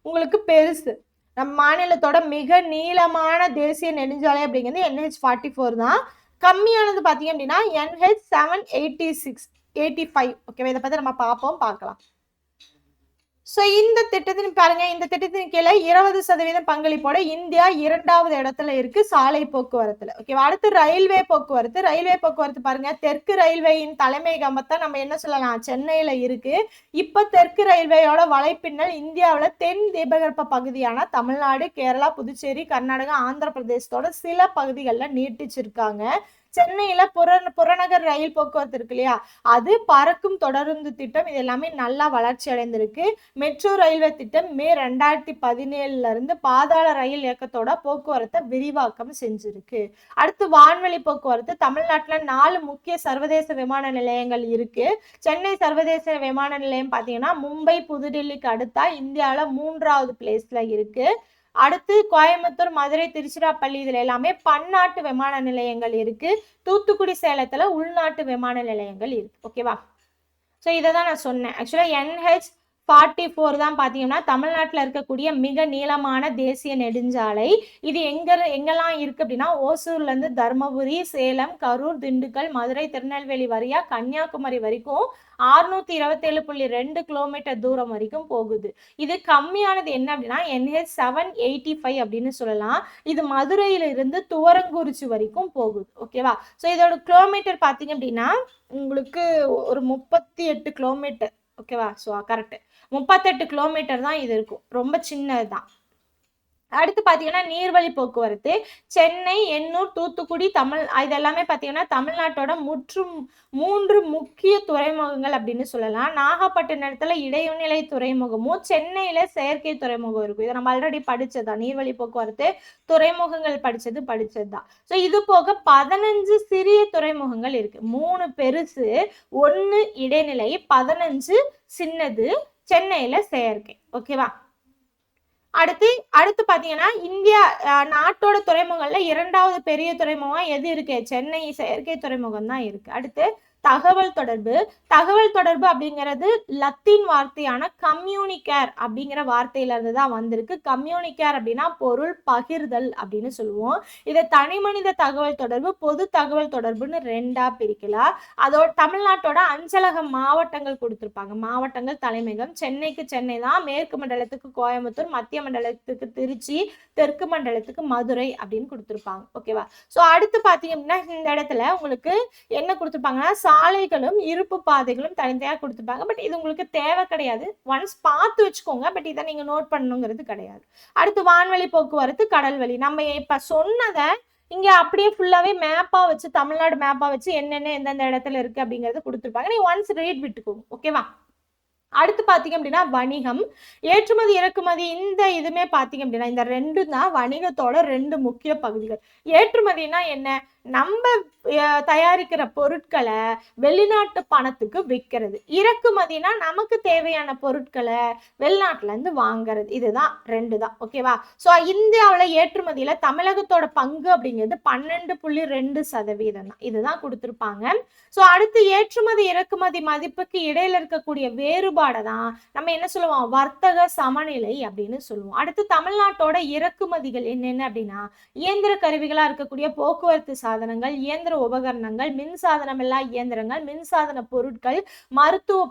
உங்களுக்கு பெருசு. நம்ம மாநிலத்தோட மிக நீளமான தேசிய நெடுஞ்சாலை அப்படிங்கிறது NH 44 தான். கம்மியானது பாத்தீங்க அப்படின்னா NH 786, 85. ஓகேவா? இதை பத்தி நம்ம பார்க்கலாம். ஸோ இந்த திட்டத்தின் பாருங்க, இந்த திட்டத்தின் கீழே 20% பங்களிப்போட இந்தியா 2வது இடத்துல இருக்கு சாலை போக்குவரத்துல. ஓகேவா? அடுத்து ரயில்வே போக்குவரத்து. ரயில்வே போக்குவரத்து பாருங்க, தெற்கு ரயில்வேயின் தலைமையகத்தை நம்ம என்ன சொல்லலாம்? சென்னையில இருக்கு. இப்ப தெற்கு ரயில்வேயோட வலைப்பின்னல் இந்தியாவில தென் தீபகற்ப பகுதியான தமிழ்நாடு, கேரளா, புதுச்சேரி, கர்நாடகா, ஆந்திர பிரதேசத்தோட சில பகுதிகளில் நீட்டிச்சிருக்காங்க. சென்னையில புறநகர் ரயில் போக்குவரத்து இருக்கு இல்லையா, அது பறக்கும் தொடருந்து திட்டம், இது எல்லாமே நல்லா வளர்ச்சி அடைந்திருக்கு. மெட்ரோ ரயில்வே திட்டம் மே 2017 இருந்து பாதாள ரயில் இயக்கத்தோட போக்குவரத்தை விரிவாக்கம் செஞ்சிருக்கு. அடுத்து வான்வெளி போக்குவரத்து. தமிழ்நாட்டுல 4 முக்கிய சர்வதேச விமான நிலையங்கள் இருக்கு. சென்னை சர்வதேச விமான நிலையம் பாத்தீங்கன்னா மும்பை, புதுடெல்லிக்கு அடுத்தா இந்தியாவில 3வது பிளேஸ்ல இருக்கு. அடுத்து கோயம்புத்தூர், மதுரை, திருச்சிராப்பள்ளி இதுல எல்லாமே பன்னாட்டு விமான நிலையங்கள் இருக்கு. தூத்துக்குடி, சேலத்துல உள்நாட்டு விமான நிலையங்கள் இருக்கு. ஓகேவா? ஸோ இதை தான் நான் சொன்னேன். ஆக்சுவலா NH 44 தான் பாத்தீங்கன்னா தமிழ்நாட்டுல இருக்கக்கூடிய மிக நீளமான தேசிய நெடுஞ்சாலை. இது எங்கெல்லாம் இருக்கு அப்படின்னா ஓசூர்ல இருந்து தர்மபுரி, சேலம், கரூர், திண்டுக்கல், மதுரை, திருநெல்வேலி வரையா கன்னியாகுமரி வரைக்கும் 627.2 கிலோமீட்டர் தூரம் வரைக்கும் போகுது. இது கம்மியானது என்ன அப்படின்னா NH 785 அப்படின்னு சொல்லலாம். இது மதுரையில இருந்து துவரங்குறிச்சி வரைக்கும் போகுது. ஓகேவா? ஸோ இதோட கிலோமீட்டர் பாத்தீங்க அப்படின்னா உங்களுக்கு ஒரு 38 கிலோமீட்டர். ஓகேவா? ஸோ கரெக்ட், 38 கிலோமீட்டர் தான் இது இருக்கும். ரொம்ப சின்னதுதான். அடுத்து பாத்தீங்கன்னா நீர்வழி போக்குவரத்து. சென்னை, எண்ணூர், தூத்துக்குடி, இதெல்லாமே பாத்தீங்கன்னா தமிழ்நாட்டோட 3 முக்கிய துறைமுகங்கள் அப்படின்னு சொல்லலாம். நாகப்பட்டினத்துல இடைநிலை துறைமுகமும் சென்னையில செயற்கை துறைமுகம் இருக்கும். இதை நம்ம ஆல்ரெடி படிச்சதுதான். நீர்வழி போக்குவரத்து துறைமுகங்கள் படிச்சதுதான். ஸோ இது போக 15 சிறிய துறைமுகங்கள் இருக்கு. 3 பெருசு, 1 இடைநிலை, 15 சின்னது, சென்னையில செயற்கை. ஓகேவா? அடுத்து அடுத்து பாத்தீங்கன்னா இந்தியா நாட்டோட துறைமுகங்கள்ல 2வது பெரிய துறைமுகம் எது இருக்கு? சென்னை செயற்கை துறைமுகம் தான் இருக்கு. அடுத்து தகவல் தொடர்பு. தகவல் தொடர்பு அப்படிங்கிறது லத்தீன் வார்த்தையான கம்யூனிகேர் அப்படிங்கிற வார்த்தையில இருந்து தான் வந்திருக்கு. கம்யூனிகேர் அப்படின்னா பொருள் பகிர்தல் அப்படின்னு சொல்லுவோம். இதை தனிமனித தகவல் தொடர்பு, பொது தகவல் தொடர்புன்னு 2ஆ பிரிக்கலாம். அதோட தமிழ்நாட்டோட அஞ்சலக மாவட்டங்கள் கொடுத்திருப்பாங்க. மாவட்டங்கள் தலைமையகம் சென்னைக்கு சென்னை தான், மேற்கு மண்டலத்துக்கு கோயம்புத்தூர், மத்திய மண்டலத்துக்கு திருச்சி, தெற்கு மண்டலத்துக்கு மதுரை அப்படின்னு கொடுத்திருப்பாங்க. ஓகேவா? சோ அடுத்து பாத்தீங்க அப்படின்னா இந்த இடத்துல உங்களுக்கு என்ன கொடுத்திருப்பாங்கன்னா சாலைகளும் இருப்பு பாதைகளும் தனித்தனியா கொடுத்துருப்பாங்க. பட் இது உங்களுக்கு தேவை கிடையாது. ஒன்ஸ் பார்த்து வச்சுக்கோங்க. பட் இதை நீங்க நோட் பண்ணணுங்கிறது கிடையாது. அடுத்து வான்வழி போக்குவரத்து, கடல்வழி. நம்ம இப்ப சொன்னதை இங்க அப்படியே ஃபுல்லாவே மேப்பா வச்சு, தமிழ்நாடு மேப்பா வச்சு என்னென்ன எந்தெந்த இடத்துல இருக்கு அப்படிங்கறது கொடுத்துருப்பாங்க. நீ ஒன்ஸ் ரீட் விட்டுக்கோங்க. ஓகேவா? அடுத்து பாத்தீங்க அப்படின்னா வணிகம், ஏற்றுமதி இறக்குமதி. இந்த இதுமே பாத்தீங்க அப்படின்னா இந்த 2 தான் வணிகத்தோட 2 முக்கிய பகுதிகள். ஏற்றுமதினா என்ன? நம்ம தயாரிக்கிற பொருட்களை வெளிநாட்டு பணத்துக்கு விற்கிறது. இறக்குமதினா நமக்கு தேவையான பொருட்களை வெளிநாட்டுல இருந்து வாங்குறது. இதுதான் 2 தான். ஓகேவா? சோ இந்தியாவுல ஏற்றுமதியில தமிழகத்தோட பங்கு அப்படிங்கிறது 12.2% தான். இதுதான் கொடுத்திருப்பாங்க. சோ அடுத்து ஏற்றுமதி இறக்குமதி மதிப்புக்கு இடையில இருக்கக்கூடிய வேறுபாடை தான் நம்ம என்ன சொல்லுவோம்? வர்த்தக சமநிலை அப்படின்னு சொல்லுவோம். அடுத்து தமிழ்நாட்டோட இறக்குமதிகள் என்னென்ன அப்படின்னா இயந்திர கருவிகளா இருக்கக்கூடிய போக்குவரத்து சாதனங்கள், இயந்திர உபகரணங்கள், மின்சாதனமில்லா இயந்திரங்கள், மின்சாதன பொருட்கள்,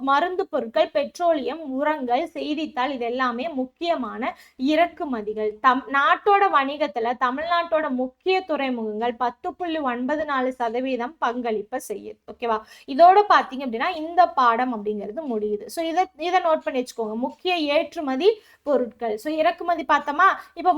மருந்து பொருட்கள், பெட்ரோலியம், உரங்கள், செய்தித்தாள், இது எல்லாமே முக்கியமான இறக்குமதிகள். நாட்டோட வணிகத்துல தமிழ்நாட்டோட முக்கிய துறைமுகங்கள் 10.94% பங்களிப்ப செய்யுது. ஓகேவா? இதோட பாத்தீங்க அப்படின்னா இந்த பாடம் அப்படிங்கிறது முடியுது. சோ இதை நோட் பண்ணி வச்சுக்கோங்க. முக்கிய ஏற்றுமதி பொருட்கள். சோ இறக்குமதி பார்த்தோமா? இப்ப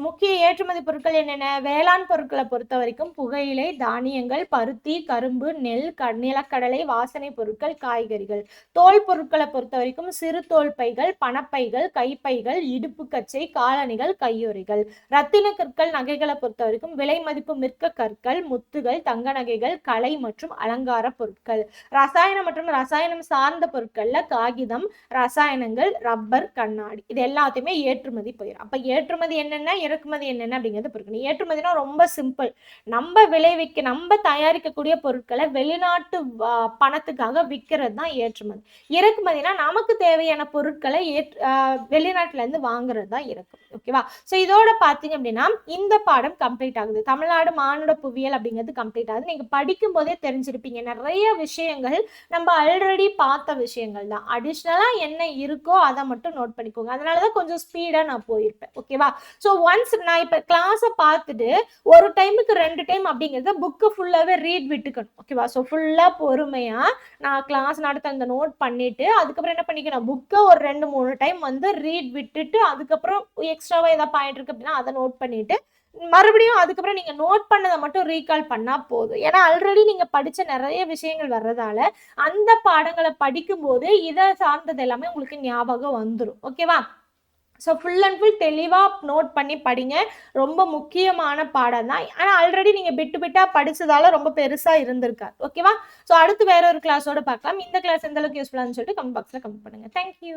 முக்கிய ஏற்றுமதி பொருட்கள் என்னென்ன? வேளாண் பொருட்களை பொறுத்த வரைக்கும் புகையிலை, தானியங்கள், பருத்தி, கரும்பு, நெல், நிலக்கடலை, வாசனை பொருட்கள், காய்கறிகள். தோல் பொருட்களை பொறுத்த வரைக்கும் சிறு தோல் பைகள், பணப்பைகள், கைப்பைகள், இடுப்பு கச்சை, காலணிகள், கையுறைகள். ரத்தின கற்கள் நகைகளை பொறுத்த வரைக்கும் விலை மதிப்பு மிக்க கற்கள், முத்துகள், தங்க நகைகள், கலை மற்றும் அலங்கார பொருட்கள். ரசாயனம் மற்றும் ரசாயனம் சார்ந்த பொருட்கள்ல காகிதம், ரசாயனங்கள், ரப்பர், கண்ணாடி, இது எல்லாத்தையுமே ஏற்றுமதி போயிடும். அப்ப ஏற்றுமதி என்னென்ன, இறக்குமதி என்னென்ன அப்படிங்கிறது புரியும். ஏற்றுமதினா ரொம்ப சிம்பிள். நம்ம நம்ம தயாரிக்கக்கூடிய பொருட்களை வெளிநாட்டு பணத்துக்காக விற்கிறது தான் ஏற்றுமதி. இறக்குமதினா நமக்கு தேவையான பொருட்களை வெளிநாட்டுல இருந்து வாங்குறது தான் இறக்குமதி. ஓகேவா? சோ இதோட பாத்தீங்க அப்படின்னா இந்த பாடம் கம்ப்ளீட் ஆகுது. தமிழ்நாடு மானுட புவியியல் அப்படிங்கிறது கம்ப்ளீட் ஆகுது. நீங்க படிக்கும் போதே தெரிஞ்சிருப்பீங்க நிறைய விஷயங்கள் நம்ம ஆல்ரெடி பார்த்த விஷயங்கள் தான். அடிஷ்னலா என்ன இருக்கோ அதை மட்டும் நோட் பண்ணிக்கோங்க. அதனாலதான் கொஞ்சம் ஸ்பீடா நான் போயிருப்பேன். ஓகேவா? சோ ஒன்ஸ் நான் இப்ப கிளாஸை பார்த்துட்டு ஒரு டைமுக்கு 2 டைம் அப்படிங்கிறத புக்கு ஃபுல்லாவே ரீட் விட்டுக்கணும். ஓகேவா? ஸோ ஃபுல்லா பொறுமையா நான் கிளாஸ் நடத்த அந்த நோட் பண்ணிட்டு அதுக்கப்புறம் என்ன பண்ணிக்கணும், புக்கை ஒரு 2-3 டைம் வந்து ரீட் விட்டுட்டு அதுக்கப்புறம் எக்ஸ்ட்ராவா ஏதாவது பாயிண்ட் இருக்கு அப்படின்னா அதை நோட் பண்ணிட்டு மறுபடியும் அதுக்கப்புறம் நீங்க நோட் பண்ணதை மட்டும் ரீகால் பண்ணா போதும். ஏன்னா ஆல்ரெடி நீங்க படிச்ச நிறைய விஷயங்கள் வர்றதால அந்த பாடங்களை படிக்கும் போது இதை சார்ந்தது எல்லாமே உங்களுக்கு ஞாபகம் வந்துடும். ஓகேவா? ஸோ ஃபுல் அண்ட் ஃபுல் தெளிவாக நோட் பண்ணி படிங்க. ரொம்ப முக்கியமான பாடம் தான். ஆனால் ஆல்ரெடி நீங்கள் பிட்டா படிச்சதால ரொம்ப பெருசாக இருந்திருக்காது. ஓகேவா? ஸோ அடுத்து வேற ஒரு கிளாஸோட பார்க்கலாம். இந்த கிளாஸ் எந்த அளவுக்கு யூஸ்ஃபுல்லான்னு சொல்லிட்டு கமெண்ட் பாக்ஸில் கமெண்ட் பண்ணுங்க. தேங்க்யூ.